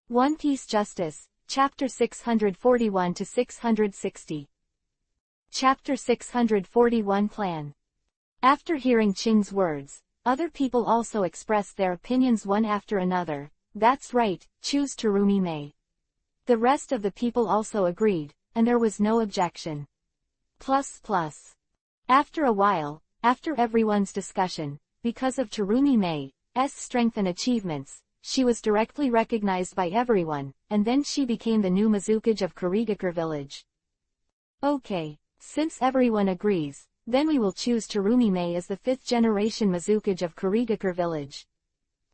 One Piece Justice, Chapter 641 to 660. Chapter 641 Plan. After hearing Ching's words, other people also expressed their opinions one after another. That's right, choose Terumi Mei. The rest of the people also agreed, and there was no objection. After a while, after everyone's discussion, because of Terumi Mei's strength and achievements, she was directly recognized by everyone, and then she became the new Mizukage of Kurigakure village. Okay, since everyone agrees, then we will choose Terumi Mei as the 5th generation Mizukage of Kurigakure village.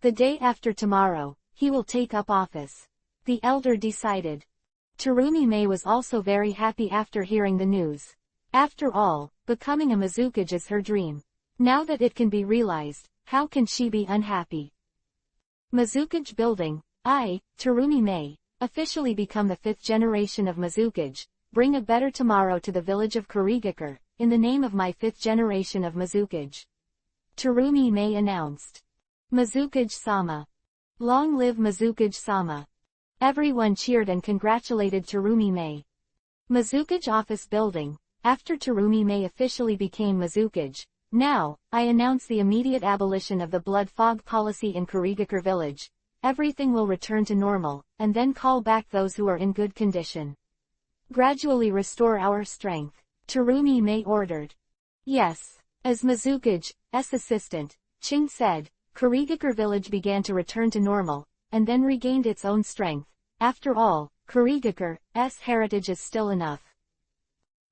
The day after tomorrow, he will take up office. The elder decided. Terumi Mei was also very happy after hearing the news. After all, becoming a Mizukage is her dream. Now that it can be realized, how can she be unhappy? Mizukage building. I, Terumi Mei, officially become the 5th generation of Mizukage, bring a better tomorrow to the village of Kurigakure, in the name of my 5th generation of Mizukage. Terumi Mei announced. Mizukage-sama. Long live Mizukage-sama. Everyone cheered and congratulated Terumi Mei. Mizukage office building. After Terumi Mei officially became Mizukage, now, I announce the immediate abolition of the blood fog policy in Kurigakure village. Everything will return to normal, and then call back those who are in good condition. Gradually restore our strength, Terumi Mei ordered. Yes. As Mizukage's assistant, Ching said, Kurigakure village began to return to normal, and then regained its own strength. After all, Kurigakure's heritage is still enough.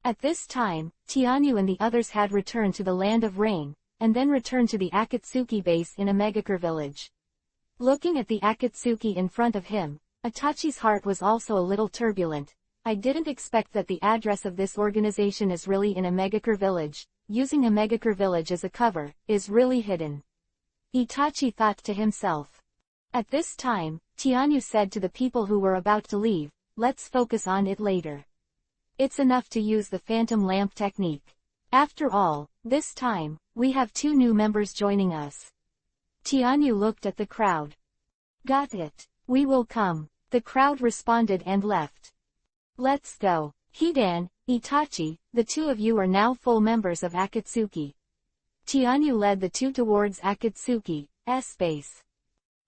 At this time, Tianyu and the others had returned to the Land of Rain, and then returned to the Akatsuki base in Amegakure village. Looking at the Akatsuki in front of him, Itachi's heart was also a little turbulent. I didn't expect that the address of this organization is really in Amegakure village. Using Amegakure village as a cover, is really hidden. Itachi thought to himself. At this time, Tianyu said to the people who were about to leave, let's focus on it later. It's enough to use the phantom lamp technique. After all, this time, we have 2 new members joining us. Tianyu looked at the crowd. Got it. We will come. The crowd responded and left. Let's go. Hidan, Itachi, the 2 of you are now full members of Akatsuki. Tianyu led the 2 towards Akatsuki's base.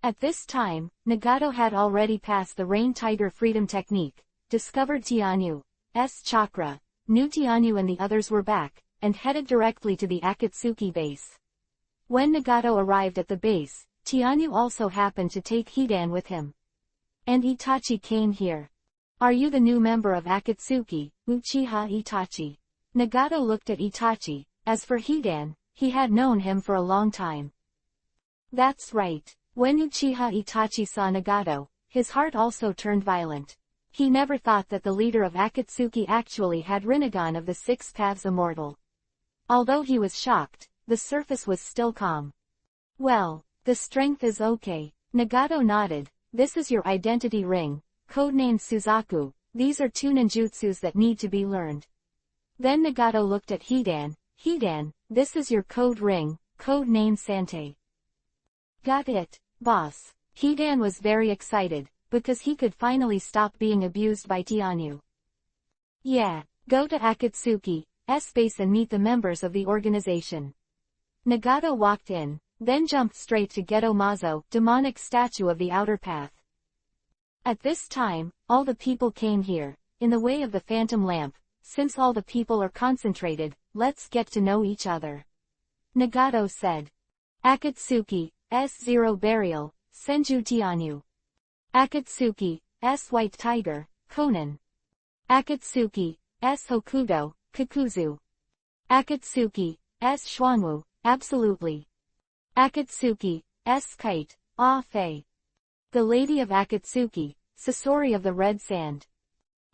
At this time, Nagato had already passed the Rain Tiger Freedom Technique, discovered Tianyu's chakra, knew Tianyu and the others were back, and headed directly to the Akatsuki base. When Nagato arrived at the base, Tianyu also happened to take Hidan with him. And Itachi came here. Are you the new member of Akatsuki, Uchiha Itachi? Nagato looked at Itachi. As for Hidan, he had known him for a long time. That's right. When Uchiha Itachi saw Nagato, his heart also turned violent. He never thought that the leader of Akatsuki actually had Rinnegan of the 6 Paths Immortal. Although he was shocked, the surface was still calm. Well, the strength is okay. Nagato nodded. This is your identity ring, codenamed Suzaku. These are 2 ninjutsus that need to be learned. Then Nagato looked at Hidan. Hidan, this is your code ring, codenamed Sante. Got it, boss. Hidan was very excited, because he could finally stop being abused by Tianyu. Yeah, go to Akatsuki's base and meet the members of the organization. Nagato walked in, then jumped straight to Geto Mazo, demonic statue of the outer path. At this time, all the people came here, in the way of the phantom lamp. Since all the people are concentrated, let's get to know each other. Nagato said. Akatsuki's Zero Burial, Senju Tianyu. Akatsuki's White Tiger, Konan. Akatsuki's Hokuto, Kakuzu. Akatsuki's Xuanwu, absolutely. Akatsuki's Kite, Ah Fei. The Lady of Akatsuki, Sasori of the Red Sand.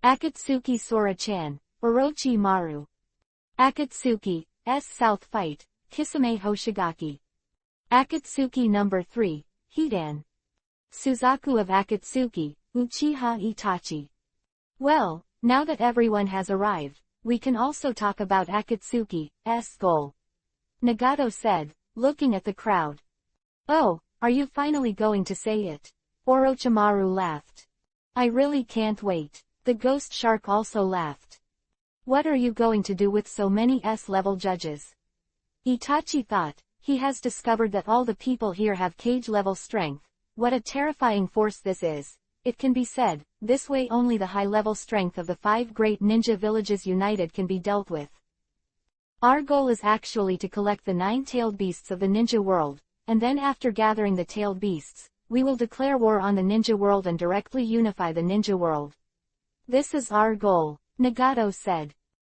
Akatsuki Sora-chan, Orochi Maru. Akatsuki's South Fight, Kisame Hoshigaki. Akatsuki number 3, Hidan. Suzaku of Akatsuki, Uchiha Itachi. Well, now that everyone has arrived, we can also talk about Akatsuki's goal. Nagato said, looking at the crowd. Oh, are you finally going to say it? Orochimaru laughed. I really can't wait. The ghost shark also laughed. What are you going to do with so many S-level judges? Itachi thought, he has discovered that all the people here have cage-level strength. What a terrifying force this is. It can be said, this way only the high-level strength of the 5 great ninja villages united can be dealt with. Our goal is actually to collect the 9 tailed beasts of the ninja world, and then after gathering the tailed beasts, we will declare war on the ninja world and directly unify the ninja world. This is our goal, Nagato said.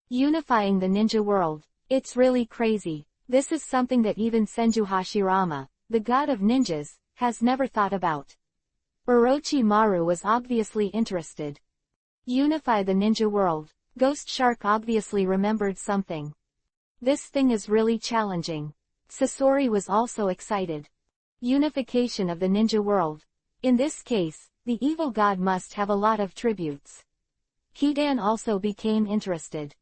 Unifying the ninja world. It's really crazy. This is something that even Senju Hashirama, the god of ninjas, has never thought about. Orochimaru was obviously interested. Unify the ninja world. Ghost Shark obviously remembered something. This thing is really challenging. Sasori was also excited. Unification of the ninja world. In this case, the evil god must have a lot of tributes. Hidan also became interested.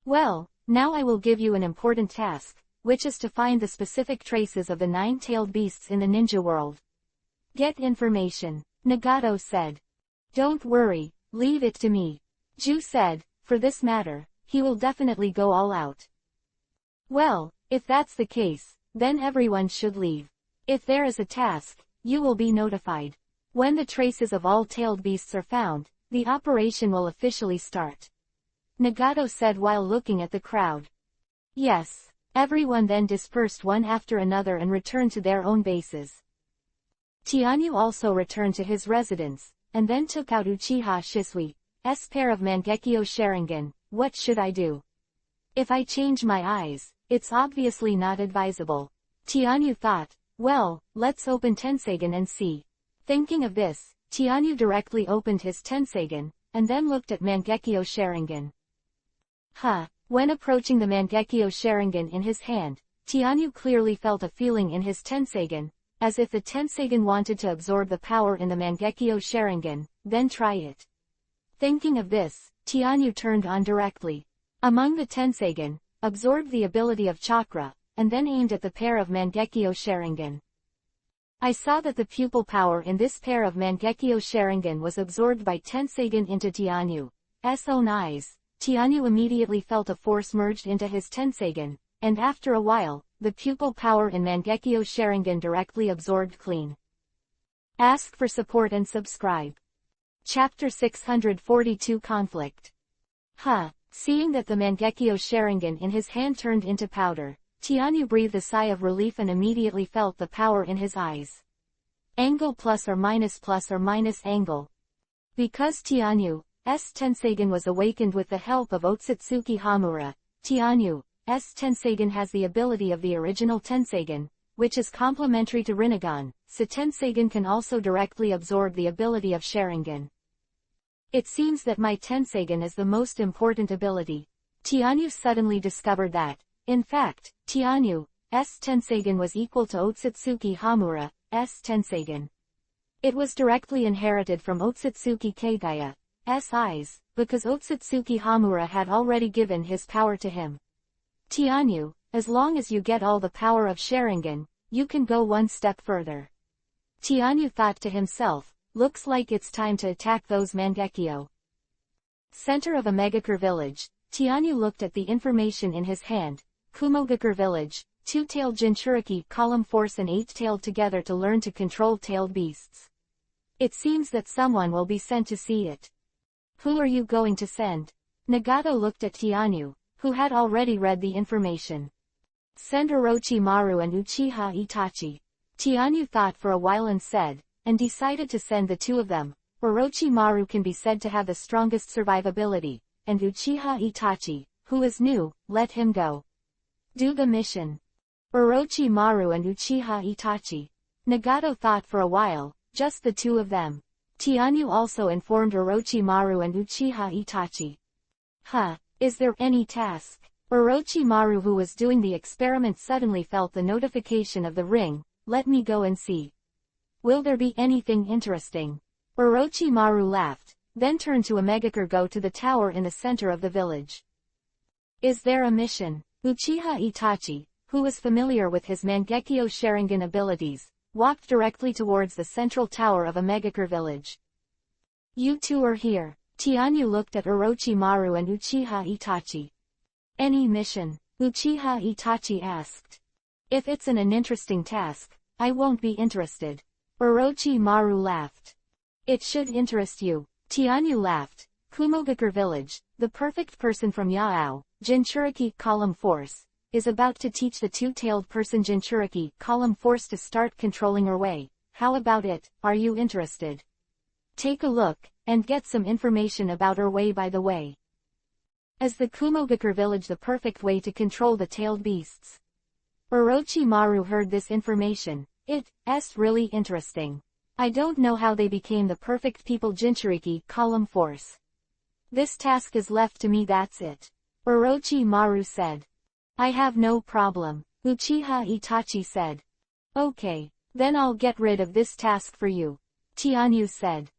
Well, now I will give you an important task, which is to find the specific traces of the 9-tailed beasts in the ninja world. Get information, Nagato said. Don't worry, leave it to me. Ju said, for this matter, he will definitely go all out. Well, if that's the case, then everyone should leave. If there is a task, you will be notified. When the traces of all tailed beasts are found, the operation will officially start. Nagato said while looking at the crowd. Yes. Everyone then dispersed one after another and returned to their own bases. Tianyu also returned to his residence, and then took out Uchiha Shisui's pair of Mangekyo Sharingan. What should I do? If I change my eyes, it's obviously not advisable. Tianyu thought, well, let's open Tenseigan and see. Thinking of this, Tianyu directly opened his Tenseigan, and then looked at Mangekyo Sharingan. When approaching the Mangekyo Sharingan in his hand, Tianyu clearly felt a feeling in his Tenseigan, as if the Tenseigan wanted to absorb the power in the Mangekyo Sharingan, then try it. Thinking of this, Tianyu turned on directly. Among the Tenseigan, absorbed the ability of chakra, and then aimed at the pair of Mangekyo Sharingan. I saw that the pupil power in this pair of Mangekyo Sharingan was absorbed by Tenseigan into Tianyu's own eyes. Tianyu immediately felt a force merged into his Tenseigan, and after a while, the pupil power in Mangekyo Sharingan directly absorbed clean. Ask for support and subscribe. Chapter 642 Conflict. Seeing that the Mangekyo Sharingan in his hand turned into powder, Tianyu breathed a sigh of relief and immediately felt the power in his eyes. Angle plus or minus angle. Because Tianyu's Tenseigan was awakened with the help of Otsutsuki Hamura, Tianyu's Tenseigan has the ability of the original Tenseigan, which is complementary to Rinnegan, so Tenseigan can also directly absorb the ability of Sharingan. It seems that my Tenseigan is the most important ability. Tianyu suddenly discovered that, in fact, Tianyu's Tenseigan was equal to Otsutsuki Hamura's Tenseigan. It was directly inherited from Otsutsuki Kagaya. Eyes, because Otsutsuki Hamura had already given his power to him. Tianyu, as long as you get all the power of Sharingan, you can go one step further. Tianyu thought to himself, looks like it's time to attack those Mangekyo. Center of a Megakure village, Tianyu looked at the information in his hand. Kumogakure village, 2-tailed Jinchuriki column force and 8-tailed together to learn to control tailed beasts. It seems that someone will be sent to see it. Who are you going to send? Nagato looked at Tianyu, who had already read the information. Send Orochimaru and Uchiha Itachi. Tianyu thought for a while and said, and decided to send the two of them. Orochimaru can be said to have the strongest survivability, and Uchiha Itachi, who is new, let him go. Do the mission. Orochimaru and Uchiha Itachi. Nagato thought for a while, just the two of them. Tianyu also informed Orochimaru and Uchiha Itachi. Is there any task? Orochimaru, who was doing the experiment, suddenly felt the notification of the ring. Let me go and see. Will there be anything interesting? Orochimaru laughed, then turned to a Megakure. Go to the tower in the center of the village. Is there a mission? Uchiha Itachi, who was familiar with his Mangekyo Sharingan abilities, walked directly towards the central tower of a Megakure village. You two are here. Tianyu looked at Orochimaru and Uchiha Itachi. Any mission? Uchiha Itachi asked. If it's an interesting task, I won't be interested. Orochimaru laughed. It should interest you. Tianyu laughed. Kumogakure Village, the perfect person from Yao, Jinchuriki Column Force, is about to teach the two-tailed person Jinchuriki Column Force to start controlling her way. How about it? Are you interested? Take a look, and get some information about her way by the way. Is the Kumogakure Village the perfect way to control the tailed beasts? Orochimaru heard this information. It's really interesting. I don't know how they became the perfect people Jinchuriki Column Force. This task is left to me, that's it. Orochimaru said. I have no problem, Uchiha Itachi said. Okay, then I'll get rid of this task for you, Tianyu said.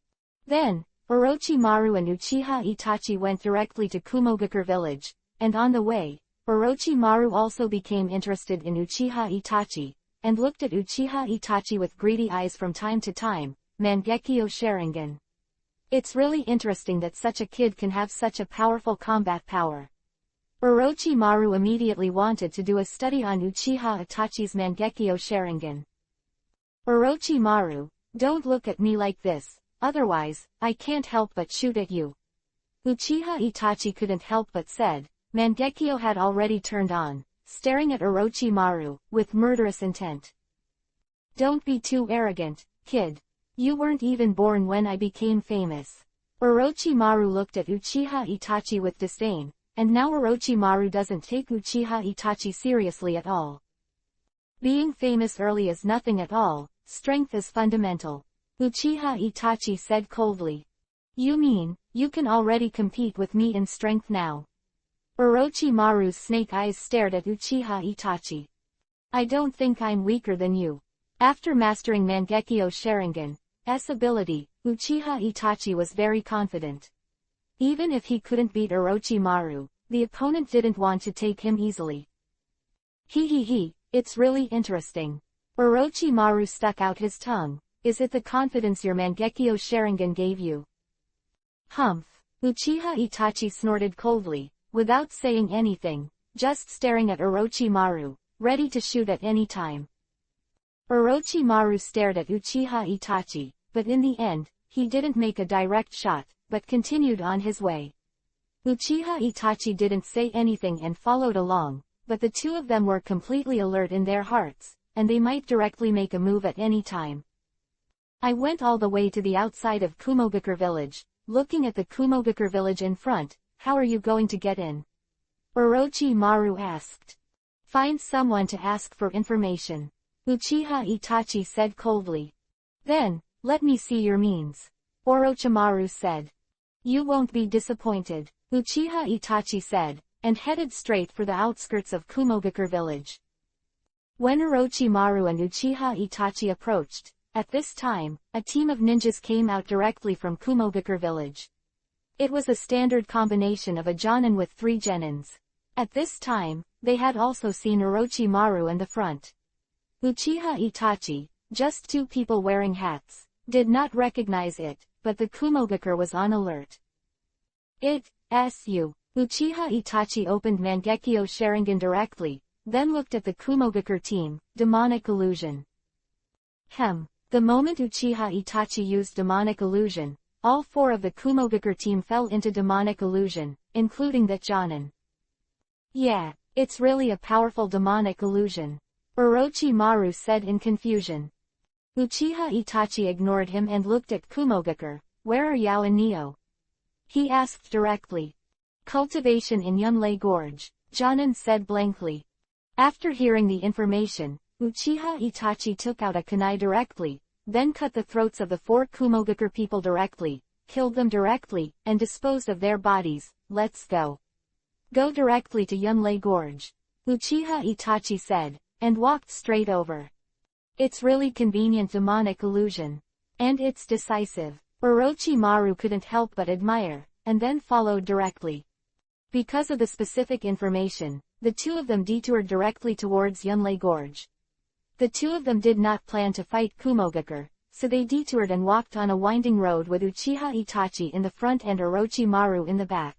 Then, Orochimaru and Uchiha Itachi went directly to Kumogakure Village, and on the way, Orochimaru also became interested in Uchiha Itachi, and looked at Uchiha Itachi with greedy eyes from time to time. Mangekyo Sharingan. It's really interesting that such a kid can have such a powerful combat power. Orochimaru immediately wanted to do a study on Uchiha Itachi's Mangekyo Sharingan. Orochimaru, don't look at me like this, otherwise, I can't help but shoot at you. Uchiha Itachi couldn't help but said. Mangekyo had already turned on, staring at Orochimaru, with murderous intent. Don't be too arrogant, kid. You weren't even born when I became famous. Orochimaru looked at Uchiha Itachi with disdain, and now Orochimaru doesn't take Uchiha Itachi seriously at all. Being famous early is nothing at all, strength is fundamental. Uchiha Itachi said coldly. You mean, you can already compete with me in strength now? Orochimaru's snake eyes stared at Uchiha Itachi. I don't think I'm weaker than you. After mastering Mangekyo Sharingan's ability, Uchiha Itachi was very confident. Even if he couldn't beat Orochimaru, the opponent didn't want to take him easily. It's really interesting. Orochimaru stuck out his tongue. Is it the confidence your Mangekyo Sharingan gave you? Humph. Uchiha Itachi snorted coldly, without saying anything, just staring at Orochimaru, ready to shoot at any time. Orochimaru stared at Uchiha Itachi, but in the end, he didn't make a direct shot, but continued on his way. Uchiha Itachi didn't say anything and followed along, but the two of them were completely alert in their hearts, and they might directly make a move at any time. I went all the way to the outside of Kumogakure Village, looking at the Kumogakure Village in front. How are you going to get in? Orochimaru asked. Find someone to ask for information. Uchiha Itachi said coldly. Then, let me see your means. Orochimaru said. You won't be disappointed, Uchiha Itachi said, and headed straight for the outskirts of Kumogakure Village. When Orochimaru and Uchiha Itachi approached, at this time, a team of ninjas came out directly from Kumogakure Village. It was a standard combination of a jonin with 3 genins. At this time, they had also seen Orochimaru in the front. Uchiha Itachi, just 2 people wearing hats, did not recognize it, but the Kumogakure was on alert. Uchiha Itachi opened Mangekyo Sharingan directly, then looked at the Kumogakure team, demonic illusion. The moment Uchiha Itachi used demonic illusion, all 4 of the Kumogakure team fell into demonic illusion, including that jonin. Yeah, it's really a powerful demonic illusion, Orochimaru said in confusion. Uchiha Itachi ignored him and looked at Kumogakure. Where are Yao and Neo? He asked directly. Cultivation in Yunlei Gorge, jonin said blankly. After hearing the information, Uchiha Itachi took out a kunai directly, then cut the throats of the 4 Kumogakure people directly, killed them directly, and disposed of their bodies. Let's go. Go directly to Yunlei Gorge, Uchiha Itachi said, and walked straight over. It's really convenient demonic illusion. And it's decisive. Orochimaru couldn't help but admire, and then followed directly. Because of the specific information, the 2 of them detoured directly towards Yunlei Gorge. The 2 of them did not plan to fight Kumogakure, so they detoured and walked on a winding road with Uchiha Itachi in the front and Orochimaru in the back.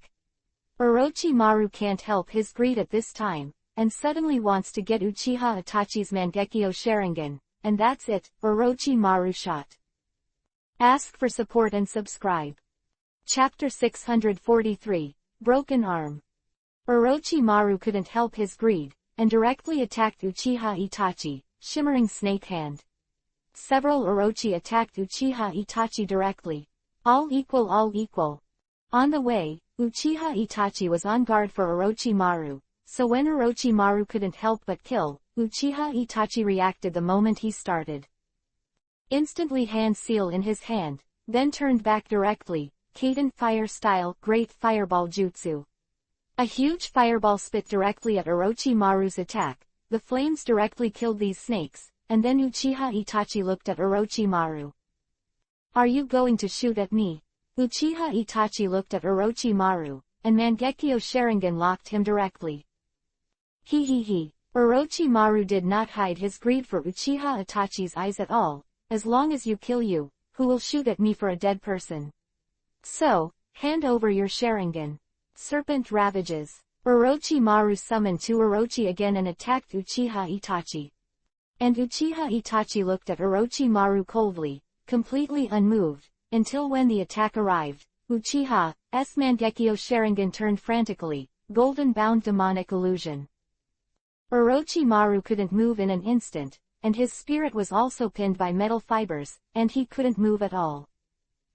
Orochimaru can't help his greed at this time, and suddenly wants to get Uchiha Itachi's Mangekyo Sharingan, and that's it, Orochimaru shot. Ask for support and subscribe. Chapter 643, Broken Arm. Orochimaru couldn't help his greed, and directly attacked Uchiha Itachi, Shimmering Snake Hand. Several Orochi attacked Uchiha Itachi directly. All equal, all equal. On the way, Uchiha Itachi was on guard for Orochimaru, so when Orochimaru couldn't help but kill, Uchiha Itachi reacted the moment he started. Instantly hand seal in his hand, then turned back directly, Kaden Fire style, Great Fireball Jutsu. A huge fireball spit directly at Orochimaru's attack, the flames directly killed these snakes, and then Uchiha Itachi looked at Orochimaru. Are you going to shoot at me? Uchiha Itachi looked at Orochimaru, and Mangekyo Sharingan locked him directly. He. Orochimaru did not hide his greed for Uchiha Itachi's eyes at all. As long as you kill you, who will shoot at me for a dead person? So, hand over your Sharingan. Serpent Ravages. Orochimaru summoned two Orochi again and attacked Uchiha Itachi. And Uchiha Itachi looked at Orochimaru coldly, completely unmoved, until when the attack arrived, Uchiha's Mangekyo Sharingan turned frantically, golden-bound demonic illusion. Orochimaru couldn't move in an instant, and his spirit was also pinned by metal fibers, and he couldn't move at all.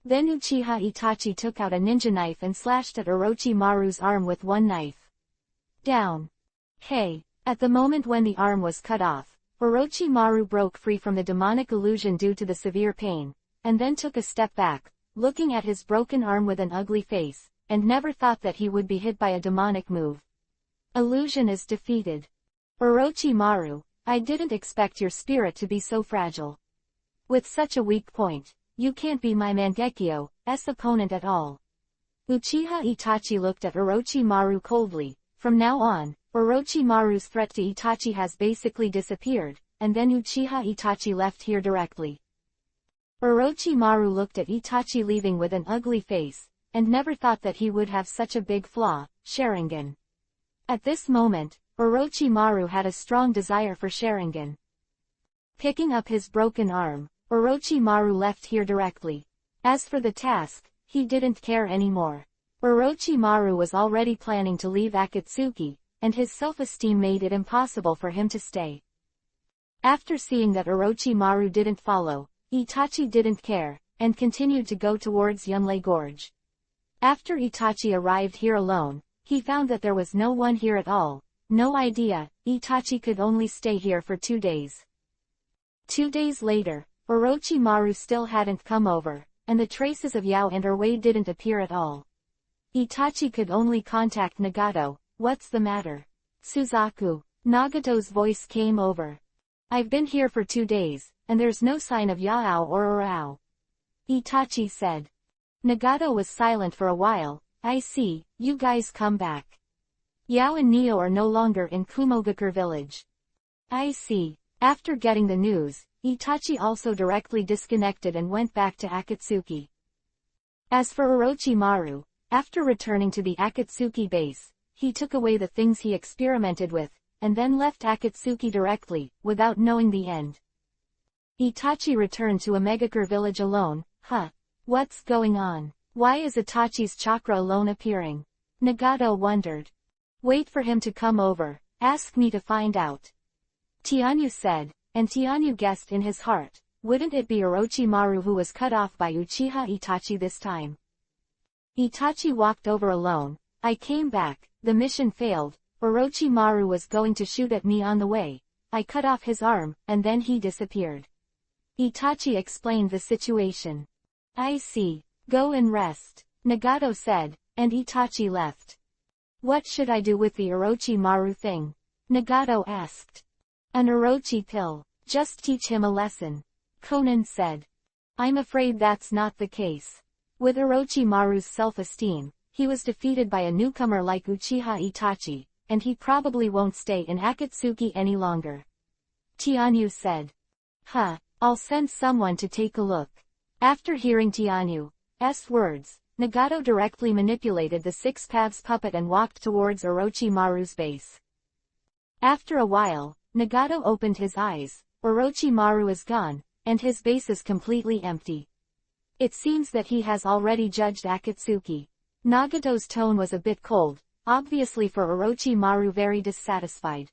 Then Uchiha Itachi took out a ninja knife and slashed at Orochimaru's arm with one knife. Down. Hey! At the moment when the arm was cut off, Orochimaru broke free from the demonic illusion due to the severe pain, and then took a step back, looking at his broken arm with an ugly face, and never thought that he would be hit by a demonic move. Illusion is defeated. Orochimaru, I didn't expect your spirit to be so fragile. With such a weak point, you can't be my Mangekyo's opponent at all. Uchiha Itachi looked at Orochimaru coldly. From now on, Orochimaru's threat to Itachi has basically disappeared, and then Uchiha Itachi left here directly. Orochimaru looked at Itachi leaving with an ugly face, and never thought that he would have such a big flaw, Sharingan. At this moment, Orochimaru had a strong desire for Sharingan. Picking up his broken arm, Orochimaru left here directly. As for the task, he didn't care anymore. Orochimaru was already planning to leave Akatsuki, and his self-esteem made it impossible for him to stay. After seeing that Orochimaru didn't follow, Itachi didn't care, and continued to go towards Yunlei Gorge. After Itachi arrived here alone, he found that there was no one here at all. No idea, Itachi could only stay here for 2 days. 2 days later, Orochimaru still hadn't come over, and the traces of Yao and Erwei didn't appear at all. Itachi could only contact Nagato. What's the matter? Suzaku. Nagato's voice came over. I've been here for 2 days, and there's no sign of Yao or Urao. Itachi said. Nagato was silent for a while. I see, you guys come back. Yao and Neo are no longer in Kumogakure village. I see. After getting the news, Itachi also directly disconnected and went back to Akatsuki. As for Orochimaru, after returning to the Akatsuki base, he took away the things he experimented with, and then left Akatsuki directly, without knowing the end. Itachi returned to Omegakure village alone. What's going on? Why is Itachi's chakra alone appearing? Nagato wondered. Wait for him to come over, ask me to find out. Tianyu said, and Tianyu guessed in his heart, wouldn't it be Orochimaru who was cut off by Uchiha Itachi this time? Itachi walked over alone. I came back, the mission failed, Orochimaru was going to shoot at me on the way. I cut off his arm, and then he disappeared. Itachi explained the situation. I see. Go and rest, Nagato said, and Itachi left. What should I do with the Orochimaru thing? Nagato asked. An Orochi pill. Just teach him a lesson. Conan said. I'm afraid that's not the case. With Orochimaru's self-esteem, he was defeated by a newcomer like Uchiha Itachi, and he probably won't stay in Akatsuki any longer. Tianyu said. I'll send someone to take a look. After hearing Tianyu's words, Nagato directly manipulated the Six Paths puppet and walked towards Orochimaru's base. After a while, Nagato opened his eyes. Orochimaru is gone, and his base is completely empty. It seems that he has already judged Akatsuki. Nagato's tone was a bit cold, obviously for Orochimaru very dissatisfied.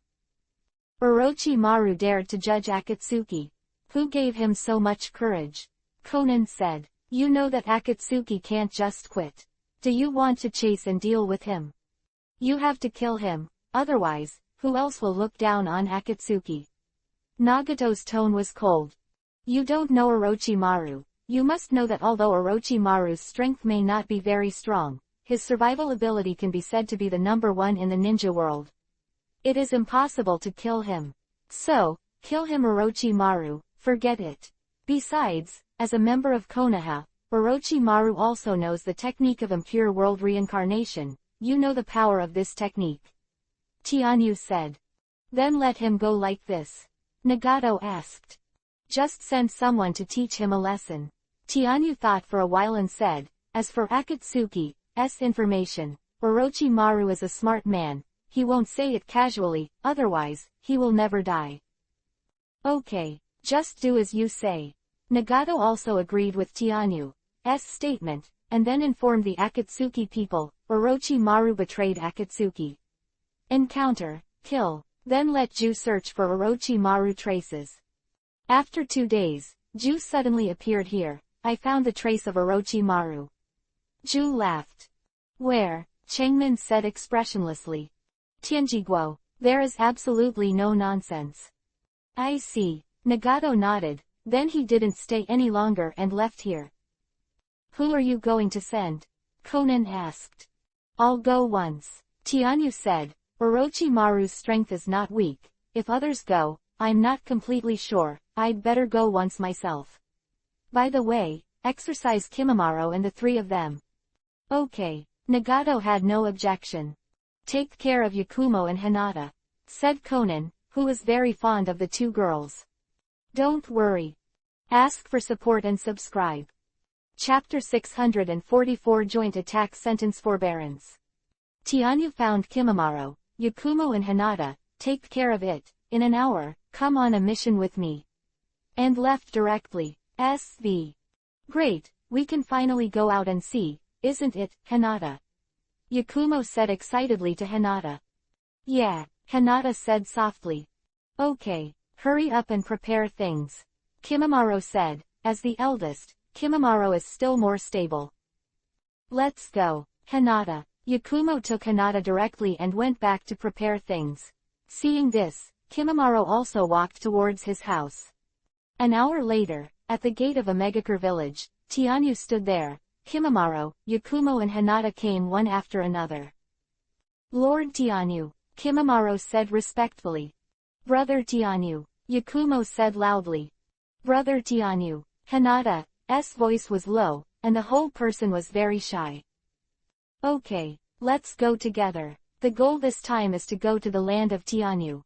Orochimaru dared to judge Akatsuki. Who gave him so much courage? Conan said. You know that Akatsuki can't just quit. Do you want to chase and deal with him? You have to kill him, otherwise, who else will look down on Akatsuki? Nagato's tone was cold. You don't know Orochimaru. You must know that although Orochimaru's strength may not be very strong, his survival ability can be said to be the #1 in the ninja world. It is impossible to kill him. So, kill him Orochimaru, forget it. Besides, as a member of Konoha, Orochimaru also knows the technique of impure world reincarnation. You know the power of this technique. Tianyu said. Then let him go like this. Nagato asked. Just send someone to teach him a lesson. Tianyu thought for a while and said, as for Akatsuki's information, Orochimaru is a smart man, he won't say it casually, otherwise, he will never die. Okay, just do as you say. Nagato also agreed with Tianyu's statement, and then informed the Akatsuki people, Orochimaru betrayed Akatsuki. Encounter, kill, then let Ju search for Orochimaru traces. After 2 days, Ju suddenly appeared here. I found the trace of Orochimaru. Ju laughed. Where? Changmin said expressionlessly. Tianjiguo, there is absolutely no nonsense. I see. Nagato nodded, then he didn't stay any longer and left here. Who are you going to send? Conan asked. I'll go once. Tianyu said. Orochimaru's strength is not weak. If others go, I'm not completely sure. I'd better go once myself. By the way, exercise Kimimaro and the 3 of them. Okay. Nagato had no objection. Take care of Yakumo and Hinata, said Conan, who was very fond of the 2 girls. Don't worry. Ask for support and subscribe. Chapter 644 Joint Attack Sentence Forbearance. Tianyu found Kimimaro, Yakumo and Hinata. Take care of it. In an hour, come on a mission with me. And left directly. SV. Great, we can finally go out and see, isn't it, Hinata? Yakumo said excitedly to Hinata. Yeah, Hinata said softly. Okay, hurry up and prepare things. Kimimaro said. As the eldest, Kimimaro is still more stable. Let's go, Hinata. Yakumo took Hinata directly and went back to prepare things. Seeing this, Kimimaro also walked towards his house. An hour later, at the gate of a Megakure village, Tianyu stood there. Kimimaro, Yakumo and Hinata came one after another. Lord Tianyu, Kimimaro said respectfully. Brother Tianyu, Yakumo said loudly. Brother Tianyu. Hinata's voice was low, and the whole person was very shy. Okay, let's go together. The goal this time is to go to the land of Tianyu.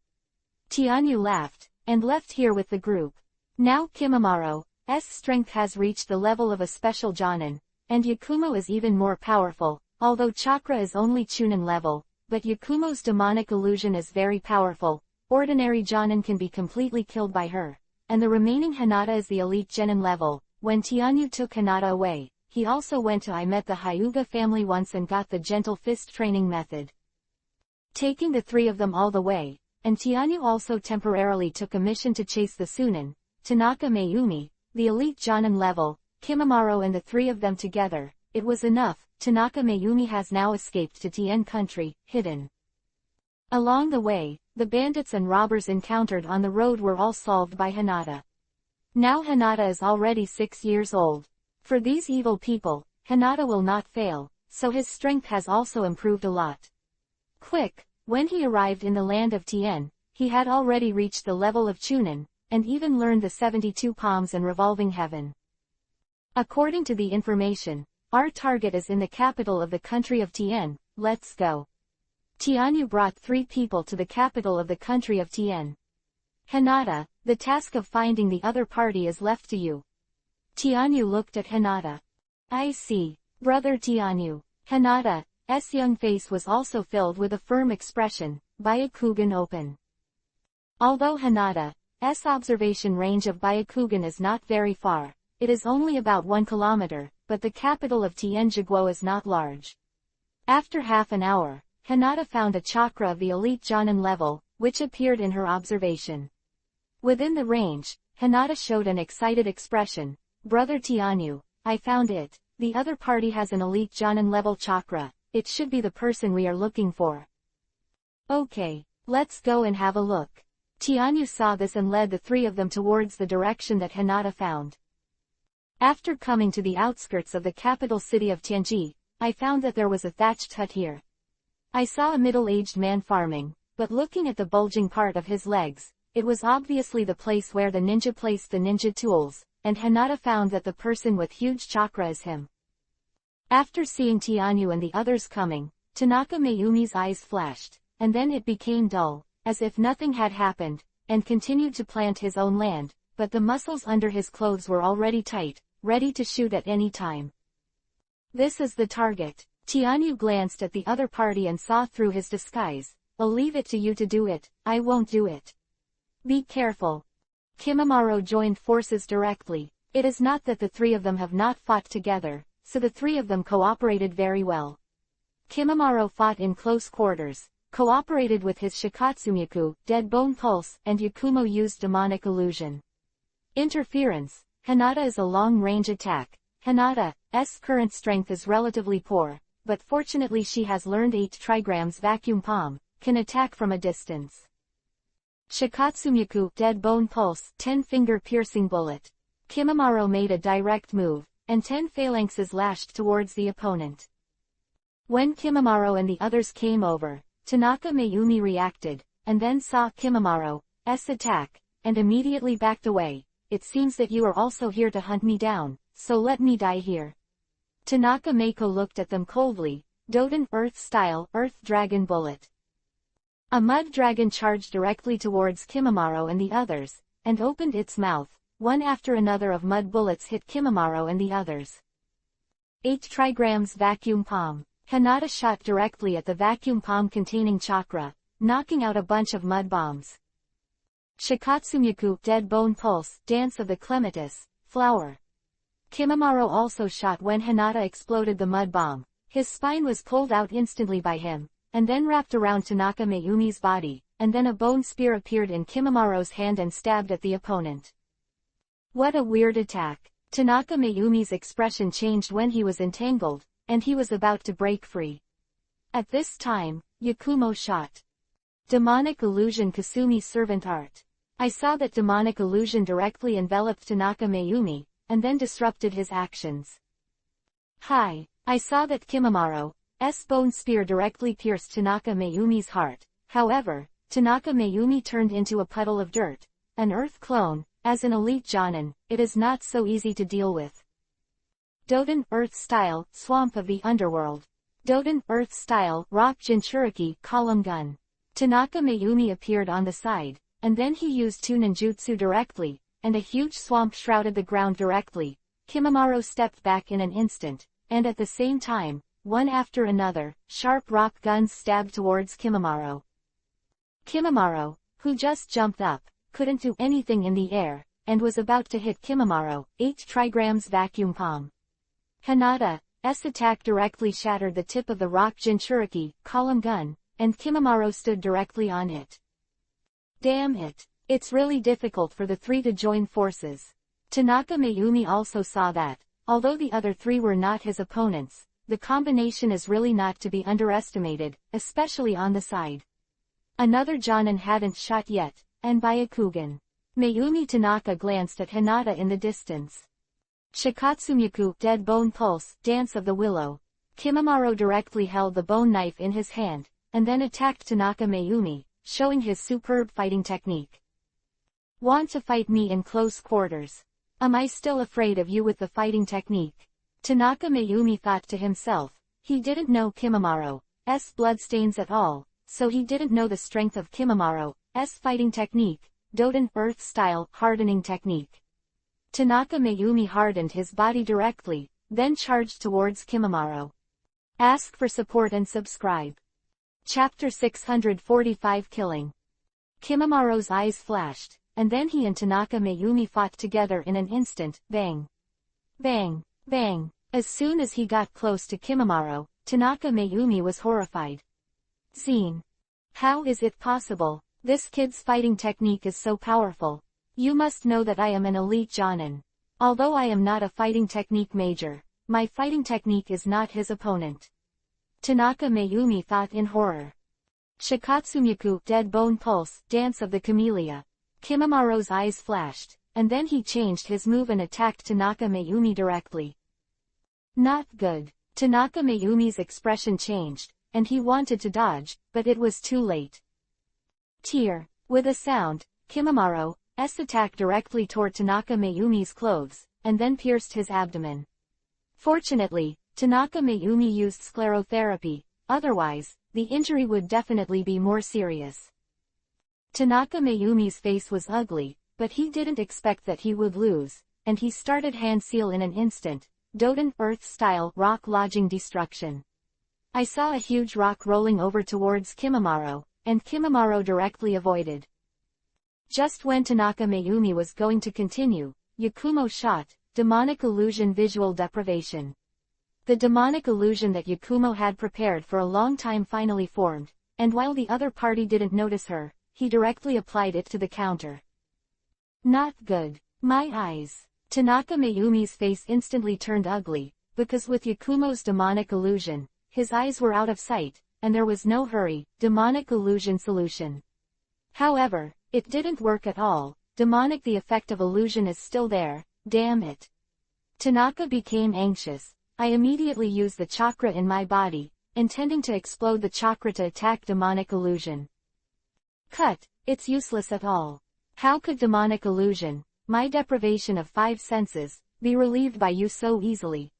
Tianyu laughed, and left here with the group. Now Kimimaro's strength has reached the level of a special Jonin, and Yakumo is even more powerful, although chakra is only Chunin level, but Yakumo's demonic illusion is very powerful. Ordinary Jonin can be completely killed by her. And the remaining Hinata is the elite Genin level. When Tianyu took Hinata away, he also went to I met the Hyuga family once and got the gentle fist training method. Taking the 3 of them all the way, and Tianyu also temporarily took a mission to chase the Sunin, Tanaka Mayumi, the elite Jonin level, Kimimaro and the 3 of them together. It was enough. Tanaka Mayumi has now escaped to Tien country, hidden. Along the way, the bandits and robbers encountered on the road were all solved by Hinata. Now Hinata is already 6 years old. For these evil people, Hinata will not fail, so his strength has also improved a lot. Quick, when he arrived in the land of Tien, he had already reached the level of Chunin, and even learned the 72 palms and revolving heaven. According to the information, our target is in the capital of the country of Tien. Let's go. Tianyu brought 3 people to the capital of the country of Tien. Hinata, The task of finding the other party is left to you. Tianyu looked at Hinata. I see. Brother Tianyu. Hinata's young face was also filled with a firm expression, Byakugan open. Although Hinata's observation range of Byakugan is not very far, it is only about 1 kilometer, but the capital of Tianjiguo is not large. After half an hour, Hinata found a chakra of the elite Jonin level, which appeared in her observation. Within the range, Hinata showed an excited expression. Brother Tianyu, I found it. The other party has an elite Jonin level chakra. It should be the person we are looking for. Okay, let's go and have a look. Tianyu saw this and led the three of them towards the direction that Hinata found. After coming to the outskirts of the capital city of Tianji, I found that there was a thatched hut here. I saw a middle-aged man farming, but looking at the bulging part of his legs, it was obviously the place where the ninja placed the ninja tools, and Hinata found that the person with huge chakra is him. After seeing Tianyu and the others coming, Tanaka Mayumi's eyes flashed, and then it became dull, as if nothing had happened, and continued to plant his own land, but the muscles under his clothes were already tight, ready to shoot at any time. This is the target. Tianyu glanced at the other party and saw through his disguise. I'll leave it to you to do it, I won't do it. Be careful. Kimimaro joined forces directly. It is not that the three of them have not fought together, so the three of them cooperated very well. Kimimaro fought in close quarters, cooperated with his Shikatsumyaku, Dead Bone Pulse, and Yakumo used Demonic Illusion. Interference. Hinata is a long-range attack. Hinata's current strength is relatively poor, but fortunately she has learned 8 trigrams vacuum palm, can attack from a distance. Shikatsumyaku, Dead Bone Pulse, 10-finger piercing bullet. Kimimaro made a direct move, and 10 phalanxes lashed towards the opponent. When Kimimaro and the others came over, Tanaka Mayumi reacted, and then saw Kimimaro's attack, and immediately backed away. It seems that you are also here to hunt me down, so let me die here. Tanaka Meiko looked at them coldly. Doden Earth-style, Earth Dragon Bullet. A mud dragon charged directly towards Kimimaro and the others, and opened its mouth. One after another of mud bullets hit Kimimaro and the others. 8 trigrams vacuum palm. Hinata shot directly at the vacuum palm containing chakra, knocking out a bunch of mud bombs. Shikatsumyaku, Dead Bone Pulse, Dance of the Clematis, Flower. Kimimaro also shot when Hinata exploded the mud bomb. His spine was pulled out instantly by him, and then wrapped around Tanaka Mayumi's body, and then a bone spear appeared in Kimimaro's hand and stabbed at the opponent. What a weird attack. Tanaka Mayumi's expression changed when he was entangled, and he was about to break free. At this time, Yakumo shot. Demonic Illusion Kasumi Servant Art. I saw that demonic illusion directly enveloped Tanaka Mayumi, and then disrupted his actions. Hi. I saw that Kimimaro's bone spear directly pierced Tanaka Mayumi's heart. However, Tanaka Mayumi turned into a puddle of dirt. An earth clone. As an elite Jonin, it is not so easy to deal with. Doden Earth-style, Swamp of the Underworld. Doden Earth-style, Rock Jinchuriki, Column Gun. Tanaka Mayumi appeared on the side, and then he used 2 ninjutsu directly, and a huge swamp shrouded the ground directly. Kimimaro stepped back in an instant, and at the same time, one after another, sharp rock guns stabbed towards Kimimaro. Kimimaro, who just jumped up, couldn't do anything in the air, and was about to hit Kimimaro. 8 trigrams vacuum palm. Hinata's attack directly shattered the tip of the rock Jinchuriki, column gun, and Kimimaro stood directly on it. Damn it. It's really difficult for the three to join forces. Tanaka Mayumi also saw that, although the other 3 were not his opponents, the combination is really not to be underestimated, especially on the side. Another Jonin hadn't shot yet, and Byakugan. Mayumi Tanaka glanced at Hinata in the distance. Shikatsumyaku, Dead Bone Pulse, Dance of the Willow. Kimimaro directly held the bone knife in his hand, and then attacked Tanaka Mayumi, showing his superb fighting technique. Want to fight me in close quarters? Am I still afraid of you with the fighting technique? Tanaka Mayumi thought to himself. He didn't know Kimimaro's bloodstains at all, so he didn't know the strength of Kimimaro's fighting technique, Doden Earth-style hardening technique. Tanaka Mayumi hardened his body directly, then charged towards Kimimaro. Ask for support and subscribe. Chapter 645 Killing. Kimimaro's eyes flashed, and then he and Tanaka Mayumi fought together in an instant. Bang! Bang! Bang! As soon as he got close to Kimimaro, Tanaka Mayumi was horrified. Zine. How is it possible? This kid's fighting technique is so powerful. You must know that I am an elite jonin. Although I am not a fighting technique major, my fighting technique is not his opponent. Tanaka Mayumi thought in horror. Shikatsumyaku Dead Bone Pulse Dance of the Camellia. Kimimaro's eyes flashed, and then he changed his move and attacked Tanaka Mayumi directly. Not good. Tanaka Mayumi's expression changed, and he wanted to dodge, but it was too late. Tear. With a sound, Kimimaro's attack directly tore Tanaka Mayumi's clothes, and then pierced his abdomen. Fortunately, Tanaka Mayumi used sclerotherapy, otherwise, the injury would definitely be more serious. Tanaka Mayumi's face was ugly, but he didn't expect that he would lose, and he started hand seal in an instant. Doden Earth-style rock lodging destruction. I saw a huge rock rolling over towards Kimimaro, and Kimimaro directly avoided. Just when Tanaka Mayumi was going to continue, Yakumo shot, demonic illusion visual deprivation. The demonic illusion that Yakumo had prepared for a long time finally formed, and while the other party didn't notice her, he directly applied it to the counter. Not good. My eyes. Tanaka Mayumi's face instantly turned ugly, because with Yakumo's demonic illusion, his eyes were out of sight, and there was no hurry, demonic illusion solution. However, it didn't work at all. Demonic the effect of illusion is still there, damn it. Tanaka became anxious. I immediately used the chakra in my body, intending to explode the chakra to attack demonic illusion. Cut, it's useless at all. How could demonic illusion, my deprivation of 5 senses, be relieved by you so easily?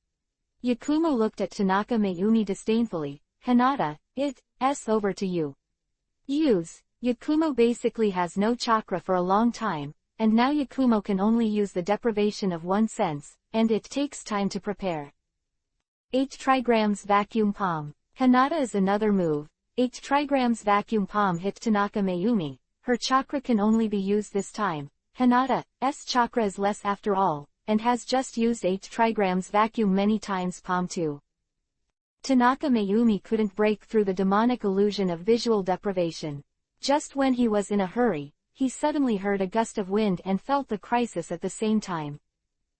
Yakumo looked at Tanaka Mayumi disdainfully. Hinata, it's over to you. Use. Yakumo basically has no chakra for a long time, and now Yakumo can only use the deprivation of 1 sense, and it takes time to prepare. 8 trigrams vacuum palm. Hinata is another move. 8 trigrams vacuum palm hit Tanaka Mayumi. Her chakra can only be used this time. Hinata's chakra is less after all, and has just used 8 trigrams vacuum many times palm too. Tanaka Mayumi couldn't break through the demonic illusion of visual deprivation. Just when he was in a hurry, he suddenly heard a gust of wind and felt the crisis at the same time.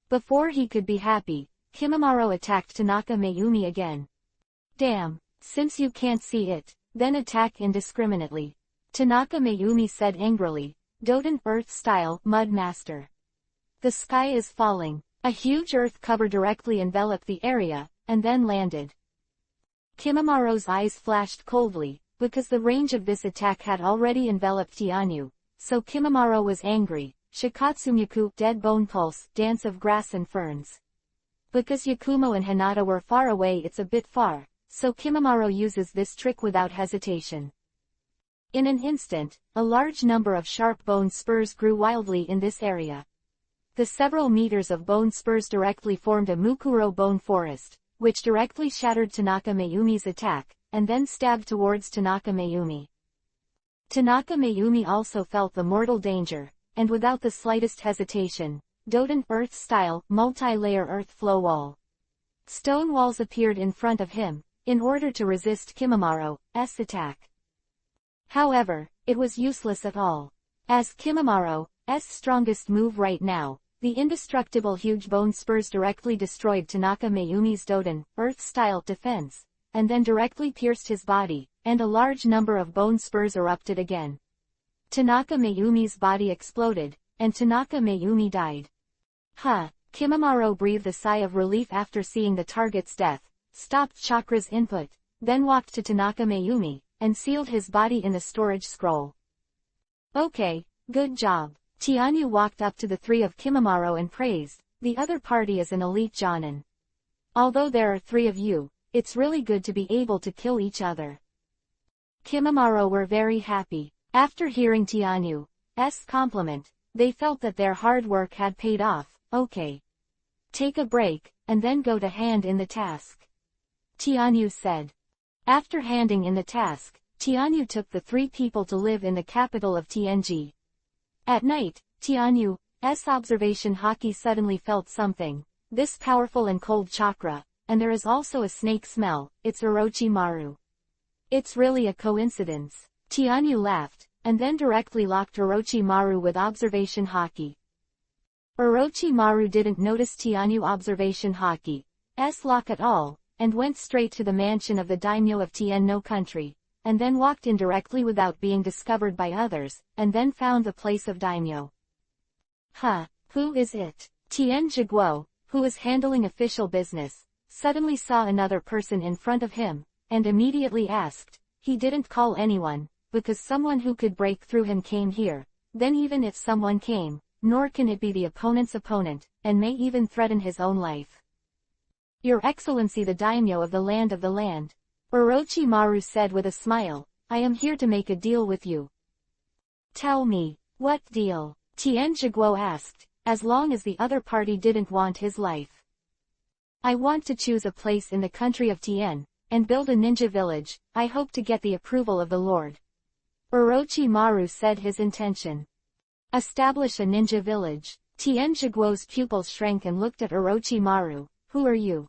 Before he could be happy, Kimimaro attacked Tanaka Mayumi again. Damn, since you can't see it, then attack indiscriminately. Tanaka Mayumi said angrily. Doden Earth-style Mud Master. The sky is falling. A huge earth cover directly enveloped the area, and then landed. Kimimaro's eyes flashed coldly, because the range of this attack had already enveloped Tianyu, so Kimimaro was angry. Shikatsumyaku Dead Bone Pulse Dance of Grass and Ferns. Because Yakumo and Hinata were far away, it's a bit far, so Kimimaro uses this trick without hesitation. In an instant, a large number of sharp bone spurs grew wildly in this area. The several meters of bone spurs directly formed a Mukuro bone forest, which directly shattered Tanaka Mayumi's attack, and then stabbed towards Tanaka Mayumi. Tanaka Mayumi also felt the mortal danger, and without the slightest hesitation, Doden Earth-style multi-layer earth flow wall. Stone walls appeared in front of him, in order to resist Kimimaro's attack. However, it was useless at all. As Kimimaro's strongest move right now, the indestructible huge bone spurs directly destroyed Tanaka Mayumi's Doden Earth-style defense, and then directly pierced his body, and a large number of bone spurs erupted again. Tanaka Mayumi's body exploded, and Tanaka Mayumi died. Kimimaro breathed a sigh of relief after seeing the target's death, stopped chakra's input, then walked to Tanaka Mayumi, and sealed his body in the storage scroll. Okay, good job. Tianyu walked up to the 3 of Kimimaro and praised, the other party is an elite jonin. Although there are 3 of you, it's really good to be able to kill each other. Kimimaro were very happy. After hearing Tianyu, compliment, they felt that their hard work had paid off. Okay. Take a break, and then go to hand in the task. Tianyu said. After handing in the task, Tianyu took the 3 people to live in the capital of TNG. At night, Tianyu's observation haki suddenly felt something. This powerful and cold chakra, and there is also a snake smell. It's Orochimaru. It's really a coincidence. Tianyu laughed, and then directly locked Orochimaru with observation haki. Orochimaru didn't notice Tianyu observation haki's lock at all, and went straight to the mansion of the daimyo of Tien-no country, and then walked in directly without being discovered by others, and then found the place of daimyo. Who is it? Tien Jiguo, who was handling official business, suddenly saw another person in front of him, and immediately asked. He didn't call anyone, because someone who could break through him came here. Then even if someone came, nor can it be the opponent's opponent, and may even threaten his own life. Your Excellency the daimyo of the land. Orochimaru said with a smile, I am here to make a deal with you. Tell me, what deal? Tien Jiguo asked, as long as the other party didn't want his life. I want to choose a place in the country of Tien, and build a ninja village. I hope to get the approval of the Lord. Orochimaru said his intention. Establish a ninja village. Tien Jiguo's pupils shrank and looked at Orochimaru. Who are you?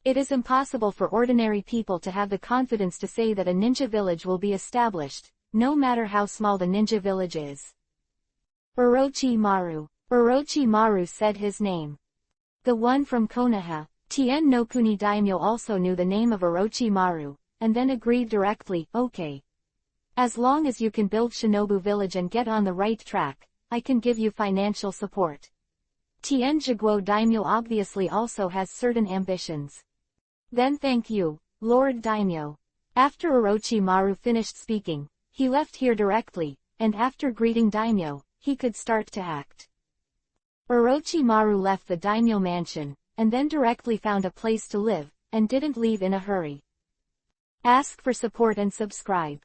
It is impossible for ordinary people to have the confidence to say that a ninja village will be established, no matter how small the ninja village is. Orochimaru. Orochimaru said his name. The one from Konoha. Tien no Kuni daimyo also knew the name of Orochimaru, and then agreed directly, okay. As long as you can build Shinobu village and get on the right track, I can give you financial support. Tien Jiguo daimyo obviously also has certain ambitions. Then thank you, Lord Daimyo. After Orochimaru finished speaking, he left here directly, and after greeting daimyo, he could start to act. Orochimaru left the daimyo mansion, and then directly found a place to live, and didn't leave in a hurry. Ask for support and subscribe.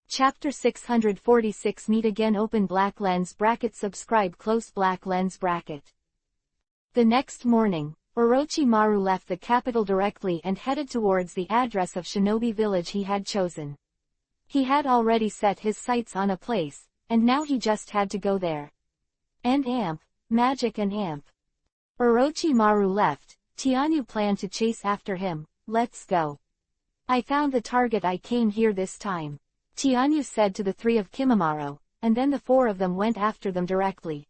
Chapter 646 Meet again open black lens bracket subscribe close black lens bracket. The next morning, Orochimaru left the capital directly and headed towards the address of Shinobi village he had chosen. He had already set his sights on a place, and now he just had to go there. And amp, magic and amp. Orochimaru left. Tianyu planned to chase after him. Let's go. I found the target. I came here this time. Tianyu said to the 3 of Kimimaro, and then the 4 of them went after them directly.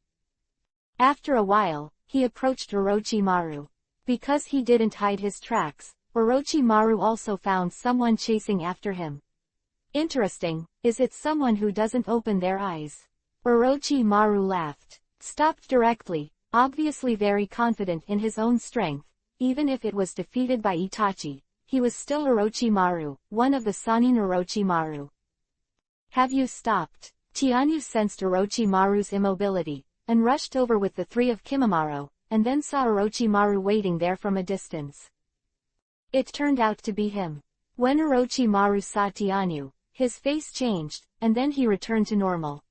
After a while, he approached Orochimaru. Because he didn't hide his tracks, Orochimaru also found someone chasing after him. Interesting, is it someone who doesn't open their eyes? Orochimaru laughed. Stopped directly, obviously very confident in his own strength. Even if it was defeated by Itachi, he was still Orochimaru, one of the Sanin Orochimaru. Have you stopped? Tianyu sensed Orochimaru's immobility, and rushed over with the 3 of Kimimaro, and then saw Orochimaru waiting there from a distance. It turned out to be him. When Orochimaru saw Tianyu, his face changed, and then he returned to normal.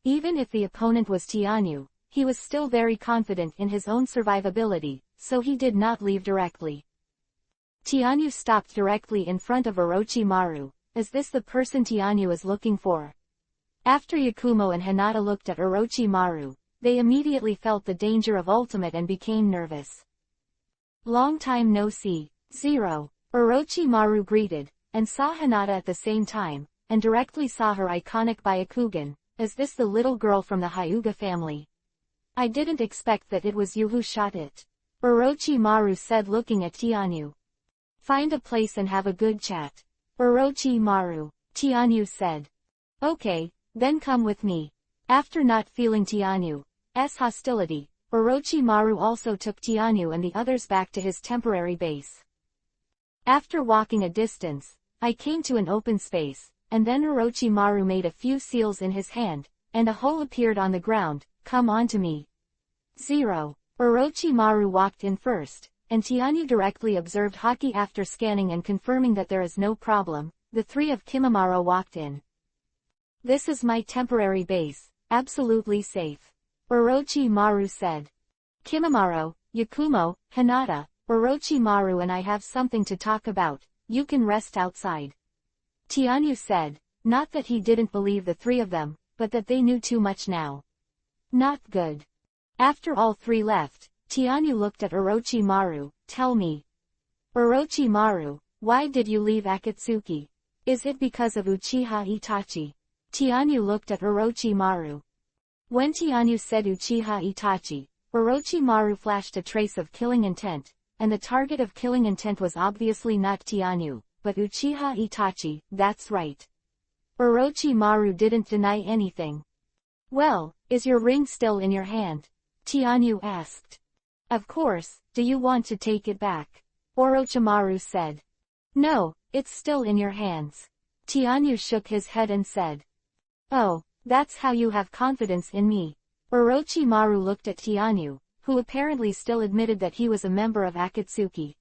Even if the opponent was Tianyu, he was still very confident in his own survivability, so he did not leave directly. Tianyu stopped directly in front of Orochimaru. Is this the person Tianyu is looking for? After Yakumo and Hinata looked at Orochimaru, they immediately felt the danger of ultimate and became nervous. Long time no see. 0. Orochimaru greeted, and saw Hinata at the same time, and directly saw her iconic Byakugan. Is this the little girl from the Hyuga family? I didn't expect that it was you who shot it. Orochimaru said looking at Tianyu. Find a place and have a good chat. Orochimaru. Tianyu said. Okay, then come with me. After not feeling Tianyu's hostility, Orochimaru also took Tianyu and the others back to his temporary base. After walking a distance, I came to an open space, and then Orochimaru made a few seals in his hand, and a hole appeared on the ground. Come on to me. 0. Orochimaru walked in first, and Tianyu directly observed haki after scanning and confirming that there is no problem. The 3 of Kimimaro walked in. This is my temporary base. absolutely safe. Orochimaru said. Kimimaro, Yakumo, Hinata, Orochimaru and I have something to talk about, you can rest outside. Tianyu said, not that he didn't believe the three of them, but that they knew too much now. Not good. After all three left, Tianyu looked at Orochimaru, tell me. Orochimaru, why did you leave Akatsuki? Is it because of Uchiha Itachi? Tianyu looked at Orochimaru. When Tianyu said Uchiha Itachi, Orochimaru flashed a trace of killing intent, and the target of killing intent was obviously not Tianyu, but Uchiha Itachi, that's right. Orochimaru didn't deny anything. Well, is your ring still in your hand? Tianyu asked. Of course, do you want to take it back? Orochimaru said. No, it's still in your hands. Tianyu shook his head and said. Oh, that's how you have confidence in me. Orochimaru looked at Tianyu, who apparently still admitted that he was a member of Akatsuki.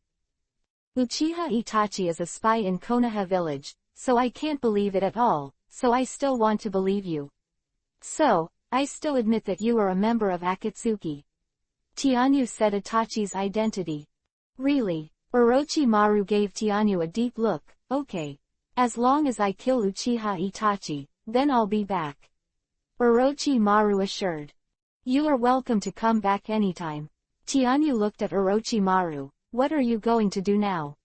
Uchiha Itachi is a spy in Konoha village, so I can't believe it at all, so I still want to believe you. So, I still admit that you are a member of Akatsuki. Tianyu said Itachi's identity. Really? Orochimaru gave Tianyu a deep look, okay. As long as I kill Uchiha Itachi, then I'll be back. Orochimaru assured. You are welcome to come back anytime. Tianyu looked at Orochimaru, what are you going to do now?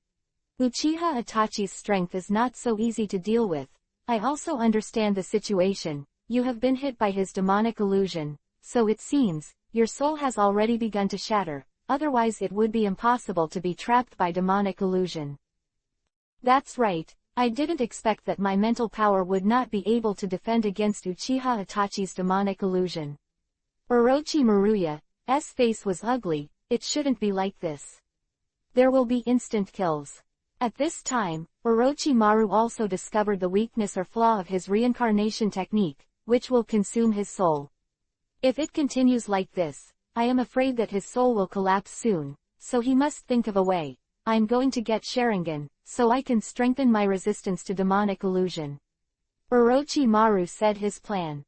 Uchiha Itachi's strength is not so easy to deal with. I also understand the situation, you have been hit by his demonic illusion, so it seems, your soul has already begun to shatter, otherwise it would be impossible to be trapped by demonic illusion. That's right, I didn't expect that my mental power would not be able to defend against Uchiha Itachi's demonic illusion. Orochimaru's face was ugly, it shouldn't be like this. There will be instant kills. At this time, Orochimaru also discovered the weakness or flaw of his reincarnation technique, which will consume his soul. If it continues like this, I am afraid that his soul will collapse soon, so he must think of a way. I'm going to get Sharingan, so I can strengthen my resistance to demonic illusion. Orochimaru said his plan.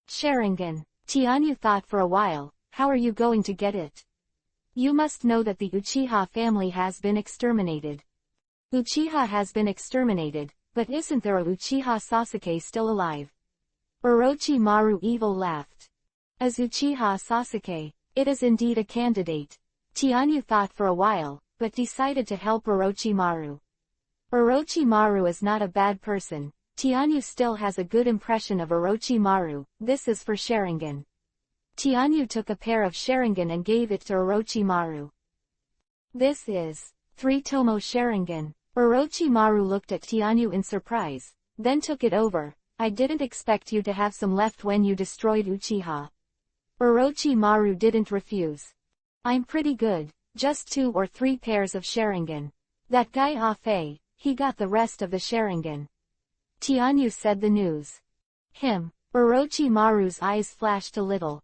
Sharingan. Tianyu thought for a while, how are you going to get it? You must know that the Uchiha family has been exterminated. Uchiha has been exterminated, but isn't there a Uchiha Sasuke still alive? Orochimaru evil laughed. As Uchiha Sasuke, it is indeed a candidate. Tianyu thought for a while, but decided to help Orochimaru. Orochimaru is not a bad person. Tianyu still has a good impression of Orochimaru, this is for Sharingan. Tianyu took a pair of Sharingan and gave it to Orochimaru. This is 3-tomo Sharingan. Orochimaru looked at Tianyu in surprise, then took it over. I didn't expect you to have some left when you destroyed Uchiha. Orochimaru didn't refuse. I'm pretty good, just 2 or 3 pairs of Sharingan. That guy Afei, he got the rest of the Sharingan. Tianyu said the news. Orochimaru's eyes flashed a little.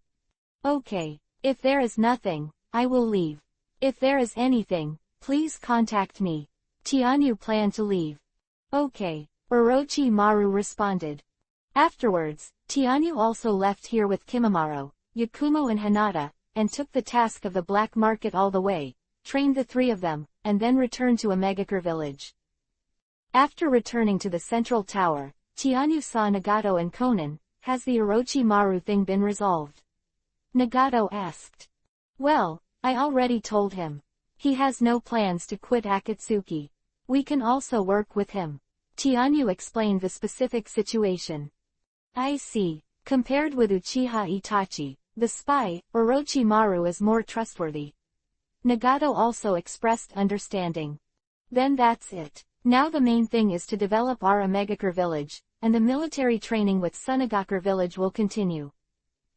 Okay, if there is nothing, I will leave. If there is anything, please contact me. Tianyu planned to leave. Okay, Orochimaru responded. Afterwards, Tianyu also left here with Kimimaro, Yakumo and Hinata, and took the task of the black market all the way, trained the 3 of them, and then returned to Amegakure village. After returning to the central tower, Tianyu saw Nagato and Konan. Has the Orochimaru thing been resolved? Nagato asked. Well, I already told him. He has no plans to quit Akatsuki. We can also work with him. Tianyu explained the specific situation. I see. Compared with Uchiha Itachi, the spy, Orochimaru is more trustworthy. Nagato also expressed understanding. Then that's it. Now the main thing is to develop our Amegakure village, and the military training with Sunagakure village will continue.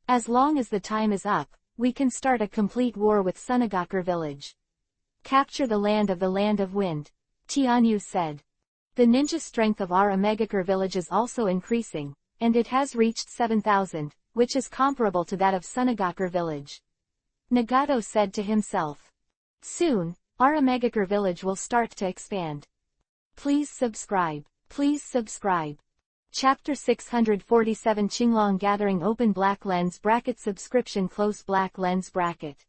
As long as the time is up, we can start a complete war with Sunagakure village. Capture the land of wind. Tianyu said. The ninja strength of our Amegakure village is also increasing, and it has reached 7,000, which is comparable to that of Sunagakure village. Nagato said to himself. Soon, our Amegakure village will start to expand. Please subscribe. Please subscribe. Chapter 647 Qinglong Gathering Open Black Lens Bracket Subscription Close Black Lens Bracket.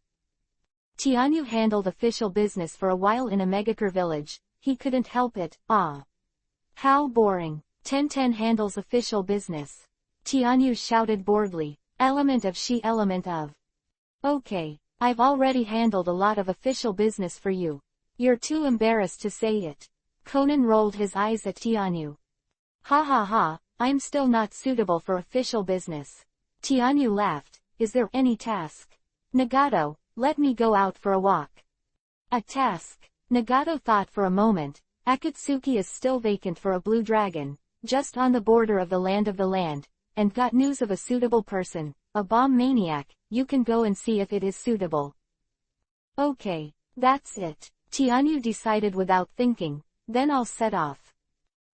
Tianyu handled official business for a while in a megacre village. He couldn't help it. Ah. How boring. 1010 handles official business. Tianyu shouted boredly. Element of she element of. Okay, I've already handled a lot of official business for you. You're too embarrassed to say it. Conan rolled his eyes at Tianyu. Ha ha ha, I'm still not suitable for official business. Tianyu laughed. Is there any task? Nagato, let me go out for a walk. A task. Nagato thought for a moment. Akatsuki is still vacant for a blue dragon, just on the border of the land, and got news of a suitable person, a bomb maniac. You can go and see if it is suitable. Okay, that's it. Tianyu decided without thinking, then I'll set off.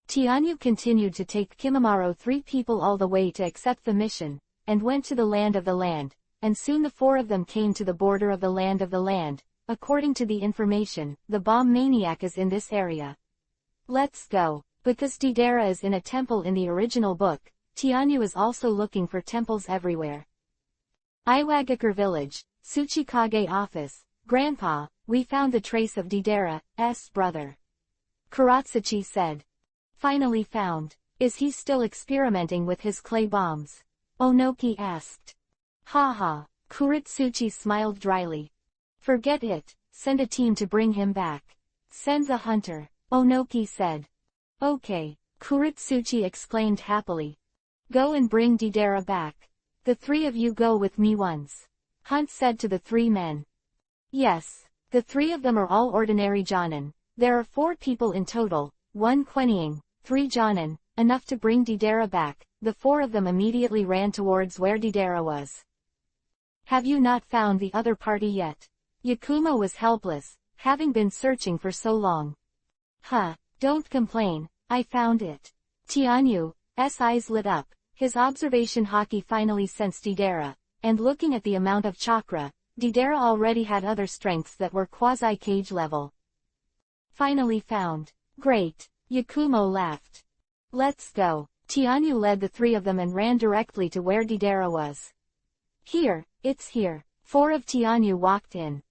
Tianyu continued to take Kimimaro 3 people all the way to accept the mission, and went to the land, and soon the 4 of them came to the border of the land. According to the information, the bomb maniac is in this area. Let's go. Because Deidara is in a temple in the original book, Tianyu is also looking for temples everywhere. Iwagakure Village, Tsuchikage Office. Grandpa, we found the trace of Deidara's brother. Kuratsuchi said. Finally found. Is he still experimenting with his clay bombs? Onoki asked. Ha ha. Kuratsuchi smiled dryly. Forget it, send a team to bring him back. Send the hunter, Onoki said. Okay, Kuratsuchi exclaimed happily. Go and bring Deidara back. The 3 of you go with me once. Hunt said to the 3 men. Yes, the 3 of them are all ordinary Jonin. There are 4 people in total, 1 Quenying, 3 Jonin, enough to bring Deidara back. The 4 of them immediately ran towards where Deidara was. Have you not found the other party yet? Yakumo was helpless, having been searching for so long. Huh, don't complain, I found it. Tianyu's eyes lit up, his observation haki finally sensed Deidara, and looking at the amount of chakra, Deidara already had other strengths that were quasi-cage level. Finally found. Great, Yakumo laughed. Let's go. Tianyu led the 3 of them and ran directly to where Deidara was. Here, it's here. 4 of Tianyu walked in.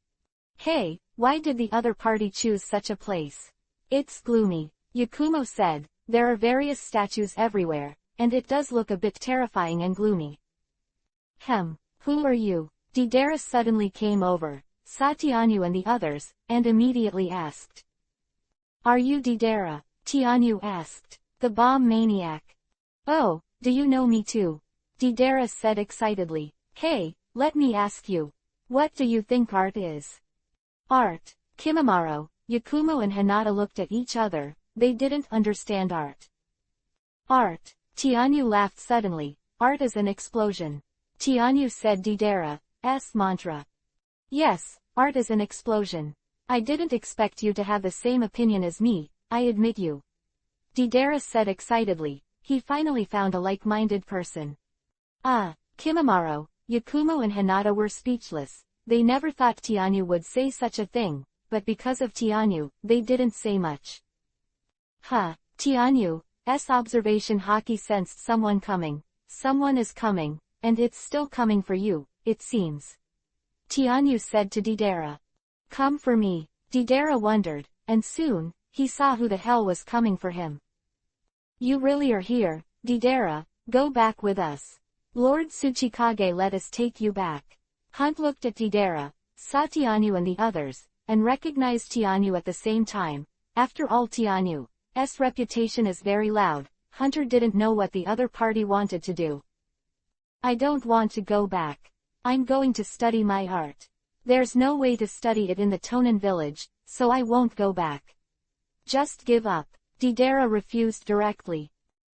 Hey, why did the other party choose such a place? It's gloomy, Yakumo said. There are various statues everywhere, and it does look a bit terrifying and gloomy. Who are you? Deidara suddenly came over, saw Tianyu and the others, and immediately asked. Are you Deidara? Tianyu asked. The bomb maniac. Oh, do you know me too? Deidara said excitedly. Hey, let me ask you. What do you think art is? Art. Kimimaro, Yakumo and Hinata looked at each other. They didn't understand art. Art. Tianyu laughed suddenly. Art is an explosion. Tianyu said Deidara's mantra. Yes, art is an explosion. I didn't expect you to have the same opinion as me, I admit you. Deidara said excitedly. He finally found a like-minded person. Kimimaro, Yakumo and Hinata were speechless. They never thought Tianyu would say such a thing, but because of Tianyu, they didn't say much. Tianyu's observation haki sensed someone coming. Someone is coming, and it's still coming for you, it seems. Tianyu said to Deidara. Come for me. Deidara wondered, and soon, he saw who the hell was coming for him. You really are here, Deidara, go back with us. Lord Tsuchikage let us take you back. Hunt looked at Deidara, saw Tianyu and the others, and recognized Tianyu at the same time. After all, Tianyu's reputation is very loud. Hunter didn't know what the other party wanted to do. I don't want to go back. I'm going to study my art. There's no way to study it in the Tonin village, so I won't go back. Just give up. Deidara refused directly.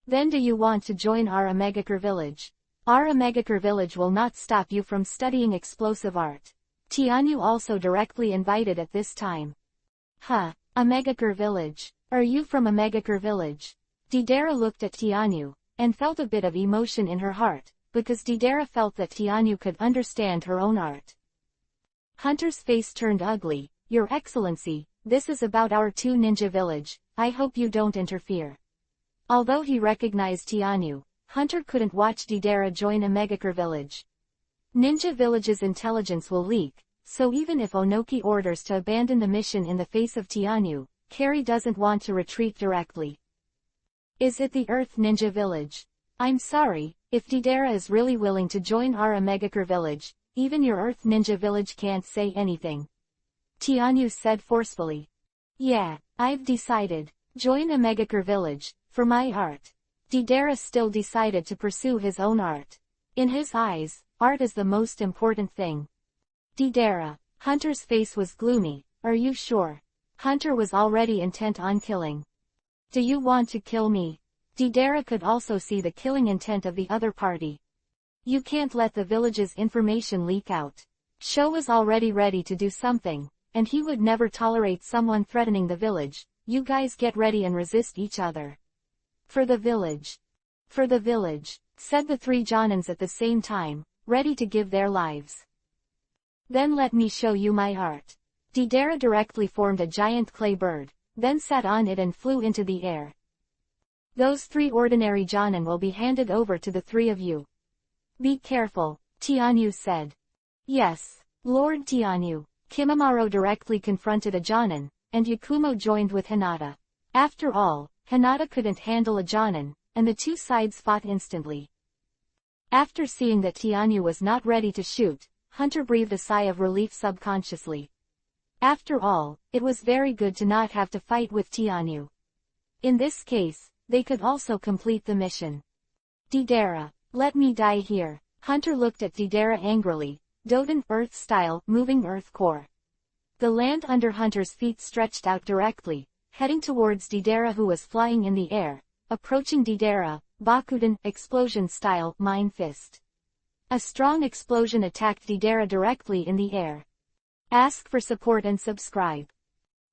Then do you want to join our Megakure village? Our Megakure village will not stop you from studying explosive art. Tianyu also directly invited at this time. A Megakure village. Are you from a Megakure village? Deidara looked at Tianyu, and felt a bit of emotion in her heart, because Deidara felt that Tianyu could understand her own art. Hunter's face turned ugly. Your Excellency, this is about our 2 ninja village, I hope you don't interfere. Although he recognized Tianyu, Hunter couldn't watch Didera join a Megakure village. Ninja village's intelligence will leak, so even if Onoki orders to abandon the mission in the face of Tianyu, Carrie doesn't want to retreat directly. Is it the Earth Ninja Village? I'm sorry, if Didera is really willing to join our Megakure village, even your Earth Ninja Village can't say anything. Tianyu said forcefully. Yeah, I've decided. Join a Megakure village, for my art. Didera still decided to pursue his own art. In his eyes, art is the most important thing. Didera. Hunter's face was gloomy. Are you sure? Hunter was already intent on killing. Do you want to kill me? Didera could also see the killing intent of the other party. You can't let the village's information leak out. Sho was already ready to do something, and he would never tolerate someone threatening the village. You guys get ready and resist each other. For the village. For the village, said the three Jonins at the same time, ready to give their lives. Then let me show you my art. Didera directly formed a giant clay bird, then sat on it and flew into the air. Those three ordinary Jonin will be handed over to the three of you. Be careful, Tianyu said. Yes, Lord Tianyu. Kimimaro directly confronted a Jonin, and Yakumo joined with Hinata. After all, Hinata couldn't handle a Jonin, and the two sides fought instantly. After seeing that Tianyu was not ready to shoot, Hunter breathed a sigh of relief subconsciously. After all, it was very good to not have to fight with Tianyu. In this case, they could also complete the mission. Didera, let me die here. Hunter looked at Didera angrily. Doden Earth style, moving Earth core. The land under Hunter's feet stretched out directly, heading towards Didera who was flying in the air. Approaching Didera, Bakuden, explosion style, Mind Fist. A strong explosion attacked Didera directly in the air. Ask for support and subscribe.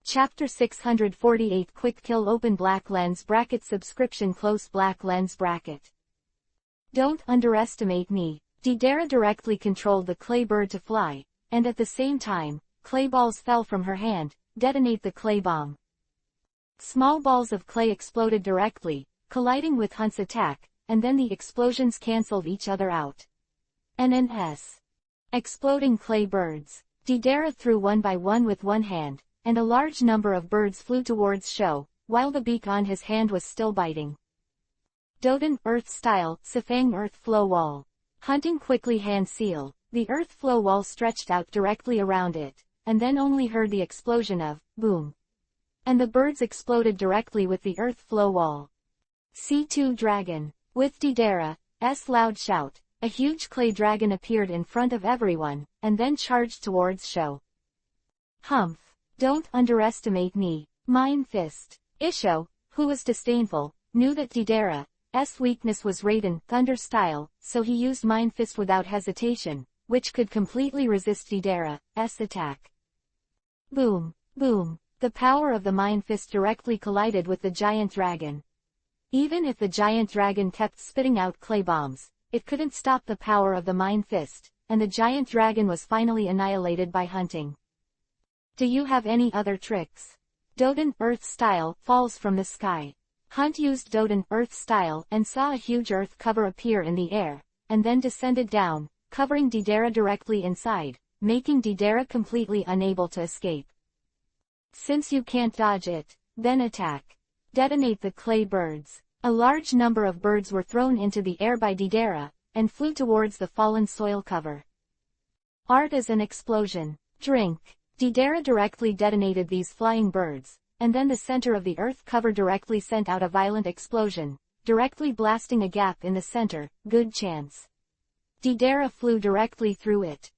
Chapter 648 Quick Kill Open Black Lens Bracket Subscription Close Black Lens Bracket. Don't underestimate me. Didera directly controlled the clay bird to fly, and at the same time, clay balls fell from her hand. Detonate the clay bomb. Small balls of clay exploded directly, colliding with Hunt's attack, and then the explosions cancelled each other out. NNS. Exploding clay birds. Didera threw one by one with one hand, and a large number of birds flew towards Sho, while the beak on his hand was still biting. Doden Earth style, Sifang Earth flow wall. Hunting quickly hand seal, the earth flow wall stretched out directly around it, and then only heard the explosion of, boom. And the birds exploded directly with the earth flow wall. C2 Dragon. With Didera's loud shout, a huge clay dragon appeared in front of everyone, and then charged towards Sho. Humph. Don't underestimate me. Mind Fist. Isho, who was disdainful, knew that Didera's weakness was Raiden Thunder style, so he used Mind Fist without hesitation, which could completely resist Didera's attack. Boom, boom. The power of the Mind Fist directly collided with the giant dragon. Even if the giant dragon kept spitting out clay bombs, it couldn't stop the power of the Mind Fist, and the giant dragon was finally annihilated by hunting. Do you have any other tricks? Doden Earth style falls from the sky. Hunt used Doden Earth style and saw a huge earth cover appear in the air, and then descended down, covering Didera directly inside, making Didera completely unable to escape. Since you can't dodge it, then attack. Detonate the clay birds. A large number of birds were thrown into the air by Didera, and flew towards the fallen soil cover. Art as an explosion. Drink. Didera directly detonated these flying birds, and then the center of the earth cover directly sent out a violent explosion, directly blasting a gap in the center. Good chance. Didera flew directly through it.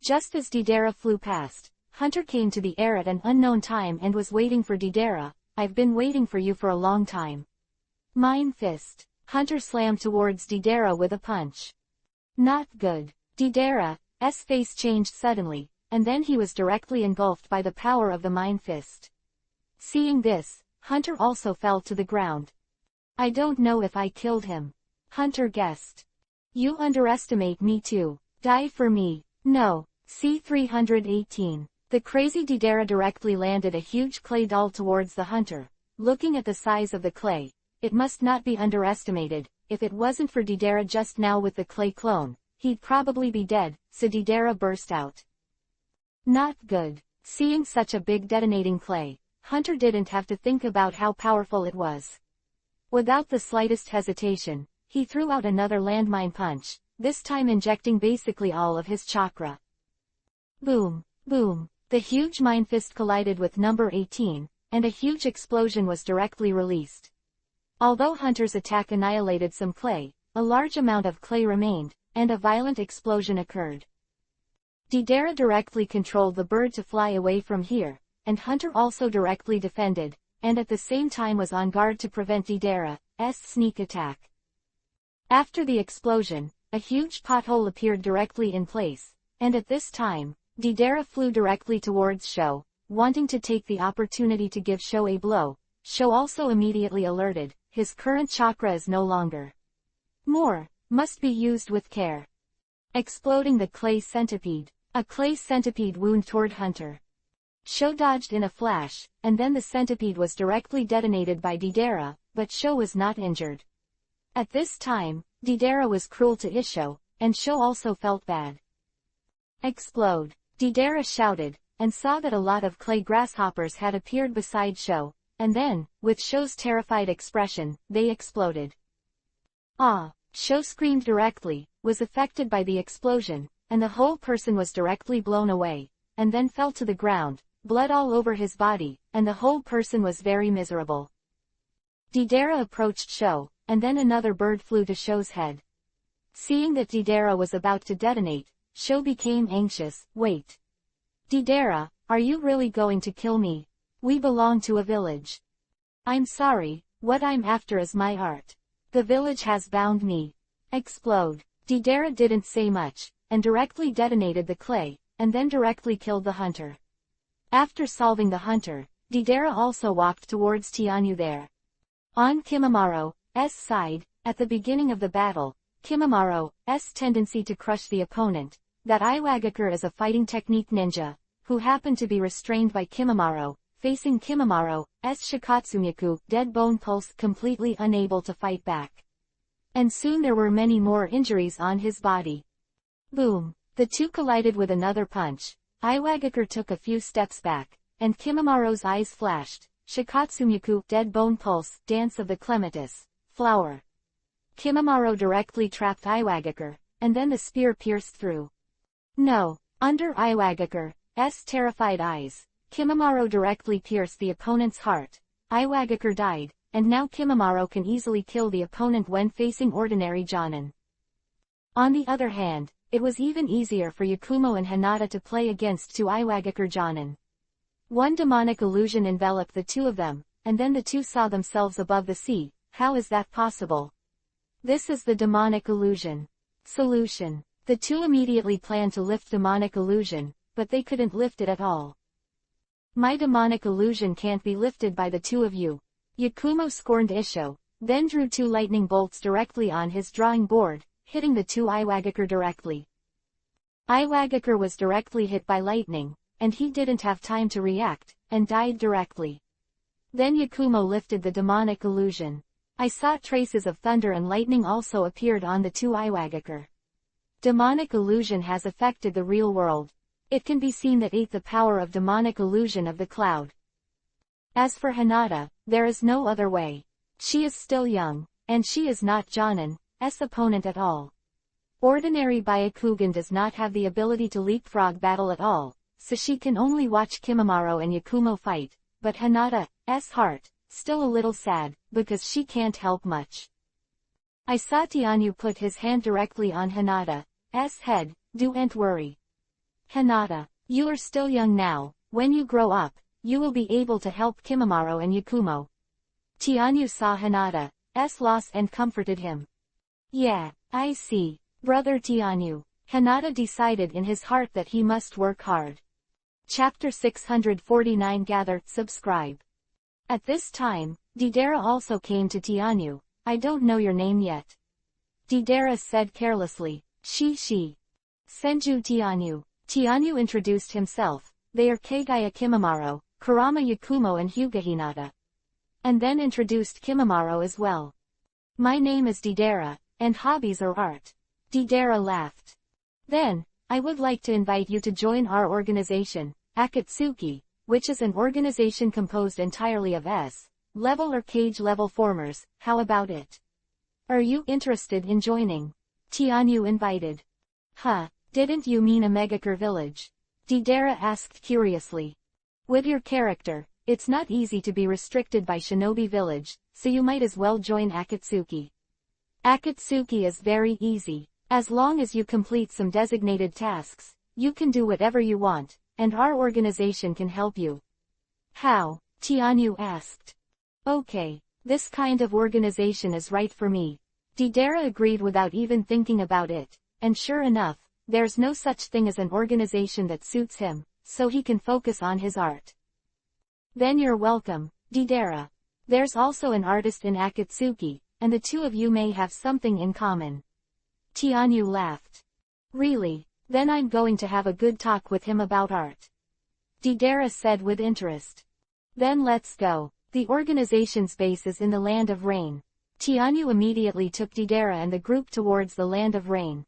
Just as Didera flew past, Hunter came to the air at an unknown time and was waiting for Didera. I've been waiting for you for a long time. Mind Fist. Hunter slammed towards Didera with a punch. Not good. Didera's face changed suddenly, and then he was directly engulfed by the power of the Mind Fist. Seeing this, Hunter also fell to the ground. I don't know if I killed him. Hunter guessed. You underestimate me too. Die for me. No. C-318. The crazy Didera directly landed a huge clay doll towards the hunter. Looking at the size of the clay, it must not be underestimated. If it wasn't for Deidara just now with the clay clone, he'd probably be dead, so Deidara burst out. Not good. Seeing such a big detonating clay, Hunter didn't have to think about how powerful it was. Without the slightest hesitation, he threw out another landmine punch, this time injecting basically all of his chakra. Boom, boom, the huge mine fist collided with number 18, and a huge explosion was directly released. Although Hunter's attack annihilated some clay, a large amount of clay remained, and a violent explosion occurred. Deidara directly controlled the bird to fly away from here, and Hunter also directly defended, and at the same time was on guard to prevent Deidara's sneak attack. After the explosion, a huge pothole appeared directly in place, and at this time, Deidara flew directly towards Sho, wanting to take the opportunity to give Sho a blow. Sho also immediately alerted, his current chakra is no longer more, must be used with care. Exploding the clay centipede. A clay centipede wound toward Hunter. Sho dodged in a flash, and then the centipede was directly detonated by Deidara, but Sho was not injured. At this time, Deidara was cruel to Isho, and Sho also felt bad. Explode. Deidara shouted, and saw that a lot of clay grasshoppers had appeared beside Sho, and then, with Sho's terrified expression, they exploded. Ah! Sho screamed directly, was affected by the explosion, and the whole person was directly blown away, and then fell to the ground, blood all over his body, and the whole person was very miserable. Deidara approached Sho, and then another bird flew to Sho's head. Seeing that Deidara was about to detonate, Sho became anxious. Wait. Deidara, are you really going to kill me? We belong to a village. I'm sorry, what I'm after is my art. The village has bound me. Explode. Deidara didn't say much, and directly detonated the clay, and then directly killed the hunter. After solving the hunter, Deidara also walked towards Tianyu there. On Kimamaro's side, at the beginning of the battle, Kimamaro's tendency to crush the opponent, that Iwagakure is a fighting technique ninja, who happened to be restrained by Kimamaro, facing Kimamaro's Shikatsumiku, dead bone pulse completely unable to fight back. And soon there were many more injuries on his body. Boom! The two collided with another punch. Iwagakure took a few steps back, and Kimamaro's eyes flashed. Shikatsumiku, dead bone pulse, dance of the clematis, flower. Kimamaro directly trapped Iwagakure's, and then the spear pierced through. No! Under Iwagakure's terrified eyes, Kimamaro directly pierced the opponent's heart. Iwagakure died, and now Kimamaro can easily kill the opponent when facing ordinary Jonin. On the other hand, it was even easier for Yakumo and Hinata to play against two Iwagakure Jonin. One demonic illusion enveloped the two of them, and then the two saw themselves above the sea. How is that possible? This is the demonic illusion. Solution. The two immediately planned to lift demonic illusion, but they couldn't lift it at all. My demonic illusion can't be lifted by the two of you. Yakumo scorned Isho, then drew two lightning bolts directly on his drawing board, hitting the two Iwagakure directly. Iwagakure was directly hit by lightning, and he didn't have time to react, and died directly. Then Yakumo lifted the demonic illusion. I saw traces of thunder and lightning also appeared on the two Iwagakure. Demonic illusion has affected the real world. It can be seen that ate the power of demonic illusion of the cloud. As for Hinata, there is no other way. She is still young, and she is not Jonin's opponent at all. Ordinary Byakugan does not have the ability to leapfrog battle at all, so she can only watch Kimamaro and Yakumo fight, but Hinata's heart, still a little sad, because she can't help much. I saw Tianyu put his hand directly on Hinata's head. Don't worry. Hinata, you are still young now. When you grow up, you will be able to help Kimamaro and Yakumo. Tianyu saw Hinata's loss and comforted him. Yeah, I see. Brother Tianyu. Hinata decided in his heart that he must work hard. Chapter 649. Gather, subscribe. At this time, Deidara also came to Tianyu. I don't know your name yet. Deidara said carelessly. She. Senju Tianyu. Tianyu introduced himself. They are Kagaya Kimamaro, Kurama Yakumo and Hyuga Hinata. and then introduced Kimimaro as well. My name is Deidara, and hobbies are art. Deidara laughed. Then, I would like to invite you to join our organization, Akatsuki, which is an organization composed entirely of S-level or cage-level formers. How about it? Are you interested in joining? Tianyu invited. Huh, didn't you mean a Megakure village? Deidara asked curiously. With your character, it's not easy to be restricted by Shinobi Village, so you might as well join Akatsuki. Akatsuki is very easy. As long as you complete some designated tasks, you can do whatever you want, and our organization can help you. How? Tianyu asked. Okay, this kind of organization is right for me. Deidara agreed without even thinking about it, and sure enough, there's no such thing as an organization that suits him, so he can focus on his art. Then you're welcome, Deidara. There's also an artist in Akatsuki, and the two of you may have something in common. Tianyu laughed. Really? Then I'm going to have a good talk with him about art. Deidara said with interest. Then let's go. The organization's base is in the Land of Rain. Tianyu immediately took Deidara and the group towards the Land of Rain.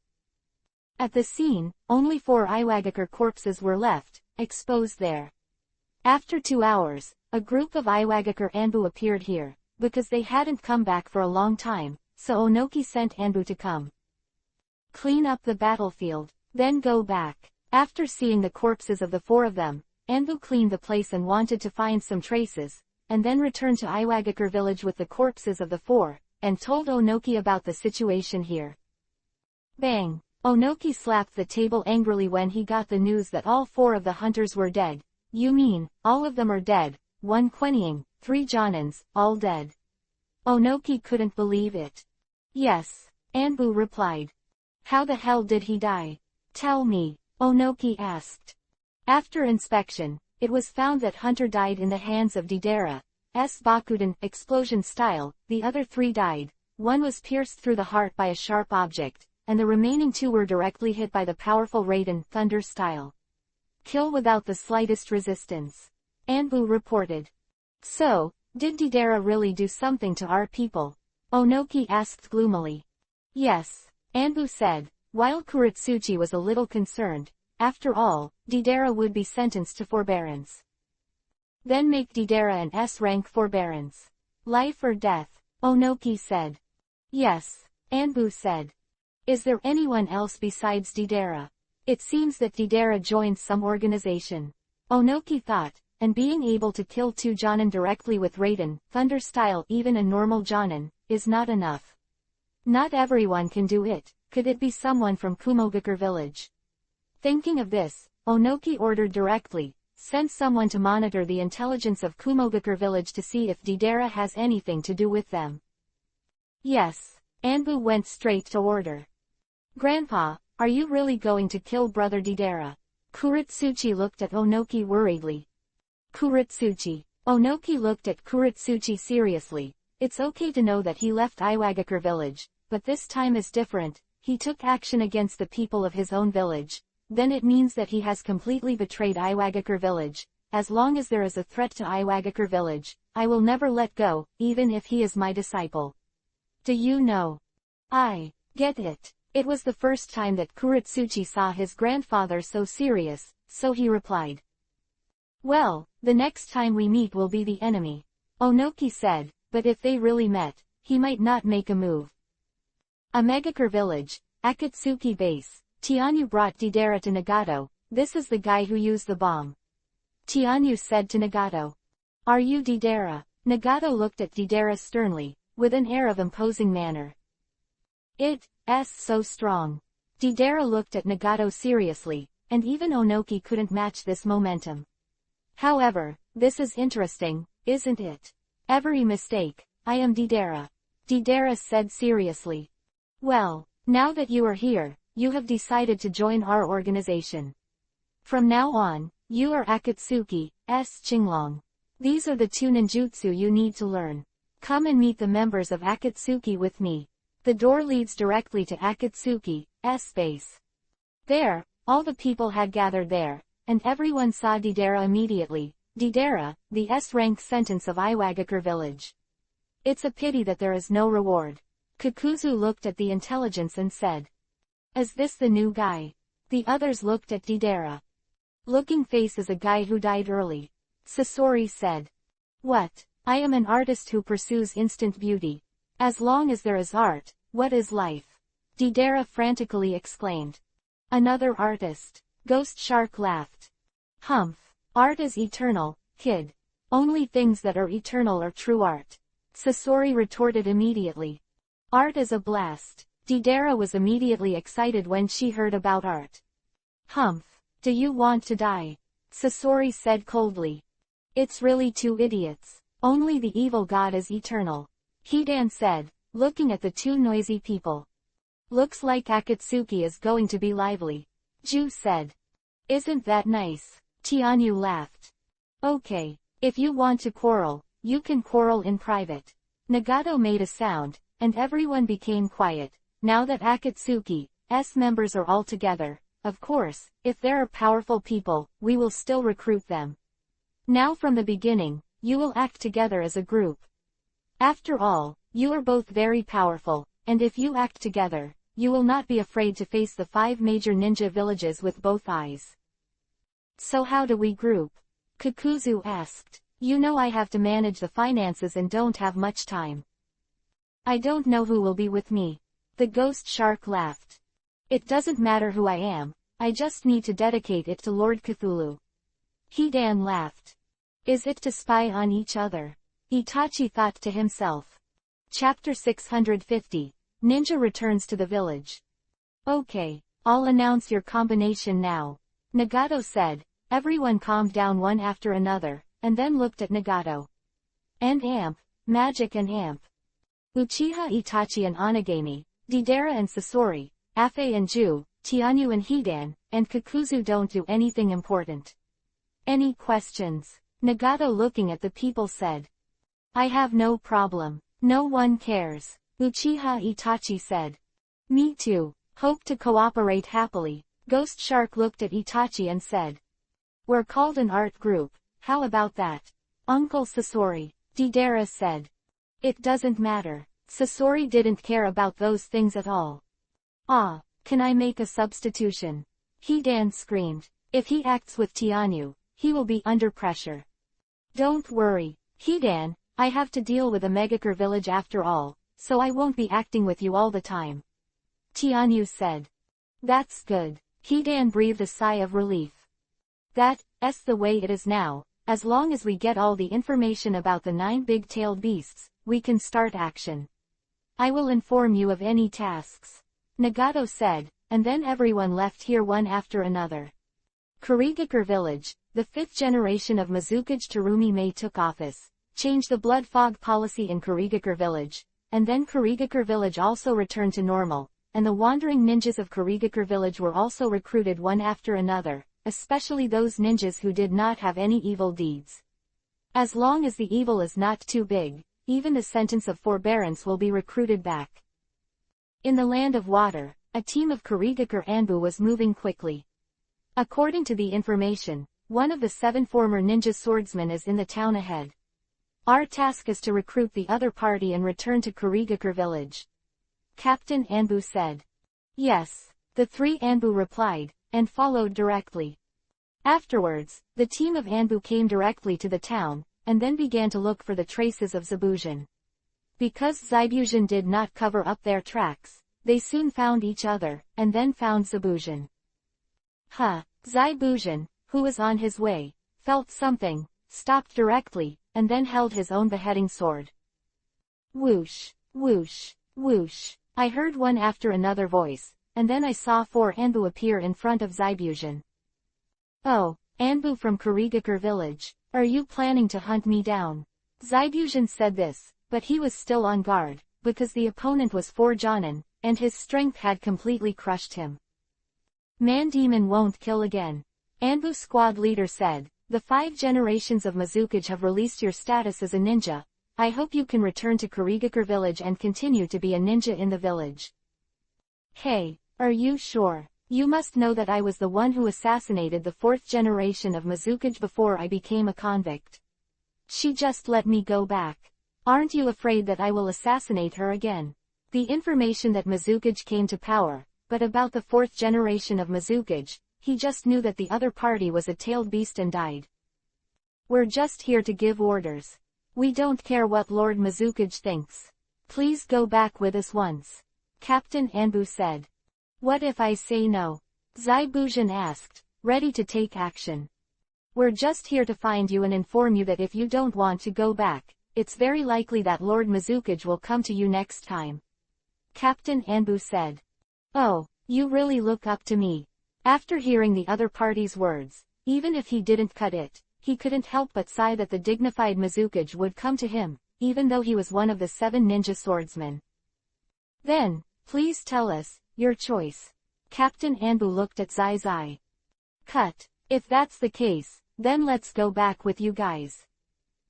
At the scene, only 4 Iwagakure corpses were left, exposed there. After 2 hours, a group of Iwagakure Anbu appeared here, because they hadn't come back for a long time, so Onoki sent Anbu to come. Clean up the battlefield, then go back. After seeing the corpses of the 4 of them, Anbu cleaned the place and wanted to find some traces, and then returned to Iwagakure village with the corpses of the 4, and told Onoki about the situation here. Bang! Onoki slapped the table angrily when he got the news that all 4 of the hunters were dead. You mean, all of them are dead? 1 Quenying, 3 Jonins, all dead. Onoki couldn't believe it. Yes, Anbu replied. How the hell did he die? Tell me, Onoki asked. After inspection, it was found that Hunter died in the hands of Deidara's Bakuden explosion style, the other 3 died. 1 was pierced through the heart by a sharp object, and the remaining 2 were directly hit by the powerful Raiden thunder style. Kill without the slightest resistance. Anbu reported. So, did Deidara really do something to our people? Onoki asked gloomily. Yes, Anbu said, while Kuretsuchi was a little concerned. After all, Deidara would be sentenced to forbearance. Then make Deidara an S-rank forbearance. Life or death, Onoki said. Yes, Anbu said. Is there anyone else besides Deidara? It seems that Deidara joined some organization. Onoki thought, and being able to kill 2 Jonin directly with Raiden, Thunder style, even a normal Jonin, is not enough. Not everyone can do it. Could it be someone from Kumogakure village? Thinking of this, Onoki ordered directly, send someone to monitor the intelligence of Kumogakure village to see if Deidara has anything to do with them. Yes, Anbu went straight to order. Grandpa, are you really going to kill brother Deidara? Kuretsuchi looked at Onoki worriedly. Kuretsuchi. Onoki looked at Kuretsuchi seriously. It's okay to know that he left Iwagakure village, but this time is different. He took action against the people of his own village. Then it means that he has completely betrayed Iwagakure village. As long as there is a threat to Iwagakure village, I will never let go, even if he is my disciple. Do you know? I get it. It was the first time that Kuretsuchi saw his grandfather so serious, so he replied. Well, the next time we meet will be the enemy. Onoki said, but if they really met, he might not make a move. Megakure village, Akatsuki base. Tianyu brought Deidara to Nagato. This is the guy who used the bomb. Tianyu said to Nagato. Are you Deidara? Nagato looked at Deidara sternly, with an air of imposing manner. It's so strong. Deidara looked at Nagato seriously, and even Onoki couldn't match this momentum. However, this is interesting, isn't it? Every mistake. I am Deidara. Deidara said seriously. Well, now that you are here, you have decided to join our organization. From now on, you are Akatsuki's Qinglong. These are the 2 ninjutsu you need to learn. Come and meet the members of Akatsuki with me. The door leads directly to Akatsuki's base. There, all the people had gathered there, and everyone saw Deidara immediately, Deidara, the S-rank sentence of Iwagakure village. It's a pity that there is no reward. Kakuzu looked at the intelligence and said. Is this the new guy? The others looked at Deidara. Looking face is a guy who died early. Sasori said. What? I am an artist who pursues instant beauty. As long as there is art, what is life? Deidara frantically exclaimed. Another artist. Ghost Shark laughed. Humph. Art is eternal, kid. Only things that are eternal are true art. Sasori retorted immediately. Art is a blast. Deidara was immediately excited when she heard about art. Humph. Do you want to die? Sasori said coldly. It's really two idiots. Only the evil god is eternal. Hidan said, looking at the two noisy people. Looks like Akatsuki is going to be lively. Ju said. Isn't that nice? Tianyu laughed. Okay, if you want to quarrel, you can quarrel in private. Nagato made a sound, and everyone became quiet, now that Akatsuki's members are all together. Of course, if there are powerful people, we will still recruit them. Now from the beginning, you will act together as a group. After all, you are both very powerful, and if you act together, you will not be afraid to face the 5 major ninja villages with both eyes. So how do we group? Kakuzu asked. You know I have to manage the finances and don't have much time. I don't know who will be with me. The ghost shark laughed. It doesn't matter who I am, I just need to dedicate it to Lord Cthulhu. Hidan laughed. Is it to spy on each other? Itachi thought to himself. Chapter 650. Ninja returns to the village. Okay, I'll announce your combination now. Nagato said. Everyone calmed down one after another, and then looked at Nagato. And Amp, Magic and Amp. Uchiha Itachi and Onigami, Deidara and Sasori, Afe and Ju, Tianyu and Hidan, and Kakuzu don't do anything important. Any questions? Nagato looking at the people said. I have no problem. No one cares. Uchiha Itachi said. Me too. Hope to cooperate happily. Ghost Shark looked at Itachi and said. We're called an art group, how about that? Uncle Sasori, Deidara said. It doesn't matter. Sasori didn't care about those things at all. Ah, can I make a substitution? Hidan screamed. If he acts with Tianyu, he will be under pressure. Don't worry, Hidan, I have to deal with a Megakure village after all, so I won't be acting with you all the time. Tianyu said. That's good. Hidan breathed a sigh of relief. That's the way it is now. As long as we get all the information about the 9 big-tailed beasts, we can start action. I will inform you of any tasks. Nagato said, and then everyone left here one after another. Kurigakure village, the 5th generation of Mizukage Terumi Mei took office, changed the blood fog policy in Kurigakure village, and then Kurigakure village also returned to normal, and the wandering ninjas of Kurigakure village were also recruited one after another, especially those ninjas who did not have any evil deeds. As long as the evil is not too big, even the sentence of forbearance will be recruited back. In the land of water, a team of Kurigakure Anbu was moving quickly. According to the information, one of the 7 former ninja swordsmen is in the town ahead. Our task is to recruit the other party and return to Kurigakure village. Captain Anbu said. Yes, the 3 Anbu replied, and followed directly. Afterwards, the team of Anbu came directly to the town, and then began to look for the traces of Zabujan. Because Zabujan did not cover up their tracks, they soon found each other, and then found Zabujan. Zabujan, who was on his way, felt something, stopped directly, and then held his own beheading sword. Whoosh, whoosh, whoosh. I heard one after another voice, and then I saw 4 Anbu appear in front of Zabujan. Oh, Anbu from Kurigakure village, are you planning to hunt me down? Zabujan said this, but he was still on guard, because the opponent was 4 Jonin, and his strength had completely crushed him. Man-demon won't kill again. Anbu squad leader said, the 5 generations of Mizukage have released your status as a ninja. I hope you can return to Kurigakure village and continue to be a ninja in the village. Hey, are you sure? You must know that I was the one who assassinated the 4th generation of Mizukage before I became a convict. She just let me go back. Aren't you afraid that I will assassinate her again? The information that Mizukage came to power, but about the 4th generation of Mizukage, he just knew that the other party was a tailed beast and died. We're just here to give orders. We don't care what Lord Mizukage thinks. Please go back with us once. Captain Anbu said. What if I say no? Zaibujan asked, ready to take action. We're just here to find you and inform you that if you don't want to go back, it's very likely that Lord Mizukage will come to you next time. Captain Anbu said. Oh, you really look up to me. After hearing the other party's words, even if he didn't cut it, he couldn't help but sigh that the dignified Mizukage would come to him, even though he was one of the 7 ninja swordsmen. Then, please tell us, your choice. Captain Anbu looked at Zai. Cut. If that's the case, then let's go back with you guys.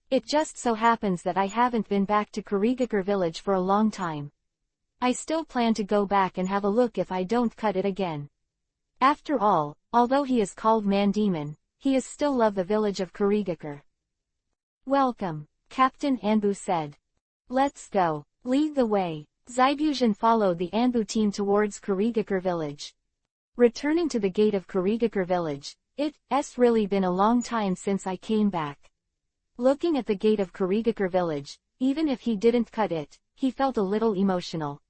It just so happens that I haven't been back to Kurigakure village for a long time. I still plan to go back and have a look if I don't cut it again. After all, although he is called Man-Demon, he is still love the village of Kurigakure. Welcome, Captain Anbu said. Let's go. Lead the way. Zaibujan followed the Anbu team towards Kurigakure village. Returning to the gate of Kurigakure village, it's really been a long time since I came back. Looking at the gate of Kurigakure village, even if he didn't cut it, he felt a little emotional.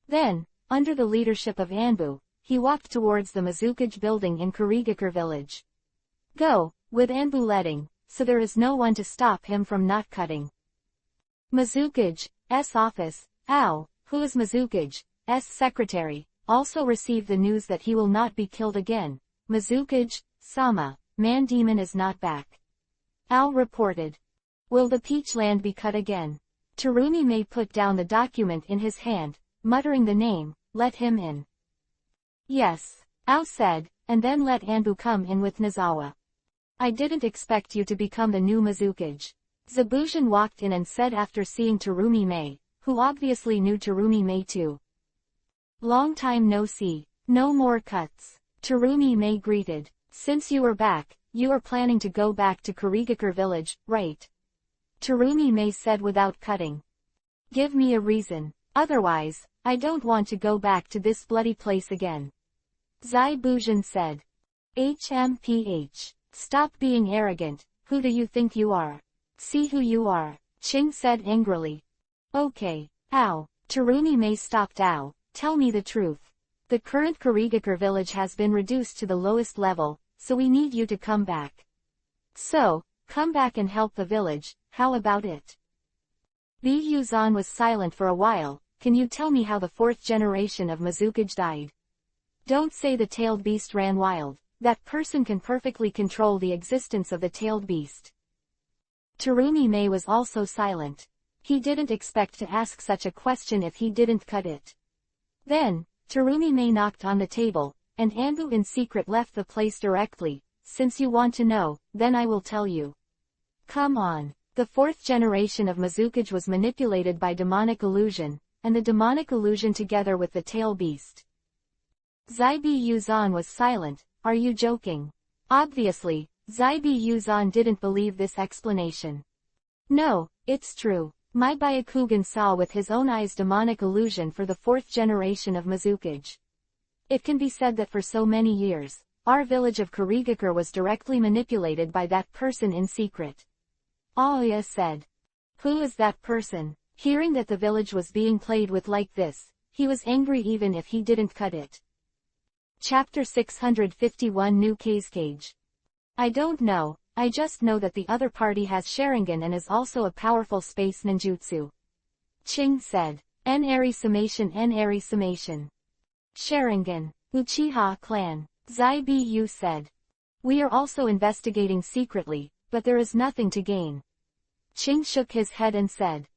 Then, under the leadership of Anbu, he walked towards the Mizukage building in Kurigakure village. Go, with Anbu letting, so there is no one to stop him from not cutting. Mizukage's office, who is Mizukage's secretary, also received the news that he will not be killed again. Mizukage-sama, Man-Demon is not back. Ao reported. Will the peach land be cut again? Terumi May put down the document in his hand, muttering the name, let him in. Yes, Ao said, and then let Anbu come in with Nizawa. I didn't expect you to become the new Mizukage. Zabujan walked in and said after seeing Terumi May, who obviously knew Terumi May too. Long time no see, no more cuts. Terumi May greeted. Since you are back, you are planning to go back to Kurigakure village, right? Terumi May said without cutting. Give me a reason, otherwise, I don't want to go back to this bloody place again. Zaibujan said. HMPH. Stop being arrogant, who do you think you are? See who you are, Ching said angrily. Okay, Ao. Terumi May stopped Ao, tell me the truth. The current Kurigakure village has been reduced to the lowest level, so we need you to come back. So, come back and help the village, how about it? Bi Yuzan was silent for a while. Can you tell me how the 4th generation of Mizukage died? Don't say the tailed beast ran wild. That person can perfectly control the existence of the tailed beast. Terumi May was also silent. He didn't expect to ask such a question if he didn't cut it. Then, Terumi May knocked on the table, and Anbu in secret left the place directly. Since you want to know, then I will tell you. Come on. The 4th generation of Mizukage was manipulated by demonic illusion, and the demonic illusion together with the tail beast. Zaibi Yuzan was silent. Are you joking? Obviously, Zaibi Yuzan didn't believe this explanation. No, it's true. My Byakugan saw with his own eyes demonic illusion for the 4th generation of Mizukage. It can be said that for so many years, our village of Kurigakure was directly manipulated by that person in secret. Aoya said. Who is that person? Hearing that the village was being played with like this, he was angry even if he didn't cut it. Chapter 651 New Cage. I don't know, I just know that the other party has Sharingan and is also a powerful space ninjutsu. Ching said. N-Eri summation. Sharingan. Uchiha clan. Zaibi Yu said. We are also investigating secretly, but there is nothing to gain. Ching shook his head and said.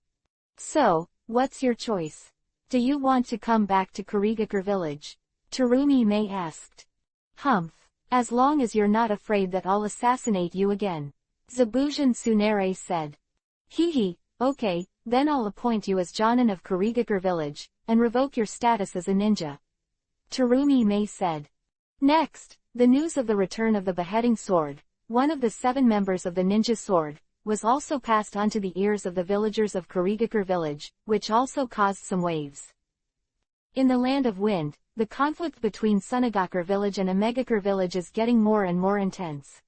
So, what's your choice? Do you want to come back to Kurigakure village? Terumi May asked. Humph. As long as you're not afraid that I'll assassinate you again. Zabujan Tsunere said. Hee, okay, then I'll appoint you as Jonin of Kurigakure village, and revoke your status as a ninja. Terumi May said. Next, the news of the return of the beheading sword, one of the 7 members of the ninja sword, was also passed on to the ears of the villagers of Kurigakure village, which also caused some waves. In the Land of Wind, the conflict between Sunagakure village and Amegakure village is getting more and more intense.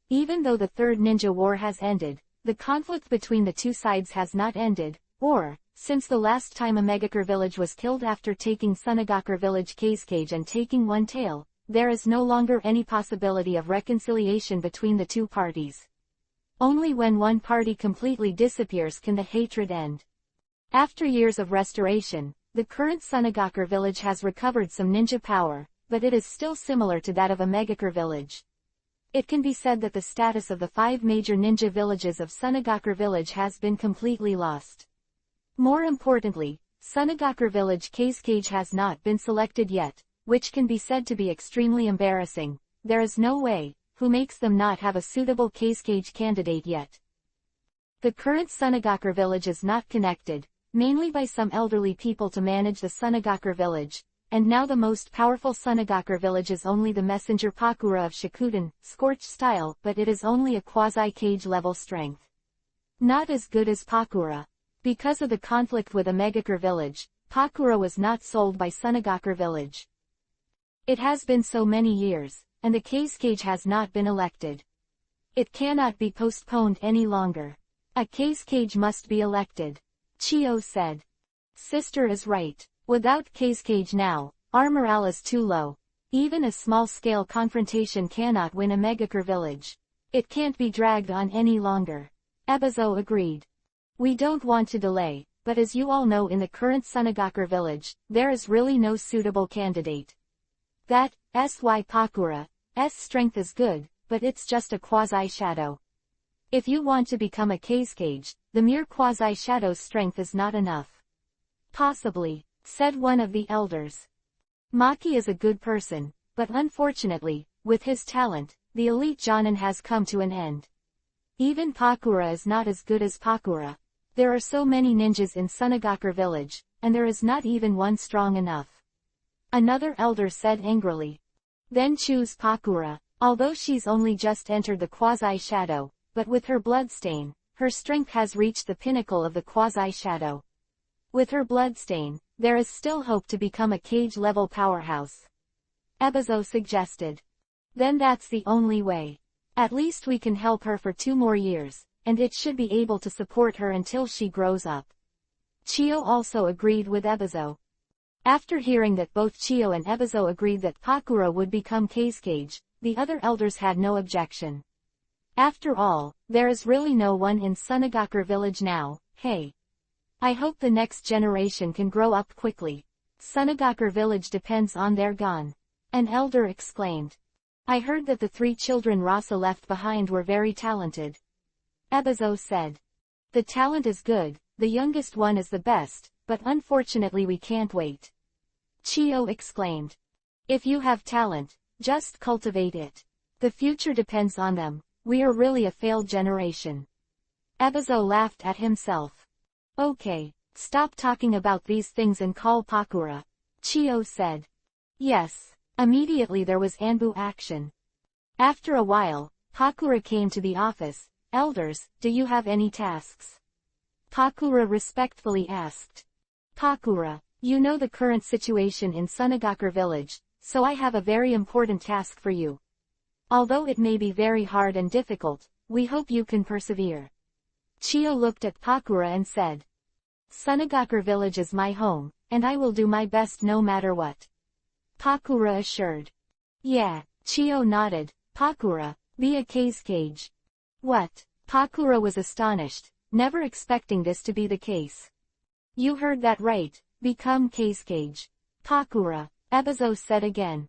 Even though the Third Ninja War has ended, the conflict between the two sides has not ended, or, since the last time Amegakure village was killed after taking Sunagakure village cage and taking one tail, there is no longer any possibility of reconciliation between the two parties. Only when one party completely disappears can the hatred end. After years of restoration, the current Sunagakure village has recovered some ninja power, but it is still similar to that of Amegakure village. It can be said that the status of the 5 major ninja villages of Sunagakure village has been completely lost. More importantly, Sunagakure village cage has not been selected yet, which can be said to be extremely embarrassing. There is no way, who makes them not have a suitable cage candidate yet. The current Sunagakure village is not connected, mainly by some elderly people to manage the Sunagakure village, and now the most powerful Sunagakure village is only the messenger Pakura of Shikuden, Scorched style, but it is only a quasi-cage level strength. Not as good as Pakura. Because of the conflict with Amegakure village, Pakura was not sold by Sunagakure village. It has been so many years, and the cage has not been elected. It cannot be postponed any longer. A cage must be elected. Chio said. Sister is right. Without cage now, our morale is too low. Even a small-scale confrontation cannot win Amegakure village. It can't be dragged on any longer. Ebizo agreed. We don't want to delay, but as you all know in the current Sunagakure village, there is really no suitable candidate. That, S.Y. Pakura's strength is good, but it's just a quasi-shadow. If you want to become a cage, the mere quasi-shadow's strength is not enough. Possibly, said one of the elders. Maki is a good person, but unfortunately, with his talent, the elite Jonin has come to an end. Even Pakura is not as good as Pakura. There are so many ninjas in Sunagakure village, and there is not even one strong enough. Another elder said angrily. Then choose Pakura, although she's only just entered the quasi-shadow, but with her bloodstain, her strength has reached the pinnacle of the quasi-shadow. With her bloodstain, there is still hope to become a cage-level powerhouse. Ebizo suggested. Then that's the only way. At least we can help her for 2 more years, and it should be able to support her until she grows up. Chio also agreed with Ebizo. After hearing that both Chio and Ebizo agreed that Pakura would become cage, the other elders had no objection. After all, there is really no one in Sunagakure village now, hey. I hope the next generation can grow up quickly. Sunagakure village depends on their gon. An elder exclaimed. I heard that the 3 children Rasa left behind were very talented. Ebizo said. The talent is good, the youngest one is the best, but unfortunately we can't wait. Chio exclaimed. If you have talent, just cultivate it. The future depends on them, we are really a failed generation. Ebizo laughed at himself. Okay, stop talking about these things and call Pakura. Chio said. Yes. Immediately there was Anbu action. After a while, Pakura came to the office. Elders, do you have any tasks? Pakura respectfully asked. Pakura, you know the current situation in Sunagakure village, so I have a very important task for you. Although it may be very hard and difficult, we hope you can persevere. Chio looked at Pakura and said. Sunagakure village is my home, and I will do my best no matter what. Pakura assured. Yeah, Chio nodded. Pakura, be a cage. What? Pakura was astonished, never expecting this to be the case. You heard that right, become cage. Pakura, Ebizo said again.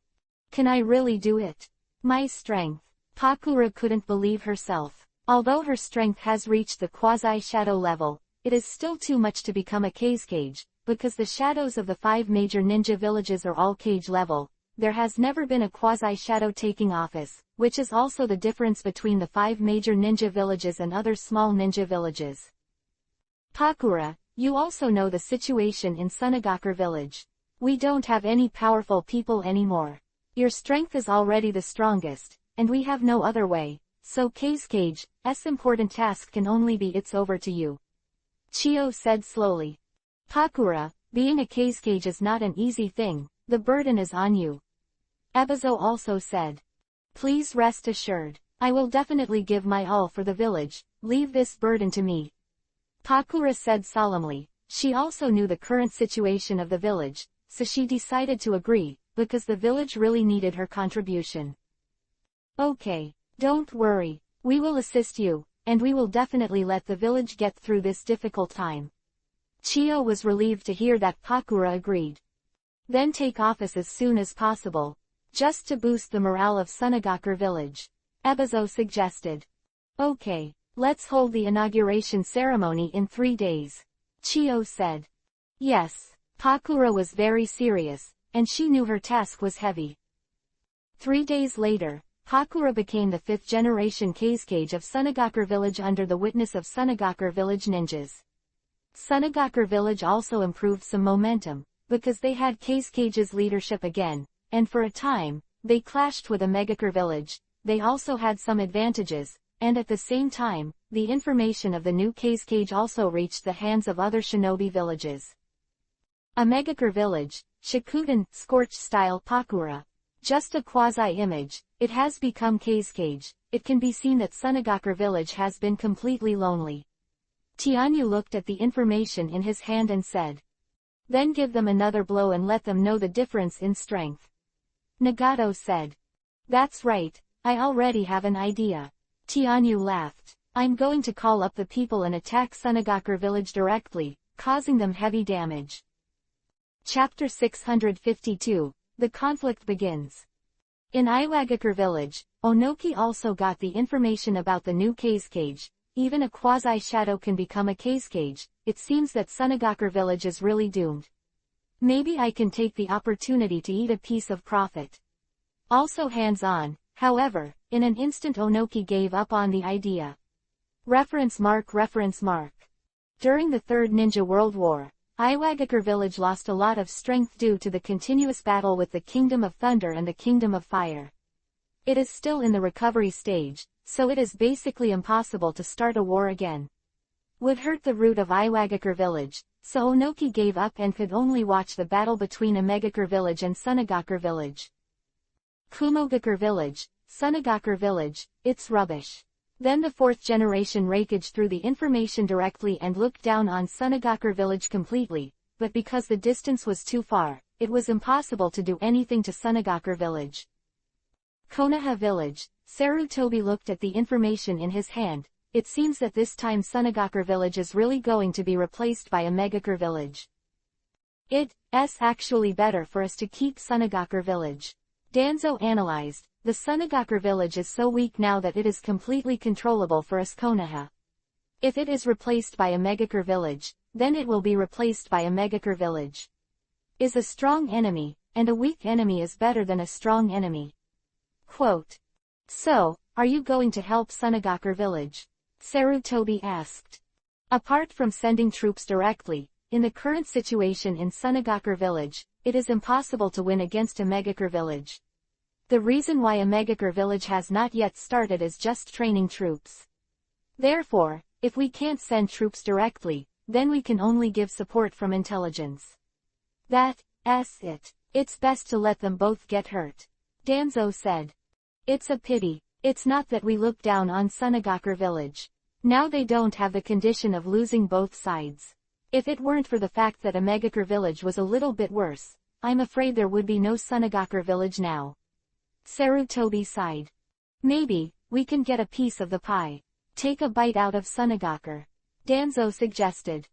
Can I really do it? My strength. Pakura couldn't believe herself. Although her strength has reached the quasi-shadow level, it is still too much to become a cage, because the shadows of the 5 major ninja villages are all cage level. There has never been a quasi-shadow taking office, which is also the difference between the 5 major ninja villages and other small ninja villages. Pakura, you also know the situation in Sunagakure village. We don't have any powerful people anymore. Your strength is already the strongest, and we have no other way, so Cage's important task can only be it's over to you. Chiyo said slowly. Pakura, being a Cage is not an easy thing, the burden is on you. Ebizo also said. Please rest assured, I will definitely give my all for the village, leave this burden to me. Pakura said solemnly. She also knew the current situation of the village, so she decided to agree, because the village really needed her contribution. Okay, don't worry, we will assist you, and we will definitely let the village get through this difficult time. Chiyo was relieved to hear that Pakura agreed. Then take office as soon as possible, just to boost the morale of Sunagakure village. Ebizo suggested. Okay, let's hold the inauguration ceremony in 3 days. Chiyo said. Yes, Pakura was very serious, and she knew her task was heavy. 3 days later, Pakura became the 5th generation Cage of Sunagakure village under the witness of Sunagakure village ninjas. Sunagakure village also improved some momentum, because they had Cage's leadership again, and for a time, they clashed with Megakure village. They also had some advantages, and at the same time, the information of the new Cage also reached the hands of other shinobi villages. Megakure village, Shikuden, scorched-style Pakura. Just a quasi-image, it has become Cage. It can be seen that Sunagakure village has been completely lonely. Tianyu looked at the information in his hand and said. Then give them another blow and let them know the difference in strength. Nagato said. That's right, I already have an idea. Tianyu laughed. I'm going to call up the people and attack Sunagakure village directly, causing them heavy damage. Chapter 652, The Conflict Begins. In Iwagakure village, Onoki also got the information about the new Cage. Even a quasi-shadow can become a Cage. It seems that Sunagakure village is really doomed. Maybe I can take the opportunity to eat a piece of profit. Also hands-on, however, in an instant Onoki gave up on the idea. Reference mark. During the Third Ninja World War, Iwagakure village lost a lot of strength due to the continuous battle with the Kingdom of Thunder and the Kingdom of Fire. It is still in the recovery stage, so it is basically impossible to start a war again. Would hurt the root of Iwagakure village, so Onoki gave up and could only watch the battle between Megakure village and Sunagakure village. Kumogakure village, Sunagakure village, it's rubbish. Then the 4th generation Raikage threw the information directly and looked down on Sunagakure village completely, but because the distance was too far, it was impossible to do anything to Sunagakure village. Konoha village, Sarutobi looked at the information in his hand. It seems that this time Sunagakure village is really going to be replaced by a Megakure village. It's actually better for us to keep Sunagakure village. Danzo analyzed. The Sunagakure village is so weak now that it is completely controllable for us Konoha. If it is replaced by a Megakure village, then it will be replaced by a Megakure village. Is a strong enemy, and a weak enemy is better than a strong enemy. Quote. So, are you going to help Sunagakure village? Sarutobi asked. Apart from sending troops directly, in the current situation in Sunagakure village, it is impossible to win against a Megakure village. The reason why a Megakure village has not yet started is just training troops. Therefore, if we can't send troops directly, then we can only give support from intelligence. That's it. It's best to let them both get hurt. Danzo said. It's a pity. It's not that we look down on Sunagakure village. Now they don't have the condition of losing both sides. If it weren't for the fact that a Megakure village was a little bit worse, I'm afraid there would be no Sunagakure village now. Sarutobi sighed. Maybe, we can get a piece of the pie. Take a bite out of Sunagakure. Danzo suggested.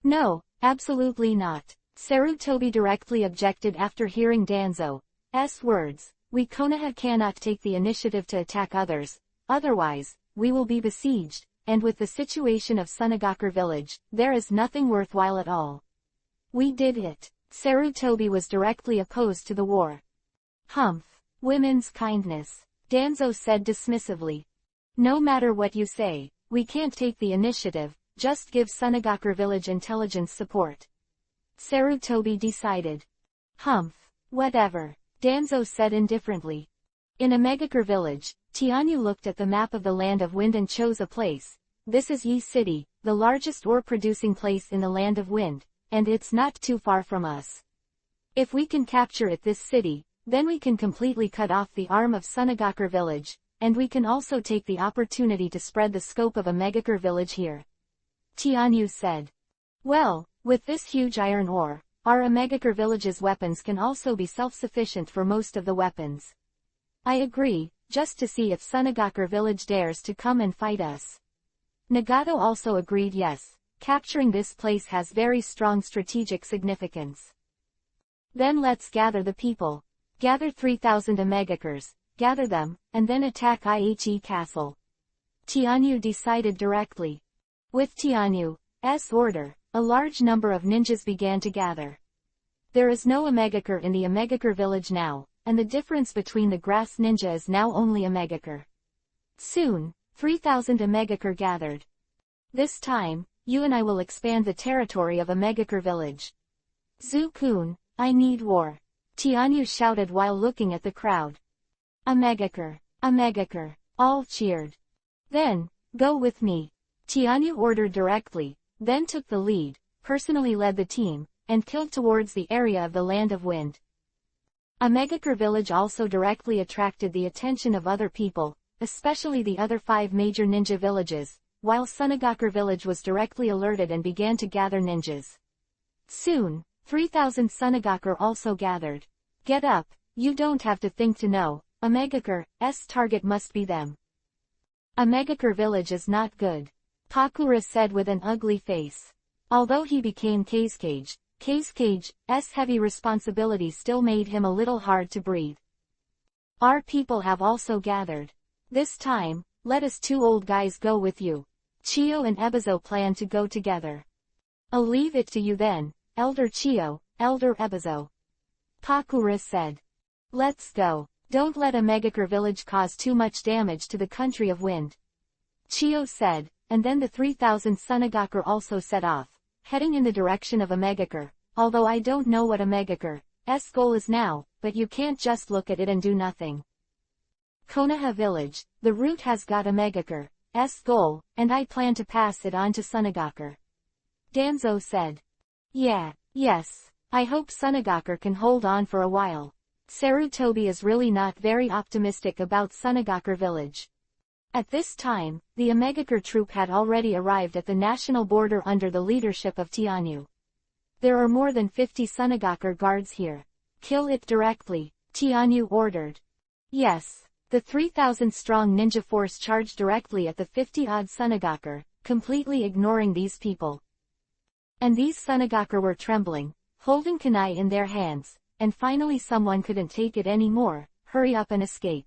No, absolutely not. Sarutobi directly objected after hearing Danzo's words. We Konoha cannot take the initiative to attack others, otherwise, we will be besieged, and with the situation of Sunagakure village, there is nothing worthwhile at all. We did it. Sarutobi was directly opposed to the war. Humph. Women's kindness. Danzo said dismissively. No matter what you say, we can't take the initiative, just give Sunagakure village intelligence support. Sarutobi decided. Humph. Whatever. Danzo said indifferently. In a Megakure village, Tianyu looked at the map of the Land of Wind and chose a place. This is Yi City, the largest ore-producing place in the Land of Wind, and it's not too far from us. If we can capture this city, then we can completely cut off the arm of Sunagakure village, and we can also take the opportunity to spread the scope of a Megakure village here. Tianyu said. Well, with this huge iron ore, our Megakure village's weapons can also be self-sufficient for most of the weapons. I agree, just to see if Sunagakure village dares to come and fight us. Nagato also agreed yes, capturing this place has very strong strategic significance. Then let's gather the people. Gather 3,000 Megakures, gather them, and then attack IHE Castle. Tianyu decided directly. With Tianyu's order, a large number of ninjas began to gather. There is no Megakure in the Megakure village now, and the difference between the grass ninja is now only a Megakure. Soon, 3,000 Megakure gathered. This time, you and I will expand the territory of a Megakure village. Zu-kun, I need war. Tianyu shouted while looking at the crowd. A Megakure, all cheered. Then, go with me. Tianyu ordered directly, then took the lead, personally led the team, and killed towards the area of the Land of Wind. A Megakure village also directly attracted the attention of other people, especially the other 5 major ninja villages, while Sunagakure village was directly alerted and began to gather ninjas. Soon, 3,000 Sunagakure also gathered. Get up, you don't have to think to know, a Megakure's target must be them. A Megakure village is not good. Pakura said with an ugly face. Although he became Kazecage's heavy responsibility still made him a little hard to breathe. Our people have also gathered. This time, let us 2 old guys go with you. Chiyo and Ebizo plan to go together. I'll leave it to you then, Elder Chiyo, Elder Ebizo. Pakura said. Let's go. Don't let a Megakure village cause too much damage to the country of wind. Chiyo said, and then the 3,000 Sunagakure also set off, heading in the direction of a Megakure, although I don't know what a Megakure's goal is now, but you can't just look at it and do nothing. Konoha village, the route has got a Megakure's goal, and I plan to pass it on to Sunagakure. Danzo said. Yes, I hope Sunagakure can hold on for a while. Sarutobi is really not very optimistic about Sunagakure village. At this time, the Megakure troop had already arrived at the national border under the leadership of Tianyu. There are more than 50 Sunagakure guards here. Kill it directly, Tianyu ordered. Yes, the 3,000-strong ninja force charged directly at the 50-odd Sunagakure, completely ignoring these people. And these Sunagakure were trembling, holding kunai in their hands, and finally someone couldn't take it anymore, hurry up and escape.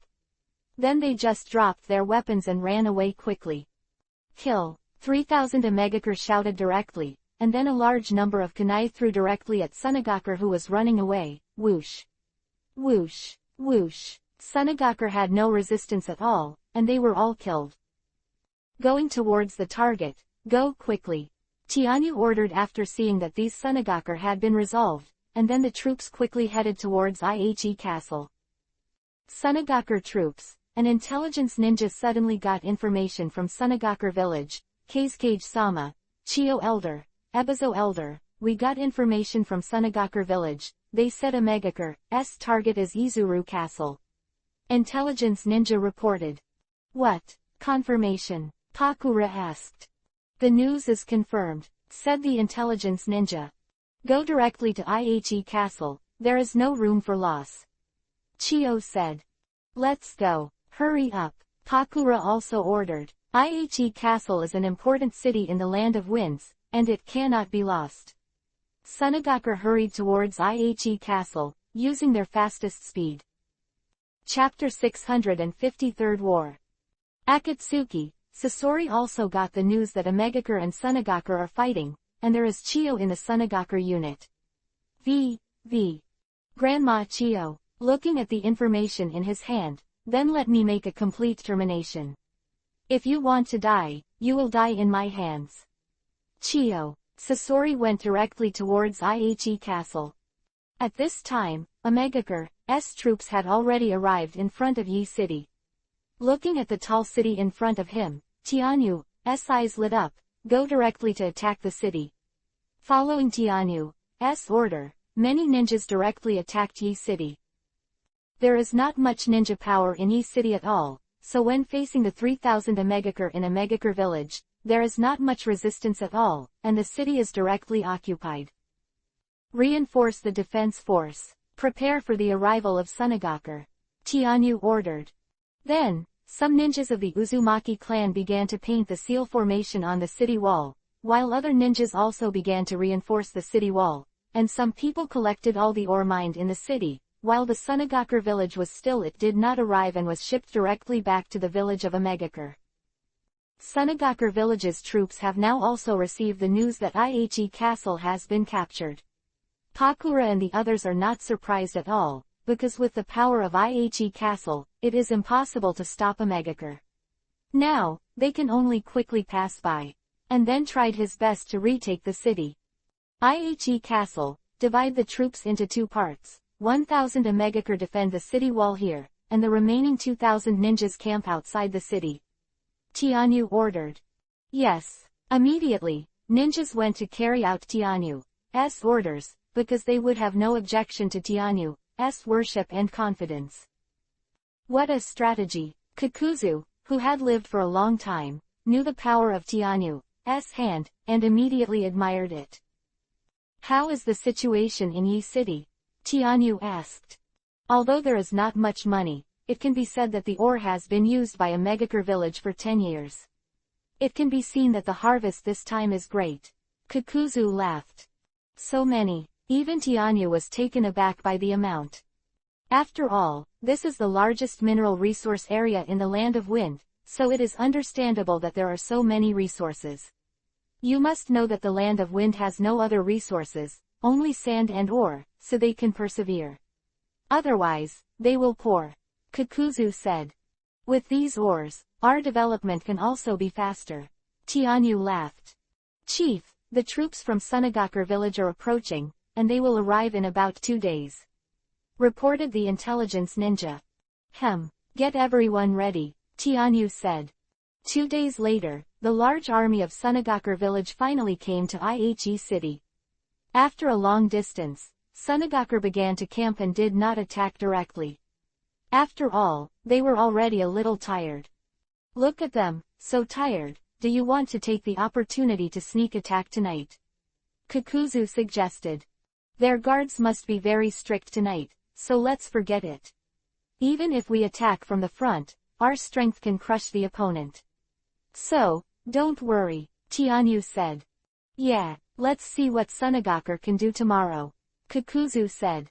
Then they just dropped their weapons and ran away quickly. Kill, 3,000 Megakure shouted directly, and then a large number of kunai threw directly at Sunagakure who was running away, whoosh. Whoosh, whoosh. Sunagakure had no resistance at all, and they were all killed. Going towards the target, go quickly. Tianyu ordered after seeing that these Sunagakure had been resolved, and then the troops quickly headed towards IHE Castle. Sunagakure troops. An intelligence ninja suddenly got information from Sunagakure village. Kazekage-sama, Chiyo Elder, Ebizo Elder, we got information from Sunagakure village. They said a Megakure's target is Izuru Castle. Intelligence ninja reported. What? Confirmation? Pakura asked. The news is confirmed, said the intelligence ninja. Go directly to IHE Castle, there is no room for loss. Chiyo said. Let's go. Hurry up, Pakura also ordered. IHE Castle is an important city in the Land of Winds, and it cannot be lost. Sunagakure hurried towards IHE Castle, using their fastest speed. Chapter 653 War. Akatsuki, Sasori also got the news that a Megakure and Sunagakure are fighting, and there is Chiyo in the Sunagakure unit. Grandma Chiyo, looking at the information in his hand, then let me make a complete termination. If you want to die, you will die in my hands. Chiyo. Sasori went directly towards IHE Castle. At this time, a Megakure, troops had already arrived in front of Yi City. Looking at the tall city in front of him, Tianyu's eyes lit up. Go directly to attack the city. Following Tianyu's order, many ninjas directly attacked Yi City. There is not much ninja power in Yi City at all, so when facing the 3,000 Omegakure in Omegakure village, there is not much resistance at all, and the city is directly occupied. Reinforce the defense force. Prepare for the arrival of Sunagakure. Tianyu ordered. Then, some ninjas of the Uzumaki clan began to paint the seal formation on the city wall, while other ninjas also began to reinforce the city wall, and some people collected all the ore mined in the city. While the Sunagakure village was still, it did not arrive and was shipped directly back to the village of Omegakure. Sunagakure village's troops have now also received the news that Ihe Castle has been captured. Pakura and the others are not surprised at all, because with the power of Ihe Castle, it is impossible to stop Omegakure. Now, they can only quickly pass by. And then tried his best to retake the city. Ihe Castle, divide the troops into two parts. 1,000 Omegakure defend the city wall here, and the remaining 2,000 ninjas camp outside the city. Tianyu ordered. Yes. Immediately, ninjas went to carry out Tianyu's orders, because they would have no objection to Tianyu's worship and confidence. What a strategy! Kakuzu, who had lived for a long time, knew the power of Tianyu's hand, and immediately admired it. How is the situation in Yi City? Tianyu asked. Although there is not much money, it can be said that the ore has been used by a Omegakure village for 10 years. It can be seen that the harvest this time is great. Kakuzu laughed. So many. Even Tianyu was taken aback by the amount. After all, this is the largest mineral resource area in the Land of Wind, so it is understandable that there are so many resources. You must know that the Land of Wind has no other resources, only sand and ore, so they can persevere. Otherwise, they will pour. Kakuzu said. With these ores, our development can also be faster. Tianyu laughed. Chief, the troops from Sunagakure village are approaching, and they will arrive in about 2 days. Reported the intelligence ninja. Get everyone ready, Tianyu said. 2 days later, the large army of Sunagakure village finally came to Ihe City. After a long distance, Sunagakure began to camp and did not attack directly. After all, they were already a little tired. Look at them, so tired. Do you want to take the opportunity to sneak attack tonight? Kakuzu suggested. Their guards must be very strict tonight, so let's forget it. Even if we attack from the front, our strength can crush the opponent. So, don't worry, Tianyu said. Yeah, let's see what Sunagakure can do tomorrow, Kakuzu said.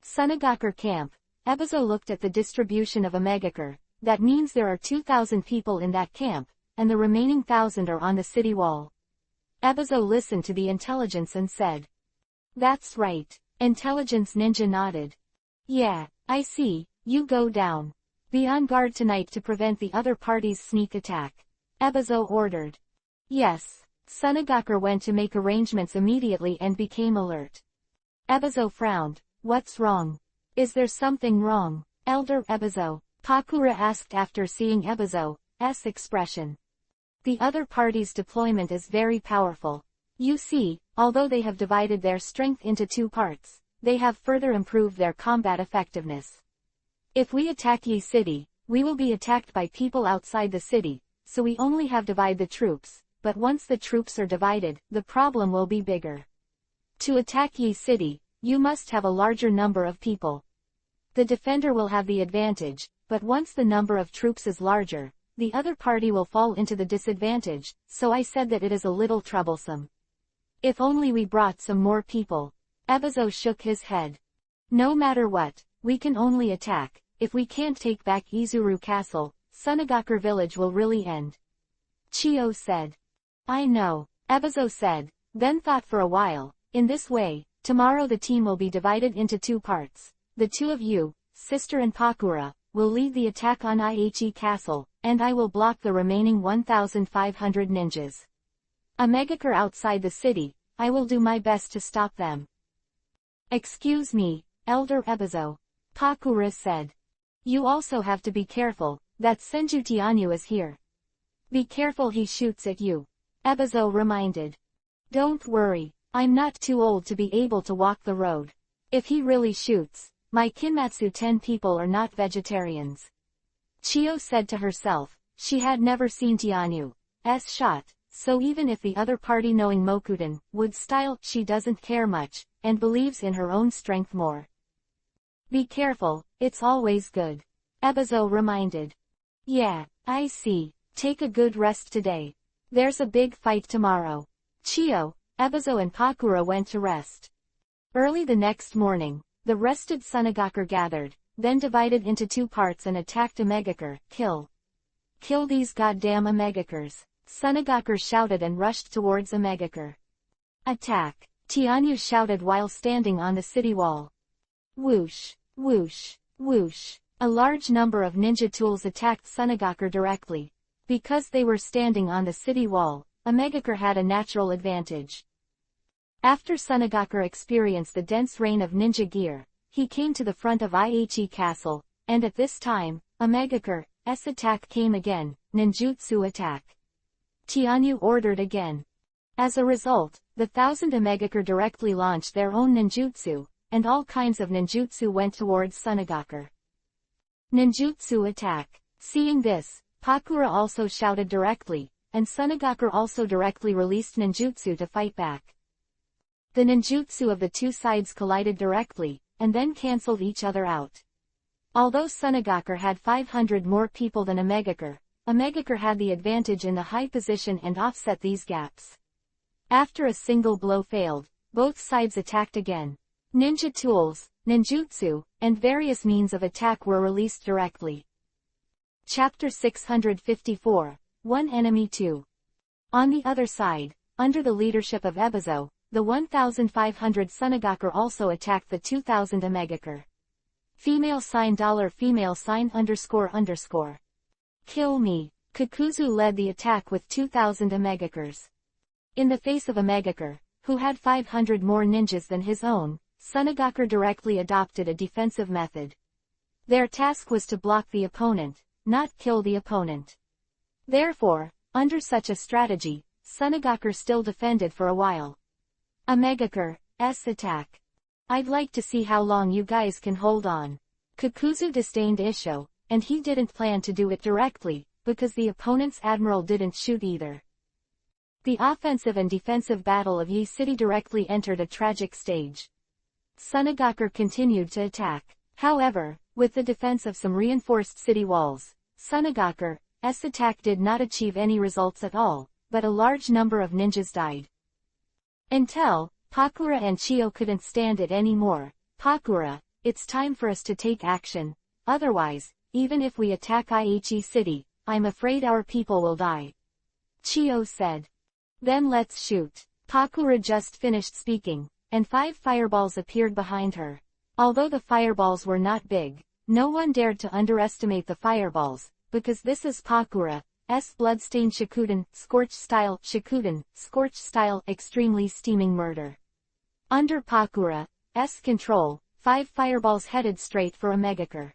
Sunagakure camp. Ebizo looked at the distribution of Omegakure. That means there are 2,000 people in that camp, and the remaining 1,000 are on the city wall. Ebizo listened to the intelligence and said. That's right. Intelligence ninja nodded. Yeah, I see, you go down. Be on guard tonight to prevent the other party's sneak attack. Ebizo ordered. Yes. Sunagakure went to make arrangements immediately and became alert. Ebizo frowned. What's wrong? Is there something wrong, Elder Ebizo? Pakura asked after seeing Ebizo's expression. The other party's deployment is very powerful. You see, although they have divided their strength into 2 parts, they have further improved their combat effectiveness. If we attack Yi City, we will be attacked by people outside the city, so we only have to divide the troops, but once the troops are divided, the problem will be bigger. To attack Yi City, you must have a larger number of people. The defender will have the advantage, but once the number of troops is larger, the other party will fall into the disadvantage, so I said that it is a little troublesome. If only we brought some more people. Ebizo shook his head. No matter what, we can only attack. If we can't take back Izuru Castle, Sunagakure village will really end. Chio said. I know, Ebizo said, then thought for a while. In this way, tomorrow the team will be divided into 2 parts. The 2 of you, Sister and Pakura, will lead the attack on Ihe Castle, and I will block the remaining 1,500 ninjas. Omegakure outside the city, I will do my best to stop them. Excuse me, Elder Ebizo. Pakura said. You also have to be careful, that Senju Tianyu is here. Be careful he shoots at you. Ebizo reminded. Don't worry, I'm not too old to be able to walk the road. If he really shoots, my Kinmatsu 10 people are not vegetarians. Chio said to herself, she had never seen Tianyu's shot, so even if the other party knowing Mokuden would style, she doesn't care much, and believes in her own strength more. Be careful, it's always good. Ebizo reminded. Yeah, I see, take a good rest today. There's a big fight tomorrow. Chio, Ebizo and Pakura went to rest. Early the next morning, the rested Sunagakur gathered, then divided into 2 parts and attacked Amegakure. Kill these goddamn Amegakures. Sunagakur shouted and rushed towards Amegakure. Attack! Tianyu shouted while standing on the city wall. Whoosh, whoosh, whoosh. A large number of ninja tools attacked Sunagakur directly. Because they were standing on the city wall, Amegakure had a natural advantage. After Sunagakur experienced the dense rain of ninja gear, he came to the front of Ihe Castle, and at this time, Amegakure's attack came again, ninjutsu attack. Tianyu ordered again. As a result, the 1,000 Amegakure directly launched their own ninjutsu, and all kinds of ninjutsu went towards Sunagakur. Ninjutsu attack. Seeing this, Pakura also shouted directly, and Sunagakur also directly released ninjutsu to fight back. The ninjutsu of the 2 sides collided directly, and then cancelled each other out. Although Sunagakur had 500 more people than Amegakure had the advantage in the high position and offset these gaps. After a single blow failed, both sides attacked again. Ninja tools, ninjutsu, and various means of attack were released directly. Chapter 654, One Enemy 2. On the other side, under the leadership of Ebizo, the 1,500 Sunagakur also attacked the 2,000 Amegakure. $$. Kill me. Kakuzu led the attack with 2,000 Amegakures. In the face of Amegakure, who had 500 more ninjas than his own, Sunagakur directly adopted a defensive method. Their task was to block the opponent, not kill the opponent. Therefore, under such a strategy, Sunagakur still defended for a while. Amegakure's attack. I'd like to see how long you guys can hold on. Kakuzu disdained Isho, and he didn't plan to do it directly, because the opponent's admiral didn't shoot either. The offensive and defensive battle of Yi City directly entered a tragic stage. Sunagakur continued to attack. However, with the defense of some reinforced city walls, Sunagakur's attack did not achieve any results at all, but a large number of ninjas died. Until, Pakura and Chio couldn't stand it anymore. Pakura, it's time for us to take action, otherwise, even if we attack Aichi City, I'm afraid our people will die. Chio said. Then let's shoot. Pakura just finished speaking, and 5 fireballs appeared behind her. Although the fireballs were not big, no one dared to underestimate the fireballs, because this is Pakura's bloodstained Shikuden, scorched style, extremely steaming murder. Under Pakura's control, 5 fireballs headed straight for Amegakure.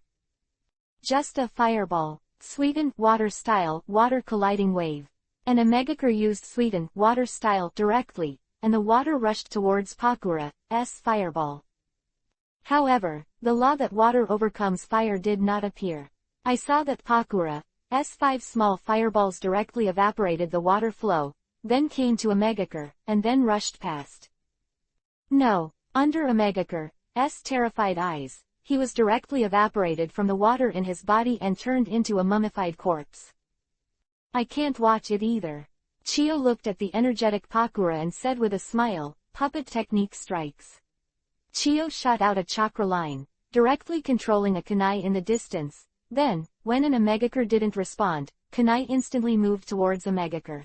Just a fireball. Sweden, water style, water colliding wave. An Amegakure used Sweden, water style, directly, and the water rushed towards Pakura's fireball. However, the law that water overcomes fire did not appear. I saw that Pakura's 5 small fireballs directly evaporated the water flow, then came to Amegakure, and then rushed past. No, under Amegakure's terrified eyes, he was directly evaporated from the water in his body and turned into a mummified corpse. I can't watch it either. Chio looked at the energetic Pakura and said with a smile, puppet technique strikes. Chio shot out a chakra line, directly controlling a kunai in the distance. Then, when an Amegakure didn't respond, kunai instantly moved towards Amegakure.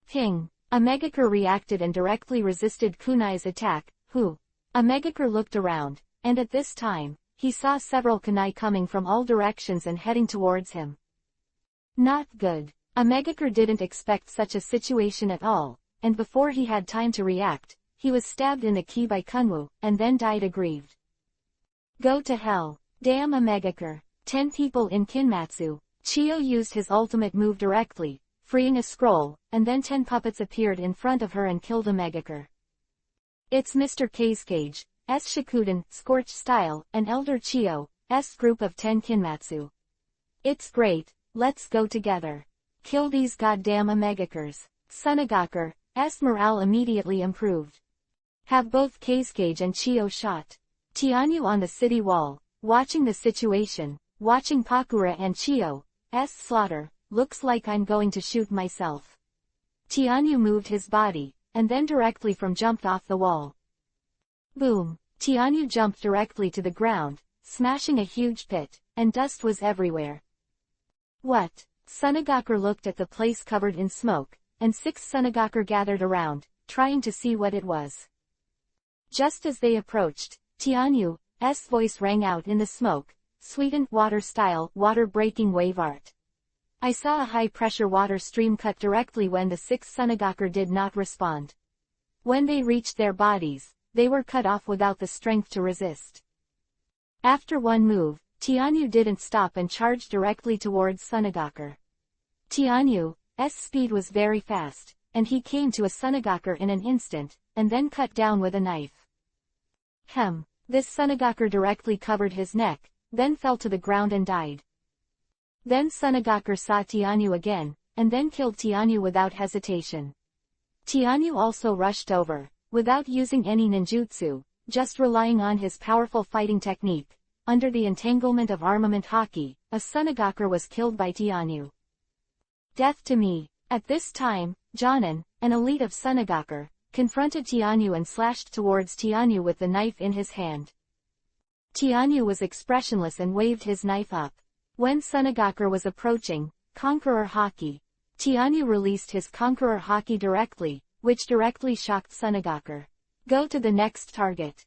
Ping! Amegakure reacted and directly resisted kunai's attack. Amegakure looked around, and at this time, he saw several kunai coming from all directions and heading towards him. Not good. Amegakure didn't expect such a situation at all, and before he had time to react, he was stabbed in the ki by Kunwu, and then died aggrieved. Go to hell. Damn a megakure. 10 people in Kinmatsu. Chiyo used his ultimate move directly, freeing a scroll, and then 10 puppets appeared in front of her and killed a megakure. It's Mr. Kazekage, Shikuden, Scorch Style, and Elder Chiyo's group of 10 Kinmatsu. It's great, let's go together. Kill these goddamn megakures. Sunagakure's morale immediately improved. Have both Kazekage and Chiyo shot. Tianyu on the city wall, watching the situation, watching Pakura and Chiyo's slaughter. Looks like I'm going to shoot myself. Tianyu moved his body, and then directly from jumped off the wall. Boom! Tianyu jumped directly to the ground, smashing a huge pit, and dust was everywhere. What? Sunagakure looked at the place covered in smoke, and 6 Sunagakure gathered around, trying to see what it was. Just as they approached, Tianyu's voice rang out in the smoke, sweetened water style, water-breaking wave art. I saw a high-pressure water stream cut directly when the 6 Sunagakure did not respond. When they reached their bodies, they were cut off without the strength to resist. After one move, Tianyu didn't stop and charged directly towards Sunagakure. Tianyu's speed was very fast, and he came to a Sunagakure in an instant, and then cut down with a knife. This Sunagakure directly covered his neck, then fell to the ground and died. Then Sunagakure saw Tianyu again, and then killed Tianyu without hesitation. Tianyu also rushed over, without using any ninjutsu, just relying on his powerful fighting technique. Under the entanglement of armament hockey, a Sunagakure was killed by Tianyu. Death to me. At this time, Jonin, an elite of Sunagakure, confronted Tianyu and slashed towards Tianyu with the knife in his hand. Tianyu was expressionless and waved his knife up. When Sunagakure was approaching, Conqueror Haki, Tianyu released his Conqueror Haki directly, which directly shocked Sunagakure. Go to the next target.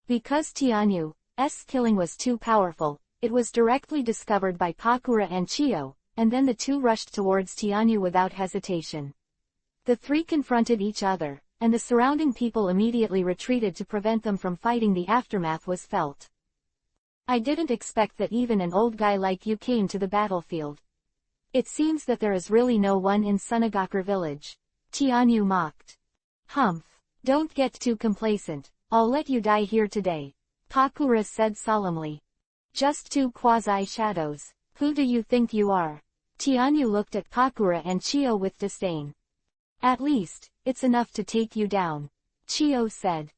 Because Tianyu's killing was too powerful, it was directly discovered by Pakura and Chiyo, and then the two rushed towards Tianyu without hesitation. The three confronted each other, and the surrounding people immediately retreated to prevent them from fighting. The aftermath was felt. I didn't expect that even an old guy like you came to the battlefield. It seems that there is really no one in Sunagakure village. Tianyu mocked. Humph. Don't get too complacent, I'll let you die here today. Pakura said solemnly. Just 2 quasi-shadows. Who do you think you are? Tianyu looked at Pakura and Chiyo with disdain. At least, it's enough to take you down. Chiyo said.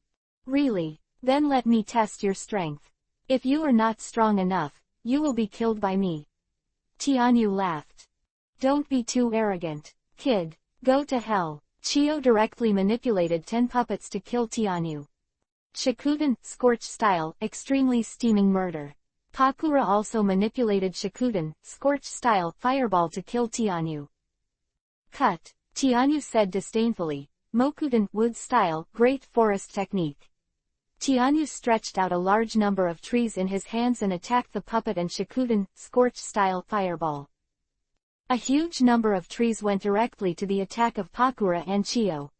Really? Then let me test your strength. If you are not strong enough, you will be killed by me. Tianyu laughed. Don't be too arrogant, kid. Go to hell. Chiyo directly manipulated 10 puppets to kill Tianyu. Shikuden, Scorch Style, Extremely Steaming Murder. Pakura also manipulated Shikuden, Scorch Style, Fireball to kill Tianyu. Cut. Tianyu said disdainfully. Mokuden, Wood Style, Great Forest Technique. Tianyu stretched out a large number of trees in his hands and attacked the puppet and Shikuden, Scorch Style, Fireball. A huge number of trees went directly to the attack of Pakura and Chiyo.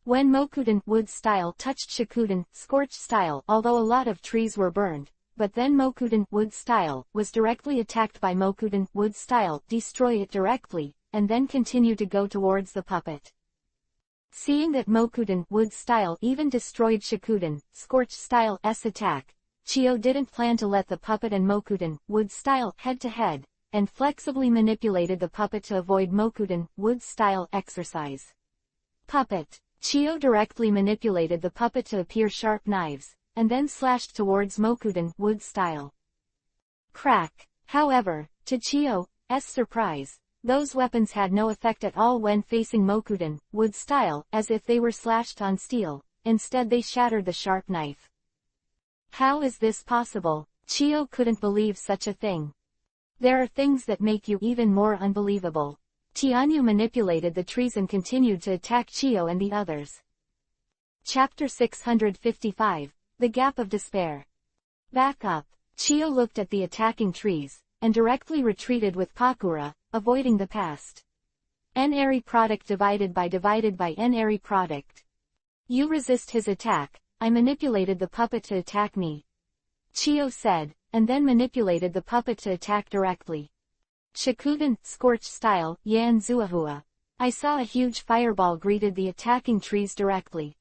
When Mokuden, Wood Style, touched Shikuden, Scorch Style, although a lot of trees were burned, but then Mokuden, Wood Style, was directly attacked by Mokuden, Wood Style, destroy it directly, and then continue to go towards the puppet. Seeing that Mokuden, Wood Style even destroyed Shikuden, Scorch Style's attack, Chiyo didn't plan to let the puppet and Mokuden, Wood Style, head-to-head, and flexibly manipulated the puppet to avoid Mokuden, Wood Style exercise. Puppet. Chiyo directly manipulated the puppet to appear sharp knives, and then slashed towards Mokuden, Wood Style. Crack. However, to Chiyo's surprise, those weapons had no effect at all when facing Mokuden, Wood Style, as if they were slashed on steel. Instead they shattered the sharp knife. How is this possible? Chiyo couldn't believe such a thing. There are things that make you even more unbelievable. Tianyu manipulated the trees and continued to attack Chiyo and the others. Chapter 655, The Gap of Despair. Back up. Chiyo looked at the attacking trees, and directly retreated with Pakura, avoiding the past. N-ary product divided by N-ary product. You resist his attack, I manipulated the puppet to attack me. Chiyo said, and then manipulated the puppet to attack directly. Shikuden, scorched style, Yan Zuahua. I saw a huge fireball greeted the attacking trees directly.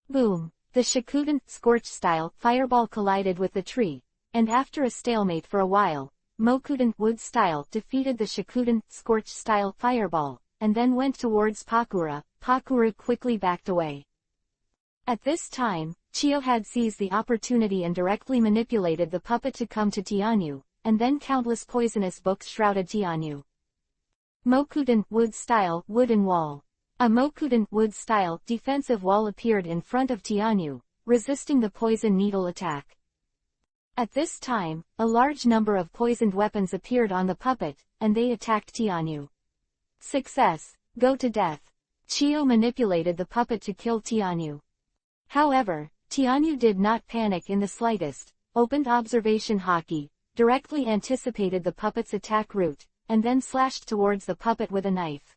Boom! The Shikuden, scorched style, fireball collided with the tree, and after a stalemate for a while, Mokuden, wood style, defeated the Shikuden, scorched style, fireball, and then went towards Pakura. Pakura quickly backed away. At this time, Chiyo had seized the opportunity and directly manipulated the puppet to come to Tianyu, and then countless poisonous books shrouded Tianyu. Mokuden, wood style, wooden wall. A Mokuden, wood style, defensive wall appeared in front of Tianyu, resisting the poison needle attack. At this time, a large number of poisoned weapons appeared on the puppet, and they attacked Tianyu. Success! Go to death! Chiyo manipulated the puppet to kill Tianyu. However, Tianyu did not panic in the slightest, opened observation haki, directly anticipated the puppet's attack route, and then slashed towards the puppet with a knife.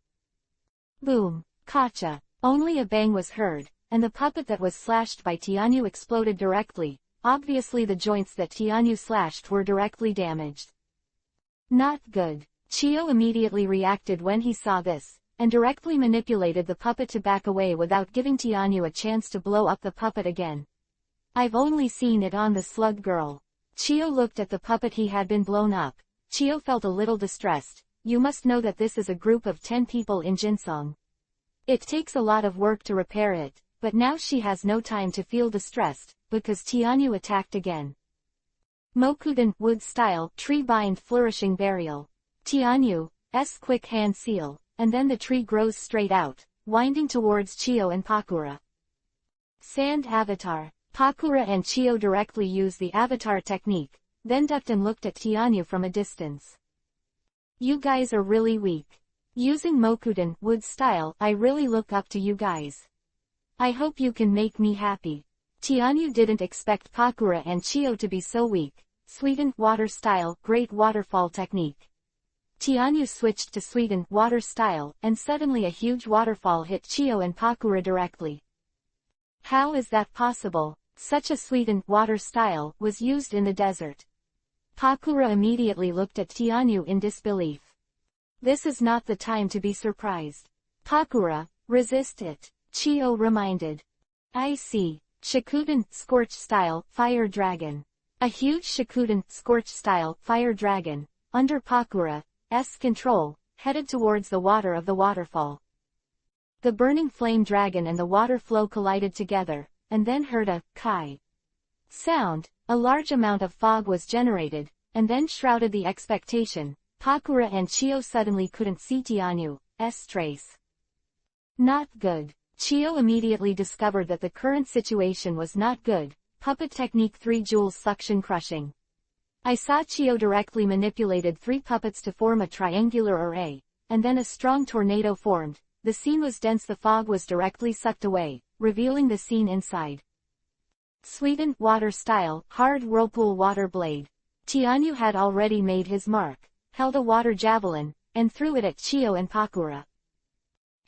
Boom! Kacha! Only a bang was heard, and the puppet that was slashed by Tianyu exploded directly. Obviously the joints that Tianyu slashed were directly damaged. Not good. Chiyo immediately reacted when he saw this, and directly manipulated the puppet to back away without giving Tianyu a chance to blow up the puppet again. I've only seen it on the slug girl. Chiyo looked at the puppet he had been blown up. Chiyo felt a little distressed. You must know that this is a group of 10 people in Jinsong. It takes a lot of work to repair it, but now she has no time to feel distressed, because Tianyu attacked again. Mokuden, wood style, tree bind flourishing burial. Tianyu's quick hand seal, and then the tree grows straight out, winding towards Chiyo and Pakura. Sand avatar. Pakura and Chiyo directly use the avatar technique, then ducked and looked at Tianyu from a distance. You guys are really weak. Using Mokuden, wood style, I really look up to you guys. I hope you can make me happy. Tianyu didn't expect Pakura and Chiyo to be so weak. Sweden, water style, great waterfall technique. Tianyu switched to Sweden, water style, and suddenly a huge waterfall hit Chiyo and Pakura directly. How is that possible? Such a Sweden, water style, was used in the desert. Pakura immediately looked at Tianyu in disbelief. This is not the time to be surprised. Pakura, resist it, Chiyo reminded. I see. Shikuden, scorched style, fire dragon. A huge Shikuden, scorched style, fire dragon, under Pakura's control, headed towards the water of the waterfall. The burning flame dragon and the water flow collided together, and then heard a kai sound. A large amount of fog was generated, and then shrouded the expectation. Pakura and Chiyo suddenly couldn't see Tianyu's trace. Not good. Chiyo immediately discovered that the current situation was not good. Puppet technique 3 joules suction crushing. I saw Chiyo directly manipulated 3 puppets to form a triangular array, and then a strong tornado formed. The scene was dense. The fog was directly sucked away, revealing the scene inside. Sweden, water style, hard whirlpool water blade. Tianyu had already made his mark, held a water javelin, and threw it at Chiyo and Pakura.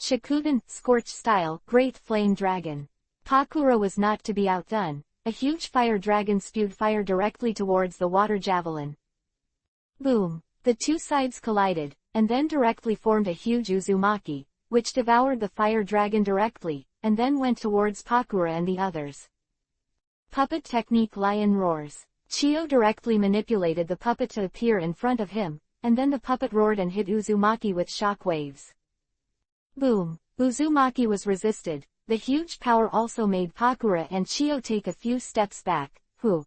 Shikuden, scorched style, great flame dragon. Pakura was not to be outdone. A huge fire dragon spewed fire directly towards the water javelin. Boom! The two sides collided, and then directly formed a huge Uzumaki, which devoured the fire dragon directly, and then went towards Pakura and the others. Puppet technique lion roars. Chiyo directly manipulated the puppet to appear in front of him, and then the puppet roared and hit Uzumaki with shock waves. Boom! Uzumaki was resisted. The huge power also made Pakura and Chiyo take a few steps back. Hu!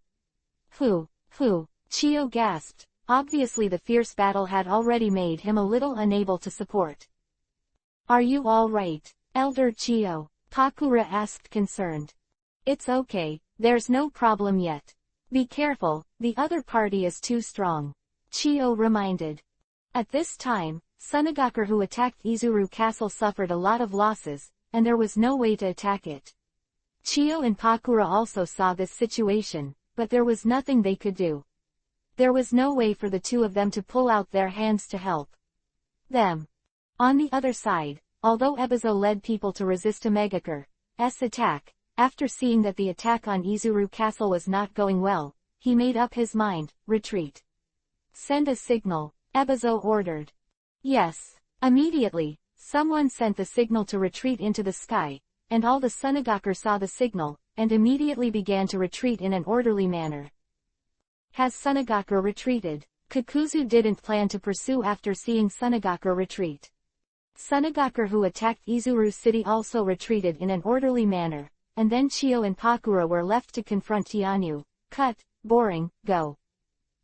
Chiyo gasped. Obviously the fierce battle had already made him a little unable to support. Are you all right, Elder Chiyo? Pakura asked concerned. It's okay, there's no problem yet. Be careful, the other party is too strong, Chiyo reminded. At this time, Sunagakur who attacked Izuru Castle suffered a lot of losses, and there was no way to attack it. Chiyo and Pakura also saw this situation, but there was nothing they could do. There was no way for the two of them to pull out their hands to help them. On the other side, although Ebizo led people to resist Omegakur's attack, after seeing that the attack on Izuru Castle was not going well, he made up his mind, retreat. Send a signal, Ebizo ordered. Yes. Immediately, someone sent the signal to retreat into the sky, and all the Sunagakure saw the signal, and immediately began to retreat in an orderly manner. Has Sunagakure retreated? Kakuzu didn't plan to pursue after seeing Sunagakure retreat. Sunagakure who attacked Izuru City also retreated in an orderly manner, and then Chiyo and Pakura were left to confront Tianyu. Cut, boring, go.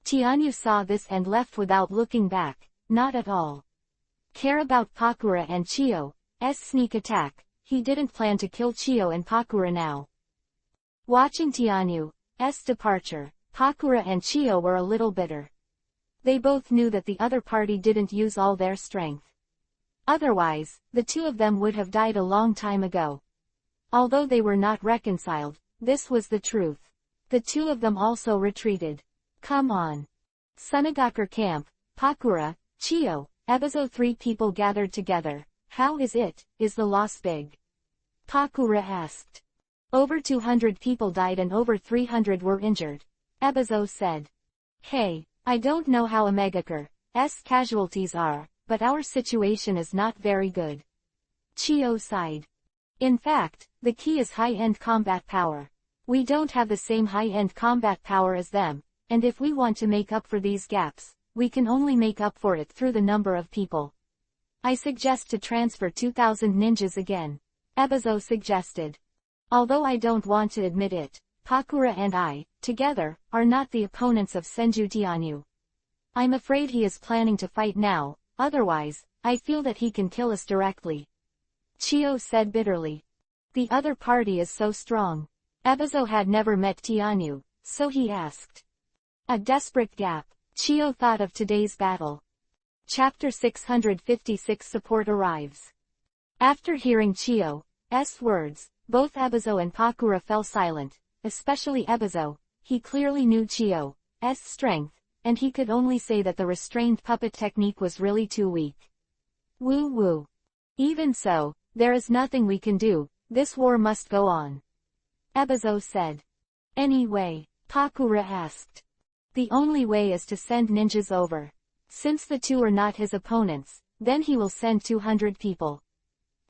Tianyu saw this and left without looking back, not at all. Care about Pakura and Chiyo's sneak attack, he didn't plan to kill Chiyo and Pakura now. Watching Tianyu's departure, Pakura and Chiyo were a little bitter. They both knew that the other party didn't use all their strength. Otherwise, the two of them would have died a long time ago. Although they were not reconciled, this was the truth. The two of them also retreated. Come on. Sunagakure camp, Pakura, Chiyo, Ebizo. 3 people gathered together. How is it? Is the loss big? Pakura asked. Over 200 people died and over 300 were injured. Ebizo said. Hey, I don't know how Omegakure's casualties are, but our situation is not very good. Chiyo sighed. In fact, the key is high-end combat power. We don't have the same high-end combat power as them, and if we want to make up for these gaps, we can only make up for it through the number of people. I suggest to transfer 2,000 ninjas again. Ebizo suggested. Although I don't want to admit it, Pakura and I, together, are not the opponents of Senju Tianyu. I'm afraid he is planning to fight now, otherwise, I feel that he can kill us directly. Chiyo said bitterly. The other party is so strong. Ebizo had never met Tianyu, so he asked. A desperate gap. Chiyo thought of today's battle. Chapter 656 Support arrives. After hearing Chiyo's words, both Ebizo and Pakura fell silent, especially Ebizo. He clearly knew Chiyo's strength, and he could only say that the restrained puppet technique was really too weak. Woo woo. Even so, there is nothing we can do, this war must go on. Ebizo said. Anyway, Pakura asked. The only way is to send ninjas over. Since the two are not his opponents, then he will send 200 people.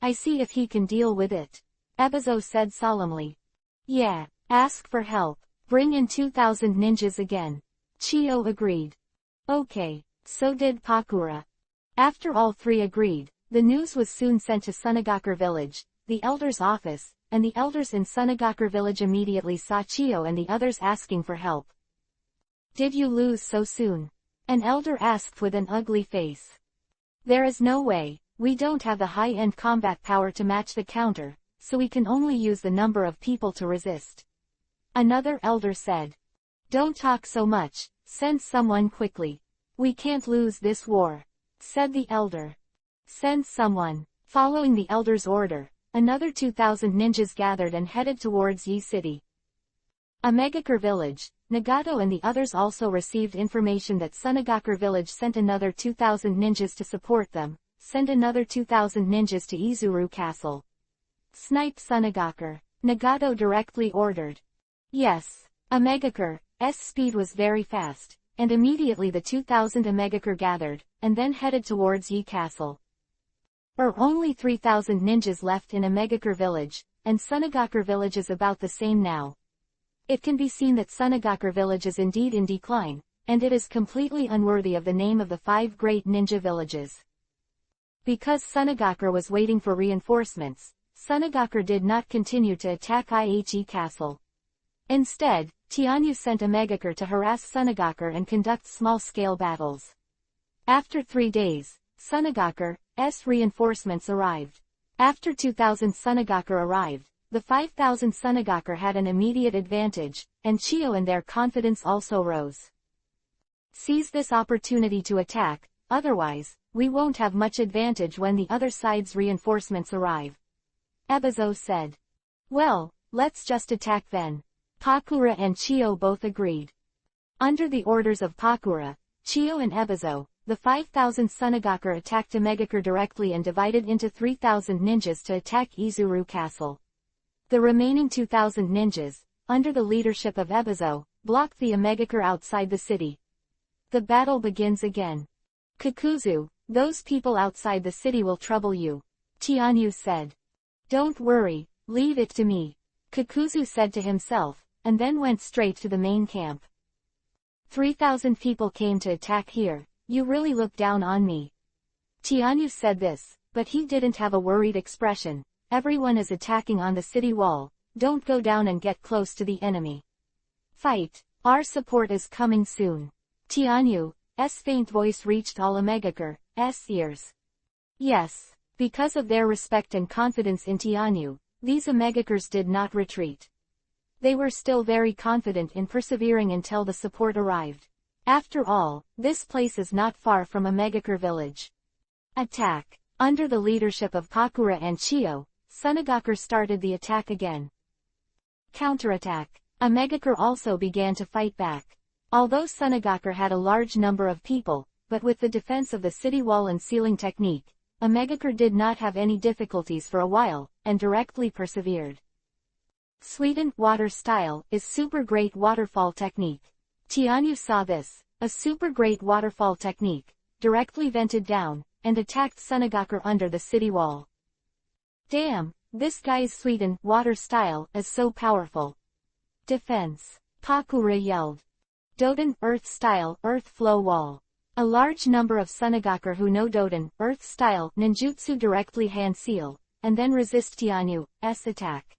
I see if he can deal with it. Ebizo said solemnly. Yeah, ask for help. Bring in 2,000 ninjas again. Chiyo agreed. Okay, so did Pakura. After all three agreed, the news was soon sent to Sunagakure village, the elder's office, and the elders in Sunagakure village immediately saw Chiyo and the others asking for help. Did you lose so soon? An elder asked with an ugly face. There is no way, we don't have the high-end combat power to match the counter, so we can only use the number of people to resist. Another elder said. Don't talk so much, send someone quickly. We can't lose this war, said the elder. Send someone. Following the elder's order, another 2,000 ninjas gathered and headed towards Yi City. Omegakure village, Nagato and the others also received information that Sunagakure village sent another 2,000 ninjas to support them. Send another 2,000 ninjas to Izuru Castle. Snipe Sunagakure, Nagato directly ordered. Yes. Omegakure's speed was very fast, and immediately the 2,000 Omegakure gathered, and then headed towards Yi Castle. Only 3,000 ninjas left in Omegakure village, and Sunagakure village is about the same now. It can be seen that Sunagakure village is indeed in decline, and it is completely unworthy of the name of the 5 great ninja villages. Because Sunagakure was waiting for reinforcements, Sunagakure did not continue to attack Yi Castle. Instead, Tianyu sent Omegakure to harass Sunagakure and conduct small-scale battles. After 3 days, Sunagakure's reinforcements arrived. After 2,000 Sunagakure arrived, the 5,000 Sunagakure had an immediate advantage, and Chiyo and their confidence also rose. Seize this opportunity to attack, otherwise, we won't have much advantage when the other side's reinforcements arrive. Ebizo said. Well, let's just attack then. Pakura and Chiyo both agreed. Under the orders of Pakura, Chiyo and Ebizo, the 5,000 Sunagakure attacked Omegakure directly and divided into 3,000 ninjas to attack Izuru Castle. The remaining 2,000 ninjas, under the leadership of Ebizo, blocked the Omegakure outside the city. The battle begins again. Kakuzu, those people outside the city will trouble you, Tianyu said. Don't worry, leave it to me, Kakuzu said to himself, and then went straight to the main camp. 3,000 people came to attack here, you really look down on me. Tianyu said this, but he didn't have a worried expression. Everyone is attacking on the city wall, don't go down and get close to the enemy. Fight, our support is coming soon. Tianyu's faint voice reached all Omegakure's ears. Yes, because of their respect and confidence in Tianyu, these Omegakures did not retreat. They were still very confident in persevering until the support arrived. After all, this place is not far from Omegakure village. Attack! Under the leadership of Pakura and Chiyo, Sunagakure started the attack again. Counterattack! Omegakure also began to fight back. Although Sunagakure had a large number of people, but with the defense of the city wall and ceiling technique, Omegakure did not have any difficulties for a while, and directly persevered. Sweetened water style is super great waterfall technique. Tianyu saw this, a super great waterfall technique, directly vented down, and attacked Sunagakure under the city wall. Damn, this guy's sweetened water style is so powerful. Defense. Pakura yelled. Doden earth style earth flow wall. A large number of Sunagakure who know Doden earth style ninjutsu directly hand seal, and then resist Tianyu's attack.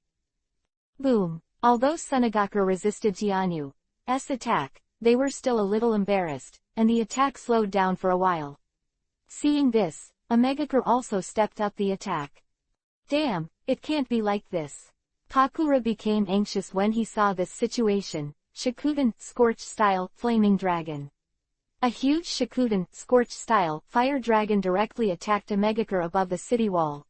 Boom! Although Sunagakure resisted Tianyu's attack, they were still a little embarrassed, and the attack slowed down for a while. Seeing this, Omegakure also stepped up the attack. Damn, it can't be like this. Pakura became anxious when he saw this situation. Shikuden scorch style flaming dragon. A huge Shikuden scorch style fire dragon directly attacked Omegakure above the city wall.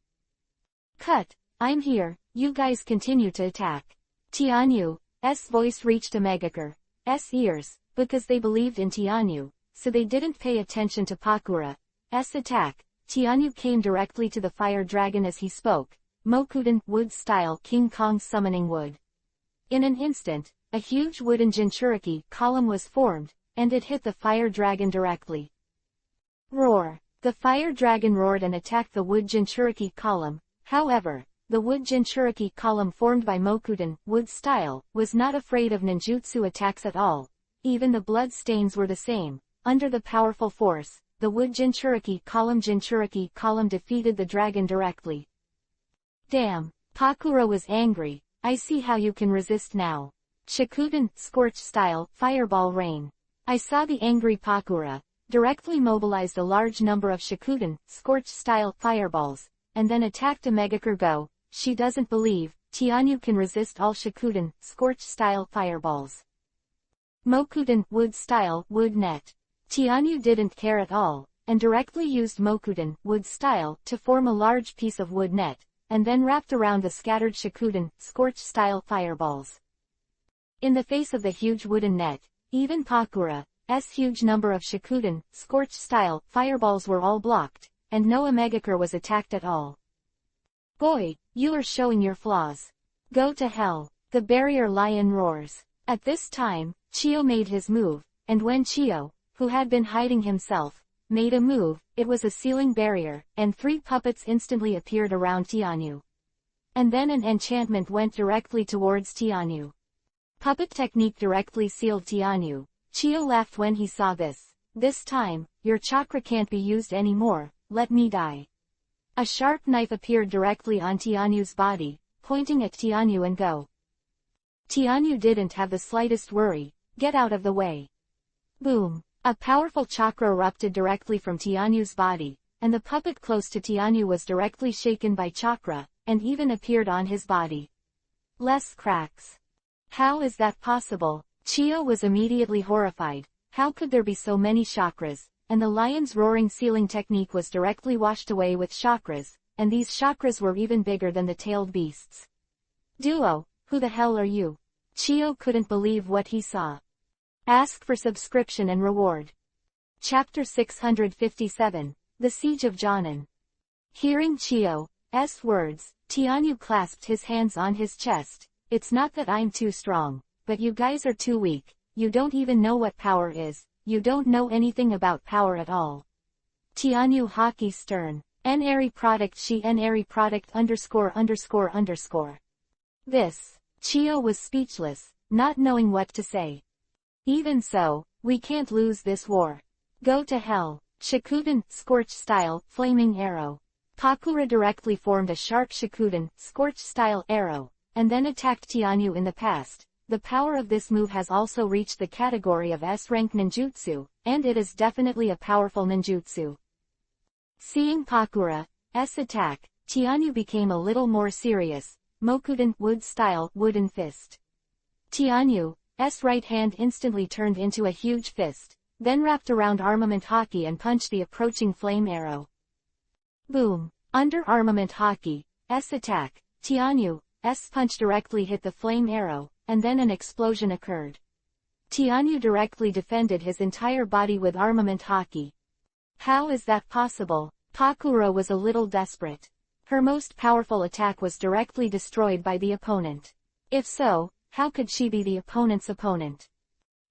Cut! I'm here, you guys continue to attack. Tianyu's voice reached Omegakure's ears, because they believed in Tianyu, so they didn't pay attention to Pakura's attack. Tianyu came directly to the fire dragon as he spoke, Mokuden wood style King Kong summoning wood. In an instant, a huge wooden Jinchuriki column was formed, and it hit the fire dragon directly. Roar! The fire dragon roared and attacked the wood Jinchuriki column. However, the wood Jinchuriki column formed by Mokuden wood style was not afraid of ninjutsu attacks at all. Even the blood stains were the same. Under the powerful force, the wood Jinchuriki column defeated the dragon directly. Damn! Pakura was angry. I see how you can resist now. Shikuden scorch style fireball rain. I saw the angry Pakura directly mobilized a large number of Shikuden scorch style fireballs, and then attacked Omegakure. Go! She doesn't believe Tianyu can resist all Shikuden scorch style fireballs. Mokuden wood style wood net. Tianyu didn't care at all, and directly used Mokuden wood style to form a large piece of wood net, and then wrapped around the scattered Shikuden scorch style fireballs. In the face of the huge wooden net, even Pakura's huge number of Shikuden scorch style fireballs were all blocked, and no Omegakure was attacked at all. Boy, you are showing your flaws. Go to hell. The barrier lion roars. At this time, Chiyo made his move, and when Chiyo, who had been hiding himself, made a move, it was a ceiling barrier, and 3 puppets instantly appeared around Tianyu. And then an enchantment went directly towards Tianyu. Puppet technique directly sealed Tianyu. Chiyo laughed when he saw this. This time, your chakra can't be used anymore, let me die. A sharp knife appeared directly on Tianyu's body, pointing at Tianyu and go. Tianyu didn't have the slightest worry. Get out of the way. Boom! A powerful chakra erupted directly from Tianyu's body, and the puppet close to Tianyu was directly shaken by chakra, and even appeared on his body. Less cracks. How is that possible? Chiyo was immediately horrified. How could there be so many chakras? And the lion's roaring ceiling technique was directly washed away with chakras, and these chakras were even bigger than the tailed beasts. Duo, who the hell are you? Chiyo couldn't believe what he saw. Ask for subscription and reward. Chapter 657, The Siege of Jonan. Hearing Chiyo's words, Tianyu clasped his hands on his chest. It's not that I'm too strong, but you guys are too weak. you don't even know what power is, you don't know anything about power at all. Tianyu Hockey Stern. Nary product she nary product _____. This. Chio was speechless, not knowing what to say. Even so, we can't lose this war. Go to hell. Shikuden, Scorch Style, Flaming Arrow. Pakura directly formed a sharp Shikuden, Scorch Style arrow, and then attacked Tianyu in the past. The power of this move has also reached the category of S-rank ninjutsu, and it is definitely a powerful ninjutsu. Seeing Pakura's attack, Tianyu became a little more serious. Mokuden, Wood Style, Wooden Fist. Tianyu's right hand instantly turned into a huge fist, then wrapped around Armament Haki and punched the approaching flame arrow. Boom! Under Armament Haki's attack, Tianyu's punch directly hit the flame arrow, and then an explosion occurred. Tianyu directly defended his entire body with Armament Haki. How is that possible? Pakura was a little desperate. Her most powerful attack was directly destroyed by the opponent. If so, how could she be the opponent's opponent?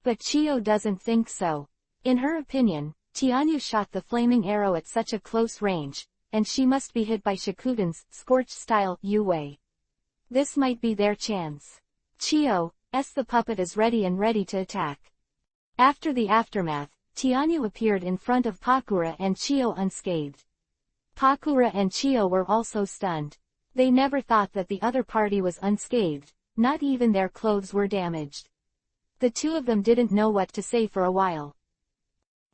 But Chio doesn't think so. In her opinion, Tianyu shot the flaming arrow at such a close range, and she must be hit by Shikuden's Scorch Style Yue. This might be their chance. Chio's the puppet is ready to attack. After the aftermath, Tianyu appeared in front of Pakura and Chio unscathed. Pakura and Chio were also stunned. They never thought that the other party was unscathed, not even their clothes were damaged. The two of them didn't know what to say for a while.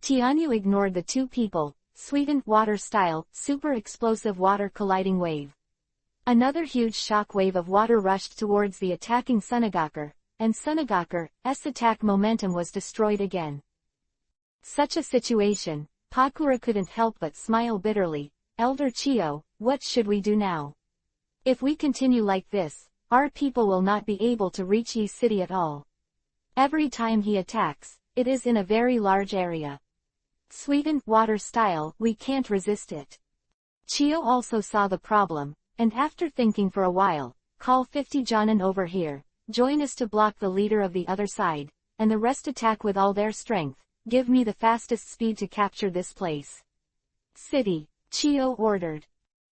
Tianyu ignored the two people. Sweetened Water Style, Super Explosive Water Colliding Wave. Another huge shock wave of water rushed towards the attacking Sunagaker, and Sunagaker's attack momentum was destroyed again. Such a situation, Pakura couldn't help but smile bitterly. Elder Chio, what should we do now? If we continue like this, our people will not be able to reach Yi City at all. Every time he attacks, it is in a very large area. Sweetened Water Style, we can't resist it. Chio also saw the problem, and after thinking for a while, call 50 Jonin over here, join us to block the leader of the other side, and the rest attack with all their strength, give me the fastest speed to capture this place. City, Chio ordered.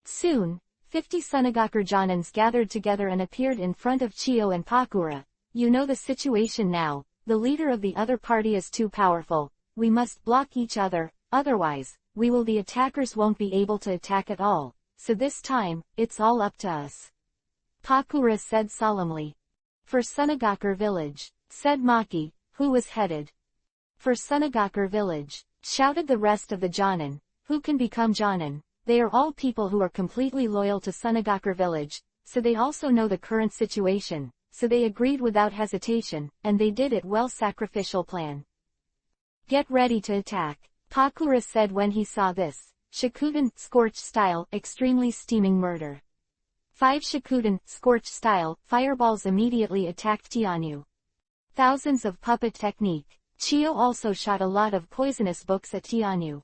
Soon, 50 Sunagaker Jonins gathered together and appeared in front of Chio and Pakura. You know the situation now, the leader of the other party is too powerful, we must block each other, otherwise, the attackers won't be able to attack at all, so this time, it's all up to us. Pakura said solemnly. For Sunagaker village, said Maki, who was headed. For Sunagaker village, shouted the rest of the Jonin, who can become Jonin. They are all people who are completely loyal to Sunagaker village, so they also know the current situation, so they agreed without hesitation, and they did it well. Sacrificial plan. Get ready to attack, Pakura said when he saw this. Shikuden, Scorch Style, Extremely Steaming Murder. 5 Shikuden, Scorch Style, Fireballs immediately attacked Tianyu. Thousands of puppet technique. Chio also shot a lot of poisonous books at Tianyu.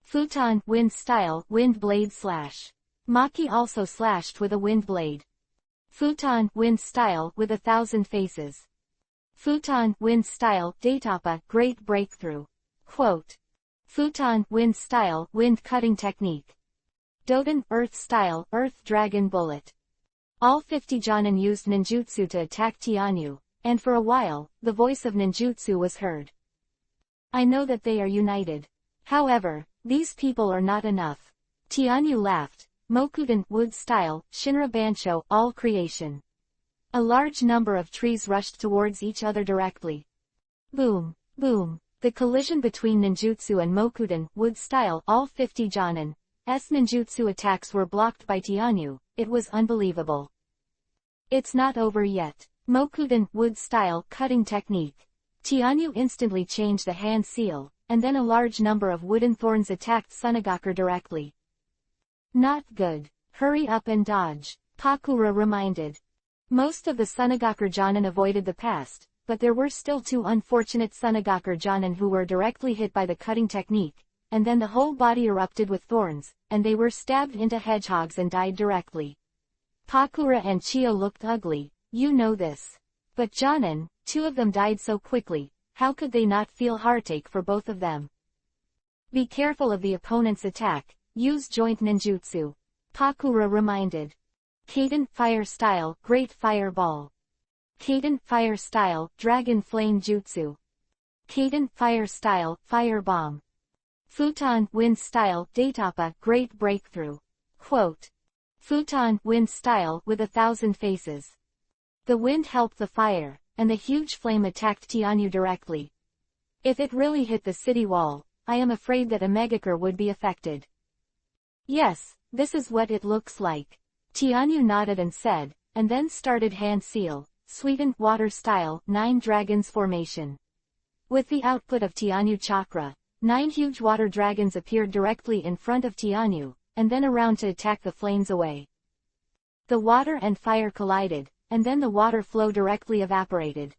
Futon, Wind Style, Wind Blade Slash. Maki also slashed with a wind blade. Futon, Wind Style, with 1,000 faces. Futon, Wind Style, Datapa, Great Breakthrough. Quote. Futon, Wind Style, Wind Cutting Technique. Doden, Earth Style, Earth Dragon Bullet. All 50 Jonin used ninjutsu to attack Tianyu, and for a while, the voice of ninjutsu was heard. I know that they are united. However, these people are not enough. Tianyu laughed. Mokuden, Wood Style, Shinra Bansho, All Creation. A large number of trees rushed towards each other directly. Boom, boom. The collision between ninjutsu and Mokuden, Wood Style, all 50 Jonin's ninjutsu attacks were blocked by Tianyu. It was unbelievable. It's not over yet. Mokuden, Wood Style, Cutting Technique. Tianyu instantly changed the hand seal, and then a large number of wooden thorns attacked Sunagaker directly. Not good. Hurry up and dodge, Pakura reminded. Most of the Sunagaker Jonin avoided the past, but there were still 2 unfortunate Sunagaker Jonin who were directly hit by the cutting technique, and then the whole body erupted with thorns, and they were stabbed into hedgehogs and died directly. Pakura and Chio looked ugly, you know this. But Jonin, 2 of them died so quickly. how could they not feel heartache for both of them? Be careful of the opponent's attack, use joint ninjutsu. Pakura reminded. Kaden Fire Style, Great Fireball. Kaden Fire Style, Dragon Flame Jutsu. Kaden Fire Style, Fire Bomb. Futon Wind Style, Daitapa, Great Breakthrough. Quote. Futon Wind Style with 1,000 faces. The wind helped the fire, and the huge flame attacked Tianyu directly. If it really hit the city wall, I am afraid that Omegakure would be affected. Yes, this is what it looks like. Tianyu nodded and said, and then started hand seal, sweetened water style, 9 dragons formation. With the output of Tianyu chakra, 9 huge water dragons appeared directly in front of Tianyu, and then around to attack the flames away. The water and fire collided, and then the water flow directly evaporated.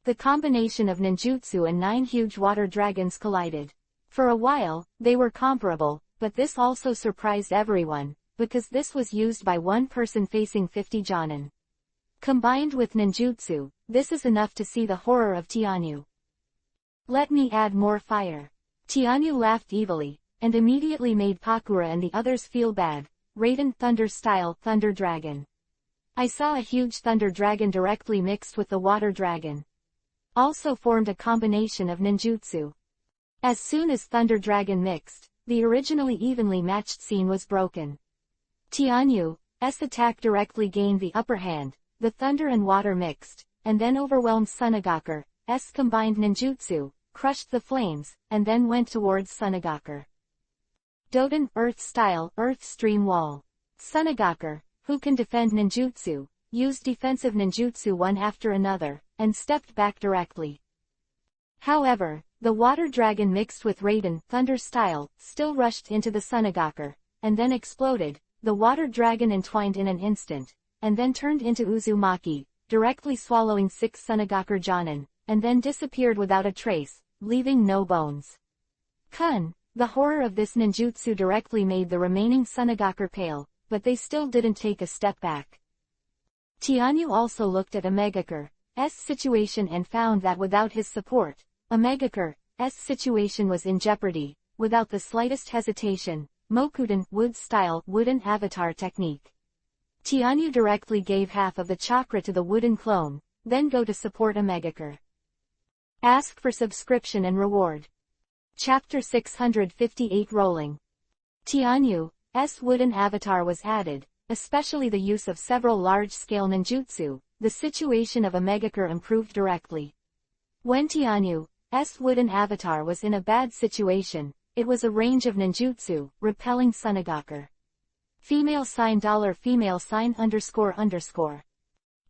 The combination of ninjutsu and 9 huge water dragons collided. For a while, they were comparable, but this also surprised everyone, because this was used by one person facing 50 Jonin. Combined with ninjutsu, this is enough to see the horror of Tianyu. Let me add more fire. Tianyu laughed evilly, and immediately made Pakura and the others feel bad. Raiden Thunder Style, Thunder Dragon. I saw a huge thunder dragon directly mixed with the water dragon. Also formed a combination of ninjutsu. As soon as Thunder Dragon mixed, the originally evenly matched scene was broken. Tianyu's attack directly gained the upper hand, the thunder and water mixed, and then overwhelmed Sunagakure's combined ninjutsu, crushed the flames, and then went towards Sunagakure. Doden Earth Style, Earth Stream Wall. Sunagakure, who can defend ninjutsu, used defensive ninjutsu one after another, and stepped back directly. However, the water dragon mixed with Raiden Thunder Style still rushed into the Sunagakure, and then exploded. The water dragon entwined in an instant, and then turned into Uzumaki, directly swallowing 6 Sunagakure Jonin, and then disappeared without a trace, leaving no bones. The horror of this ninjutsu directly made the remaining Sunagakure pale, but they still didn't take a step back. Tianyu also looked at Omegakure's situation and found that without his support, Omegakure's situation was in jeopardy. Without the slightest hesitation, Mokuden Wood Style Wooden Avatar Technique. Tianyu directly gave half of the chakra to the wooden clone, then go to support Omegakure. Ask for subscription and reward. Chapter 658 Rolling. Tianyu's wooden avatar was added, especially the use of several large-scale ninjutsu. The situation of Omegakure improved directly. When Tianyu's wooden avatar was in a bad situation, it was a range of ninjutsu, repelling Sunagakure. $$$.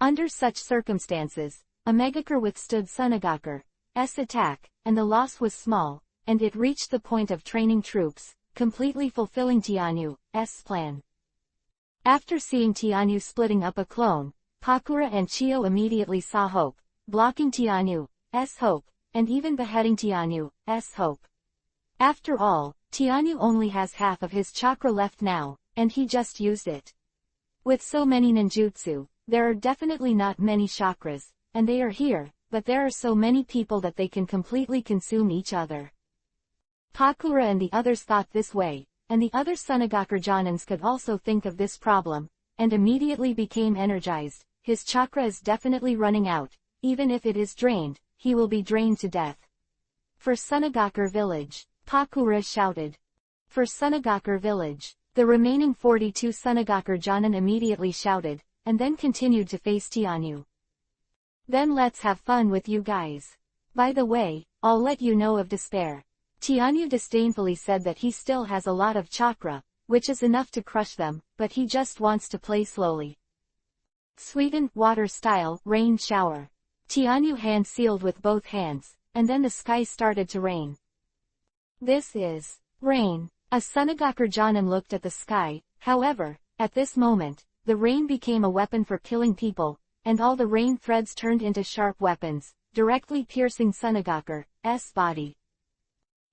Under such circumstances, Omegakure withstood Sunagakure's attack, and the loss was small, and it reached the point of training troops, completely fulfilling Tianyu's plan. After seeing Tianyu splitting up a clone, Pakura and Chiyo immediately saw hope, blocking Tianyu's hope, and even beheading Tianyu's hope. After all, Tianyu only has half of his chakra left now, and he just used it. With so many ninjutsu, there are definitely not many chakras, and they are here, but there are so many people that they can completely consume each other. Pakura and the others thought this way, and the other Sunagakure Jonins could also think of this problem, and immediately became energized. His chakra is definitely running out. Even if it is drained, he will be drained to death. For Sunagakure Village, Pakura shouted. For Sunagakure Village, the remaining 42 Sunagakure Jonin immediately shouted, and then continued to face Tianyu. Then let's have fun with you guys. By the way, I'll let you know of despair. Tianyu disdainfully said that he still has a lot of chakra, which is enough to crush them, but he just wants to play slowly. Sweden Water Style Rain Shower. Tianyu hand sealed with both hands, and then the sky started to rain. This is rain. A Sunagakure Jonin looked at the sky. However, at this moment, the rain became a weapon for killing people, and all the rain threads turned into sharp weapons, directly piercing Sunagakure's body.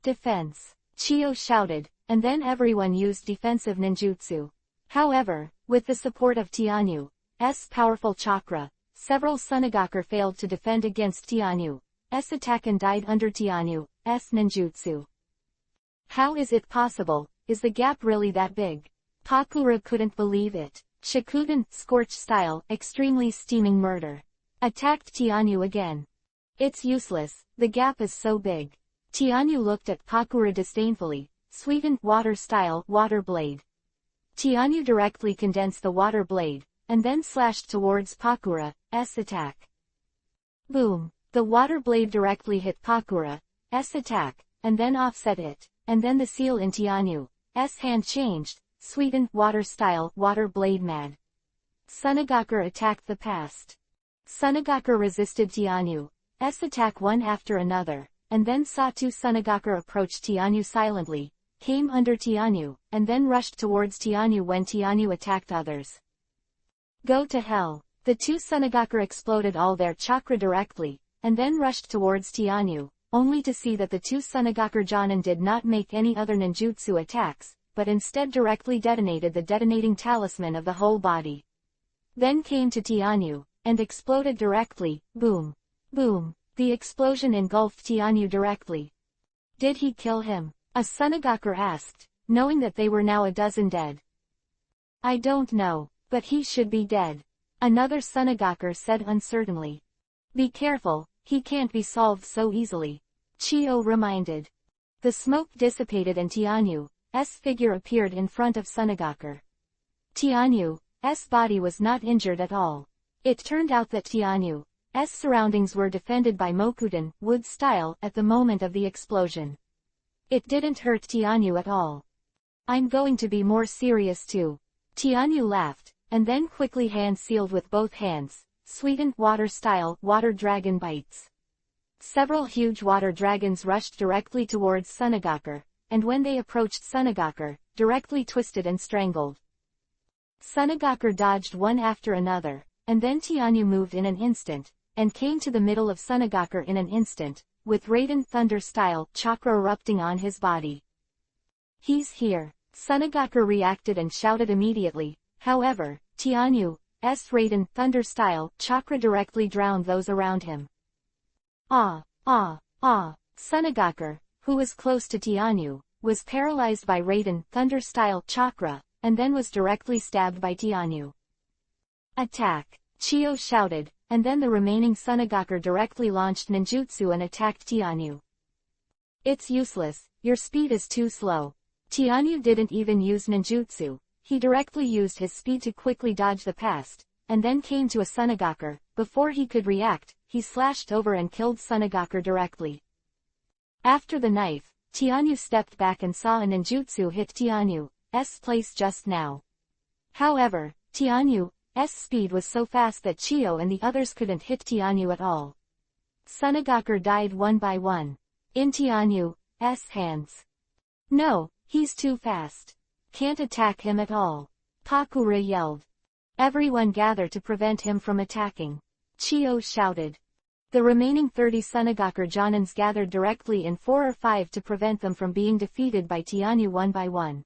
Defense. Chiyo shouted, and then everyone used defensive ninjutsu. However, with the support of Tianyu's powerful chakra, several Sunagakure failed to defend against Tianyu's attack and died under Tianyu's ninjutsu. How is it possible? Is the gap really that big? Pakura couldn't believe it. Shikuden, scorch style, extremely steaming murder. Attacked Tianyu again. It's useless, the gap is so big. Tianyu looked at Pakura disdainfully. Sweetened, water style, water blade. Tianyu directly condensed the water blade, and then slashed towards Pakura's attack. Boom! The water blade directly hit Pakura's attack, and then offset it, and then the seal in Tianyu's hand changed. Sweetened, water style, water blade mad. Sunagakur attacked the past. Sunagakur resisted Tianyu's attack one after another, and then saw two Sunagakur approach Tianyu silently, came under Tianyu, and then rushed towards Tianyu when Tianyu attacked others. Go to hell! The two Sunagakur exploded all their chakra directly, and then rushed towards Tianyu, only to see that the two Sunagakur Jonin did not make any other ninjutsu attacks, but instead directly detonated the detonating talisman of the whole body. Then came to Tianyu, and exploded directly, boom. Boom. The explosion engulfed Tianyu directly. Did he kill him? A Sunagakur asked, knowing that they were now a dozen dead. I don't know, but he should be dead. Another Sunagakur said uncertainly. Be careful, he can't be solved so easily. Chiyo reminded. The smoke dissipated and Tianyu's figure appeared in front of Sunagakur. Tianyu's body was not injured at all. It turned out that Tianyu's surroundings were defended by Mokuden, wood style, at the moment of the explosion. It didn't hurt Tianyu at all. I'm going to be more serious too. Tianyu laughed, and then quickly hand sealed with both hands. Sweetened, water style, water dragon bites. Several huge water dragons rushed directly towards Sunagakur, and when they approached Sunagakur, directly twisted and strangled. Sunagakur dodged one after another, and then Tianyu moved in an instant, and came to the middle of Sunagakur in an instant, with Raiden thunder-style chakra erupting on his body. He's here. Sunagakur reacted and shouted immediately. However, Tianyu's Raiden thunder-style chakra directly drowned those around him. Sunagakur, who was close to Tianyu, was paralyzed by Raiden thunder-style chakra, and then was directly stabbed by Tianyu. Attack! Chiyo shouted, and then the remaining Sunagakur directly launched ninjutsu and attacked Tianyu. It's useless, your speed is too slow. Tianyu didn't even use ninjutsu, he directly used his speed to quickly dodge the past, and then came to a Sunagakur. Before he could react, he slashed over and killed Sunagakur directly. After the knife, Tianyu stepped back and saw a ninjutsu hit Tianyu's place just now. However, Tianyu's speed was so fast that Chiyo and the others couldn't hit Tianyu at all. Sunagakur died one by one. In Tianyu's hands. No, he's too fast. Can't attack him at all. Pakura yelled. Everyone gathered to prevent him from attacking. Chiyo shouted. The remaining 30 Sunagakur Jonins gathered directly in 4 or 5 to prevent them from being defeated by Tianyu one by one.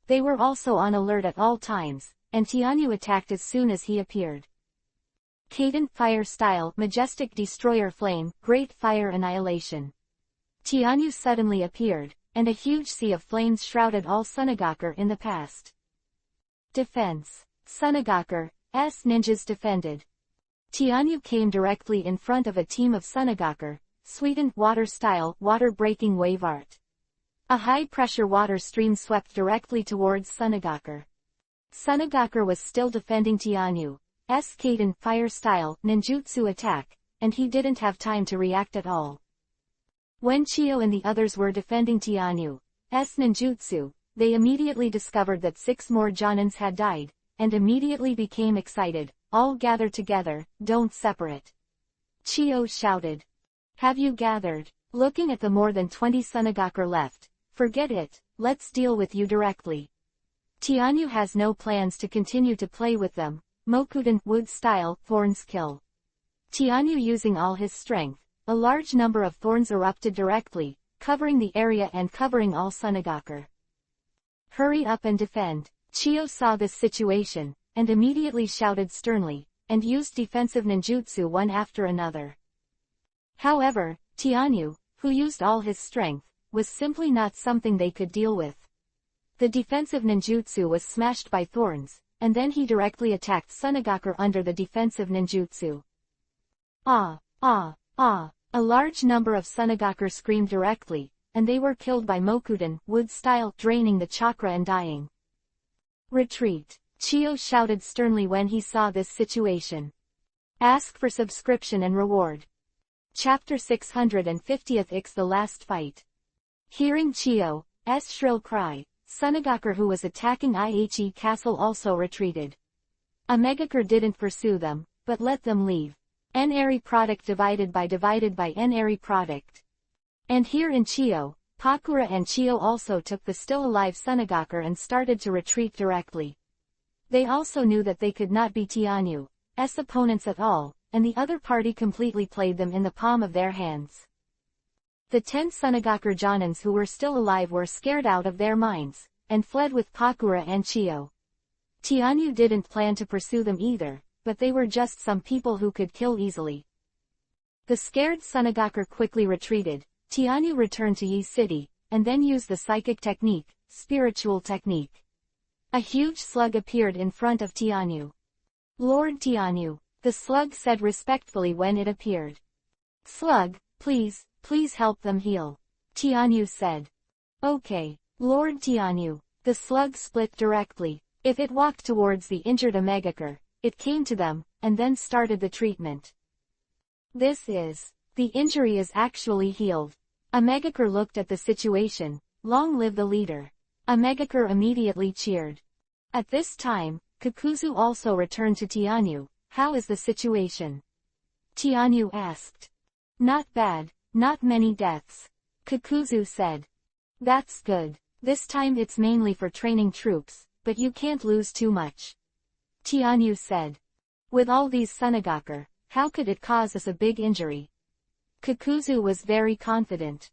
They were also on alert at all times, and Tianyu attacked as soon as he appeared. Kaden fire style, majestic destroyer flame, great fire annihilation. Tianyu suddenly appeared, and a huge sea of flames shrouded all Sunagakur in the past. Defense. Sunagakur's ninjas defended. Tianyu came directly in front of a team of Sunagakur, sweetened water style, water breaking wave art. A high-pressure water stream swept directly towards Sunagakur. Sunagakur was still defending Tianyu's Kaden fire style ninjutsu attack, and he didn't have time to react at all. When Chiyo and the others were defending Tianyu's ninjutsu, they immediately discovered that 6 more Jonins had died, and immediately became excited. All gather together, don't separate. Chiyo shouted. Have you gathered? Looking at the more than 20 Sunagakur left. Forget it, let's deal with you directly. Tianyu has no plans to continue to play with them. Mokuden wood style thorns kill. Tianyu using all his strength. A large number of thorns erupted directly, covering the area and covering all Sunagakur. Hurry up and defend. Chiyo saw this situation, and immediately shouted sternly, and used defensive ninjutsu one after another. However, Tianyu, who used all his strength, was simply not something they could deal with. The defensive ninjutsu was smashed by thorns, and then he directly attacked Sunagaku under the defensive ninjutsu. Ah, ah, ah, a large number of Sunagaku screamed directly, and they were killed by Mokuden, wood-style, draining the chakra and dying. Retreat, Chiyo shouted sternly when he saw this situation. Ask for subscription and reward. Chapter 650 The Last Fight. Hearing Chiyo's shrill cry, Sunagaku who was attacking Ihe Castle also retreated. Amegakur didn't pursue them, but let them leave. N-Airy product divided by N-Airy product. And here in Chiyo, Pakura and Chiyo also took the still-alive Sunagaku and started to retreat directly. They also knew that they could not be Tianyu's opponents at all, and the other party completely played them in the palm of their hands. The 10 Sunagaku Jonins who were still alive were scared out of their minds, and fled with Pakura and Chiyo. Tianyu didn't plan to pursue them either, but they were just some people who could kill easily. The scared Sunagaku quickly retreated. Tianyu returned to Yi City, and then used the psychic technique, spiritual technique. A huge slug appeared in front of Tianyu. Lord Tianyu, the slug said respectfully when it appeared. Slug, please help them heal. Tianyu said. Okay, Lord Tianyu. The slug split directly. If it walked towards the injured Amegakur, it came to them, and then started the treatment. The injury is actually healed. Amegakur looked at the situation. Long live the leader. Amegakur immediately cheered. At this time, Kakuzu also returned to Tianyu. How is the situation? Tianyu asked. Not bad, not many deaths. Kakuzu said. That's good. This time it's mainly for training troops, but you can't lose too much. Tianyu said. With all these Sunagaku, how could it cause us a big injury? Kakuzu was very confident.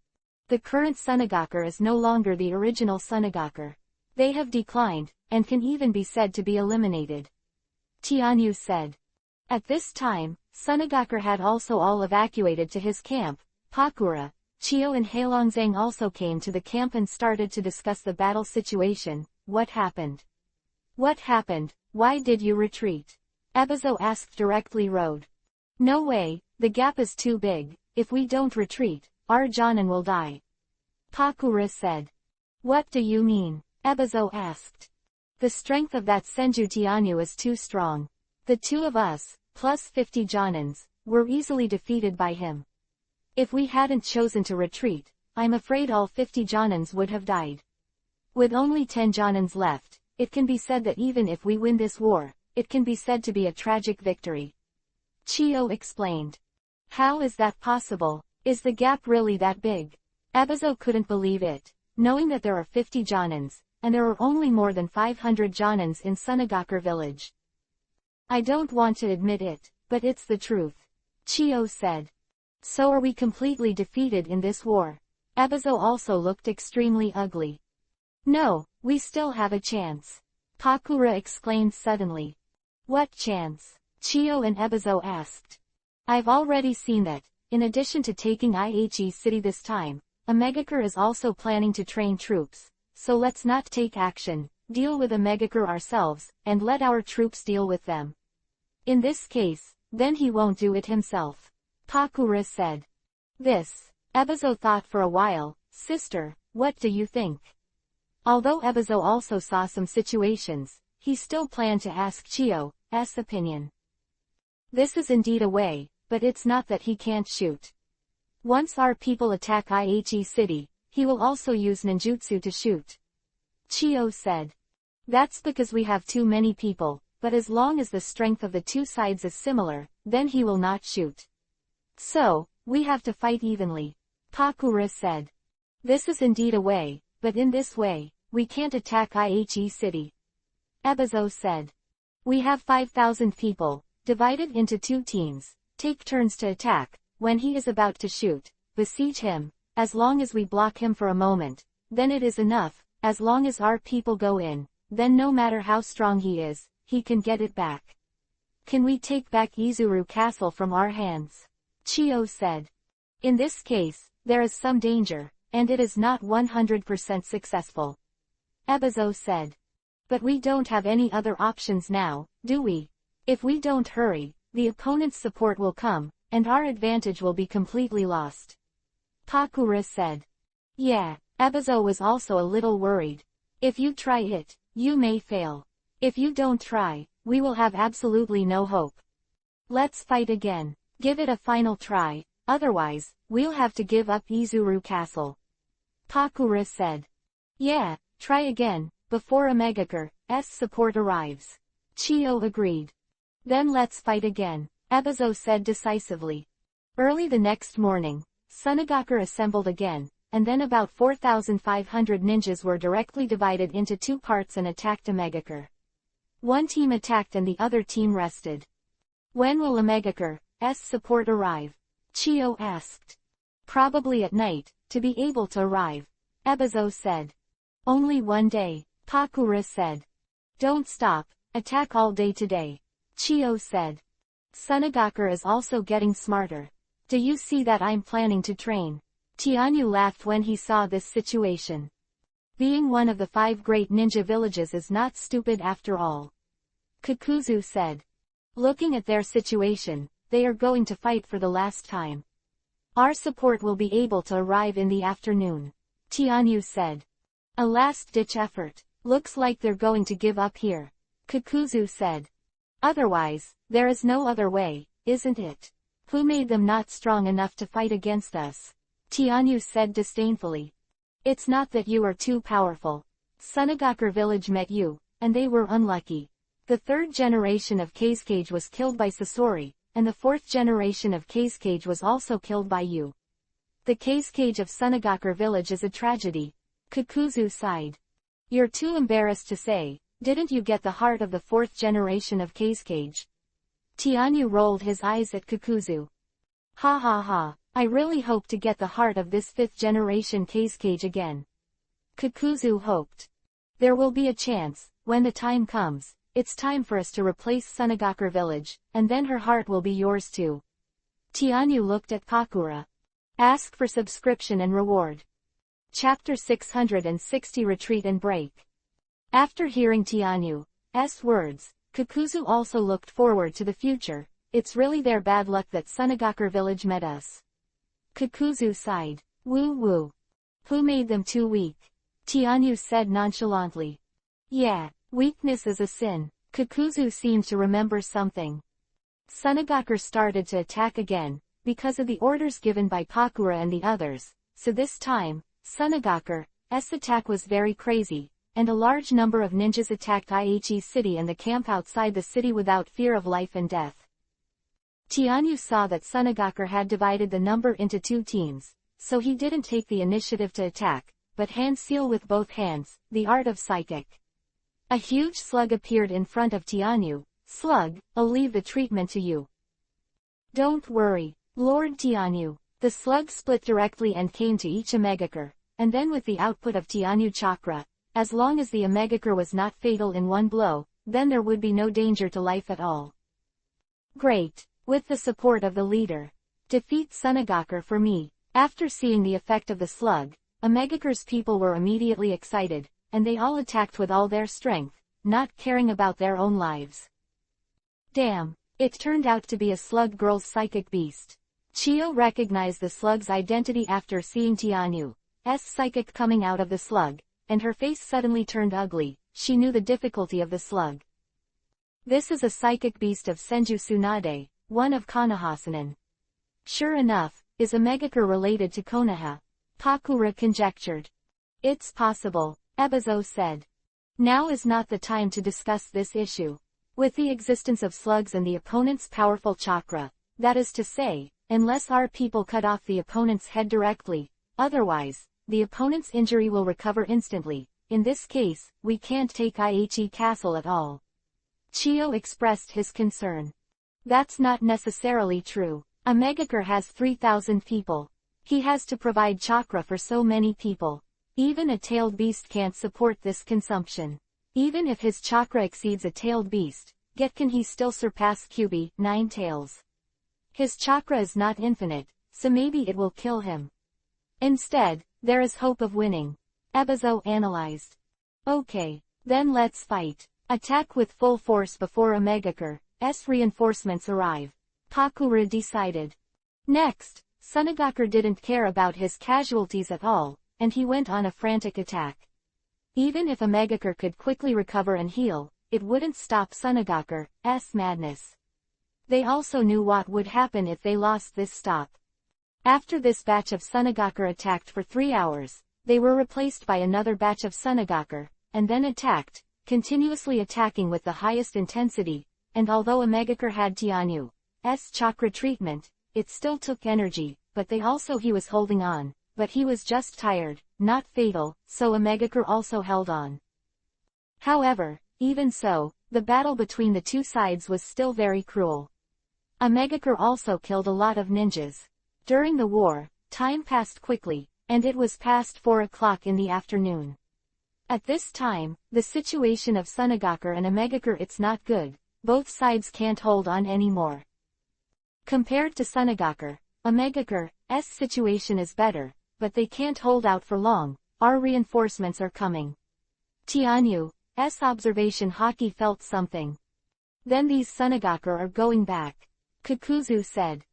The current Sunagaku is no longer the original Sunagaku. They have declined, and can even be said to be eliminated. Tianyu said. At this time, Sunagaku had also all evacuated to his camp. Pakura, Chiyo and Heilongzhang also came to the camp and started to discuss the battle situation. What happened? What happened? Why did you retreat? Ebizo asked directly Road. No way, the gap is too big. If we don't retreat, our Jonin will die. Pakura said. What do you mean? Ebizo asked. The strength of that Senju Tianyu is too strong. The two of us, plus 50 Jonins, were easily defeated by him. If we hadn't chosen to retreat, I'm afraid all 50 Jonins would have died. With only 10 Jonins left, it can be said that even if we win this war, it can be said to be a tragic victory. Chiyo explained. How is that possible? Is the gap really that big? Ebizo couldn't believe it, knowing that there are 50 Jonins, and there are only more than 500 Jonins in Sunagaku village. I don't want to admit it, but it's the truth. Chiyo said. So are we completely defeated in this war? Ebizo also looked extremely ugly. No, we still have a chance. Pakura exclaimed suddenly. What chance? Chiyo and Ebizo asked. I've already seen that, in addition to taking Ihe City this time, Amegakur is also planning to train troops, so let's not take action, deal with Amegakur ourselves, and let our troops deal with them. In this case, then he won't do it himself. Pakura said. Ebizo thought for a while. Sister, what do you think? Although Ebizo also saw some situations, he still planned to ask Chiyo's opinion. This is indeed a way, but it's not that he can't shoot. Once our people attack Ihe City, he will also use ninjutsu to shoot. Chiyo said. That's because we have too many people, but as long as the strength of the two sides is similar, then he will not shoot. So, we have to fight evenly. Pakura said. This is indeed a way, but in this way, we can't attack Ihe City. Ebizo said. We have 5,000 people, divided into 2 teams, take turns to attack. When he is about to shoot, besiege him. As long as we block him for a moment, then it is enough. As long as our people go in, then no matter how strong he is, he can get it back. Can we take back Izuru Castle from our hands? Chiyo said. In this case, there is some danger, and it is not 100% successful. Ebizo said. But we don't have any other options now, do we? If we don't hurry, the opponent's support will come, and our advantage will be completely lost. Pakura said. Yeah, Ebizo was also a little worried. If you try it, you may fail. If you don't try, we will have absolutely no hope. Let's fight again. Give it a final try, otherwise, we'll have to give up Izuru Castle. Pakura said. Yeah, try again, before Omegaker's support arrives. Chio agreed. Then let's fight again, Ebizo said decisively. Early the next morning, Sunagaker assembled again, and then about 4,500 ninjas were directly divided into two parts and attacked Omegaker. One team attacked and the other team rested. When will Omegaker's support arrive? Chio asked. Probably at night, to be able to arrive, Ebizo said. Only one day, Pakura said. Don't stop, attack all day today. Chio said. Sunagaker is also getting smarter. Do you see that I'm planning to train? Tianyu laughed when he saw this situation. Being one of the 5 great ninja villages is not stupid after all. Kakuzu said. Looking at their situation, they are going to fight for the last time. Our support will be able to arrive in the afternoon. Tianyu said. A last-ditch effort. Looks like they're going to give up here. Kakuzu said. Otherwise, there is no other way, isn't it? Who made them not strong enough to fight against us? Tianyu said disdainfully. It's not that you are too powerful. Sunagaker village met you, and they were unlucky. The 3rd generation of Kazekage was killed by Sasori, and the 4th generation of Kazekage was also killed by you. The Kazekage of Sunagaker village is a tragedy. Kakuzu sighed. You're too embarrassed to say, didn't you get the heart of the 4th generation of Kazekage? Tianyu rolled his eyes at Kakuzu. Ha ha ha, I really hope to get the heart of this 5th generation Kazekage again. Kakuzu hoped. There will be a chance, when the time comes. It's time for us to replace Sunagaker village, and then her heart will be yours too. Tianyu looked at Pakura. Ask for subscription and reward. Chapter 660 Retreat and Break. After hearing Tianyu's words, Kakuzu also looked forward to the future. It's really their bad luck that Sunagaker village met us. Kakuzu sighed. Woo woo. Who made them too weak? Tianyu said nonchalantly. Yeah. Weakness is a sin. Kakuzu seemed to remember something. Sunagaker started to attack again, because of the orders given by Pakura and the others, so this time, Sunagaker's attack was very crazy, and a large number of ninjas attacked Aichi City and the camp outside the city without fear of life and death. Tianyu saw that Sunagaker had divided the number into 2 teams, so he didn't take the initiative to attack, but hand seal with both hands, the art of psychic. A huge slug appeared in front of Tianyu. Slug, I'll leave the treatment to you. Don't worry, Lord Tianyu. The slug split directly and came to each Omegaker, and then with the output of Tianyu chakra, as long as the Omegaker was not fatal in one blow, then there would be no danger to life at all. Great, with the support of the leader. Defeat Sunagaker for me. After seeing the effect of the slug, Omegaker's people were immediately excited, and they all attacked with all their strength, not caring about their own lives. Damn, it turned out to be a slug girl's psychic beast. Chio recognized the slug's identity after seeing Tianyu's psychic coming out of the slug, and her face suddenly turned ugly. She knew the difficulty of the slug. This is a psychic beast of Senju Tsunade, one of Konoha. Sure enough, is Omegaker related to Konoha? Pakura conjectured. It's possible, Ebizo said. Now is not the time to discuss this issue. With the existence of slugs and the opponent's powerful chakra, that is to say, unless our people cut off the opponent's head directly, otherwise, the opponent's injury will recover instantly. In this case, we can't take Aichi Castle at all. Chio expressed his concern. That's not necessarily true. Omegaker has 3,000 people. He has to provide chakra for so many people. Even a tailed beast can't support this consumption. Even if his chakra exceeds a tailed beast, yet can he still surpass Kyubi, 9 tails. His chakra is not infinite, so maybe it will kill him. Instead, there is hope of winning. Ebizo analyzed. Okay, then let's fight. Attack with full force before Omegaker's reinforcements arrive. Pakura decided. Next, Sunagaker didn't care about his casualties at all, and he went on a frantic attack. Even if Omegaker could quickly recover and heal, it wouldn't stop Sunagaker's madness. They also knew what would happen if they lost this stop. After this batch of Sunagaker attacked for 3 hours, they were replaced by another batch of Sunagaker, and then attacked, continuously attacking with the highest intensity, and although Omegaker had Tianyu's chakra treatment, it still took energy, but he was holding on, but he was just tired, not fatal, so Omegaker also held on. However, even so, the battle between the two sides was still very cruel. Omegaker also killed a lot of ninjas. During the war, time passed quickly, and it was past 4 o'clock in the afternoon. At this time, the situation of Sunagaker and Omegaker it's not good, both sides can't hold on anymore. Compared to Sunagaker, Omegaker's situation is better, but they can't hold out for long, our reinforcements are coming. Tianyu's observation Haki felt something. Then these Sunagaker are going back. Kakuzu said.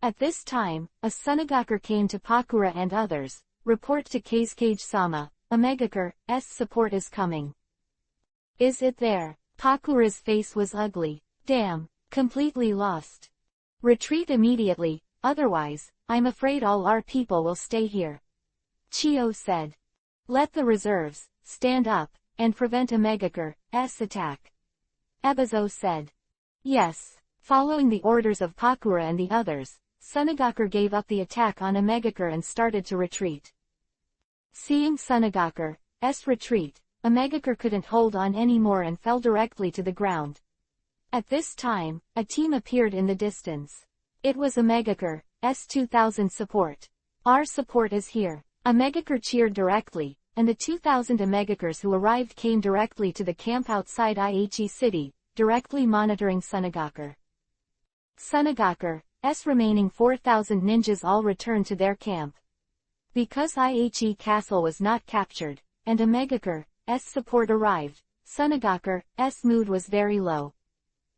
At this time, a Sunagaker came to Pakura and others, report to Kazekage-sama, Omegaker's support is coming. Is it there? Pakura's face was ugly. Damn, completely lost. Retreat immediately, otherwise, I'm afraid all our people will stay here. Chiyo said. Let the reserves stand up, and prevent Omegaker's attack. Ebizo said. Yes. Following the orders of Pakura and the others, Sunagaker gave up the attack on Omegaker and started to retreat. Seeing Sunagaker's retreat, Omegaker couldn't hold on anymore and fell directly to the ground. At this time, a team appeared in the distance. It was Omegaker's 2000 support. Our support is here. Omegaker cheered directly, and the 2000 Omegakers who arrived came directly to the camp outside Aichi City, directly monitoring Sunagaker. Sunagaker's remaining 4,000 ninjas all returned to their camp. Because Aichi Castle was not captured, and Omegaker's support arrived, Sunagaker's mood was very low.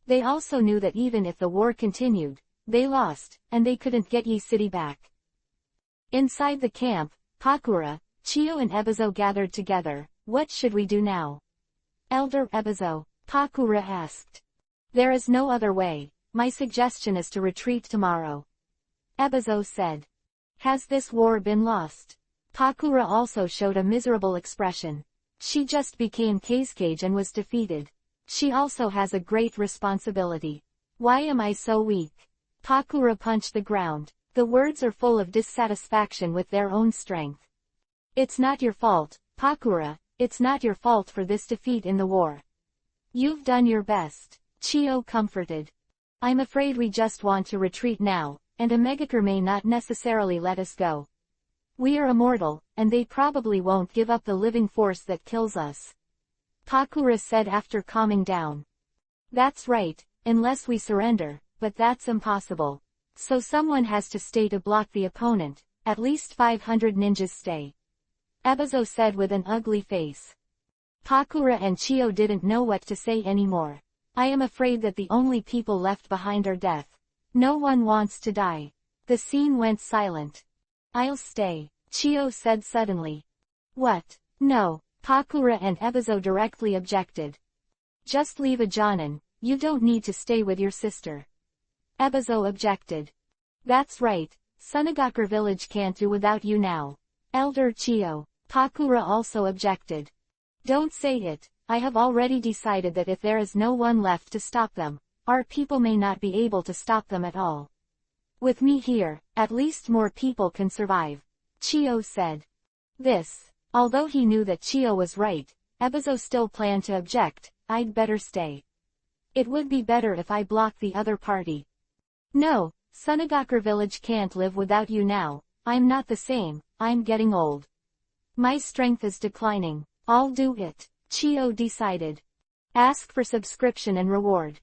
They also knew that even if the war continued, they lost, and they couldn't get Yi City back. Inside the camp, Pakura, Chiyo and Ebizo gathered together. What should we do now? Elder Ebizo, Pakura asked. There is no other way. My suggestion is to retreat tomorrow. Ebizo said. Has this war been lost? Pakura also showed a miserable expression. She just became Kazekage and was defeated. She also has a great responsibility. Why am I so weak? Pakura punched the ground. The words are full of dissatisfaction with their own strength. It's not your fault, Pakura, it's not your fault for this defeat in the war. You've done your best. Chiyo comforted. I'm afraid we just want to retreat now, and Omegaker may not necessarily let us go. We are immortal, and they probably won't give up the living force that kills us. Pakura said after calming down. That's right, unless we surrender, but that's impossible. So someone has to stay to block the opponent, at least 500 ninjas stay. Ebizo said with an ugly face. Pakura and Chiyo didn't know what to say anymore. I am afraid that the only people left behind are death. No one wants to die. The scene went silent. I'll stay, Chiyo said suddenly. What? No, Pakura and Ebizo directly objected. Just leave Ajanan, you don't need to stay with your sister. Ebizo objected. That's right, Sunagaker village can't do without you now. Elder Chiyo, Pakura also objected. Don't say it. I have already decided that if there is no one left to stop them, our people may not be able to stop them at all. With me here, at least more people can survive, Chiyo said. Although he knew that Chiyo was right, Ebizo still planned to object. I'd better stay. It would be better if I block the other party. No, Sunagaker village can't live without you now. I'm not the same, I'm getting old. My strength is declining. I'll do it. Chiyo decided. Ask for subscription and reward.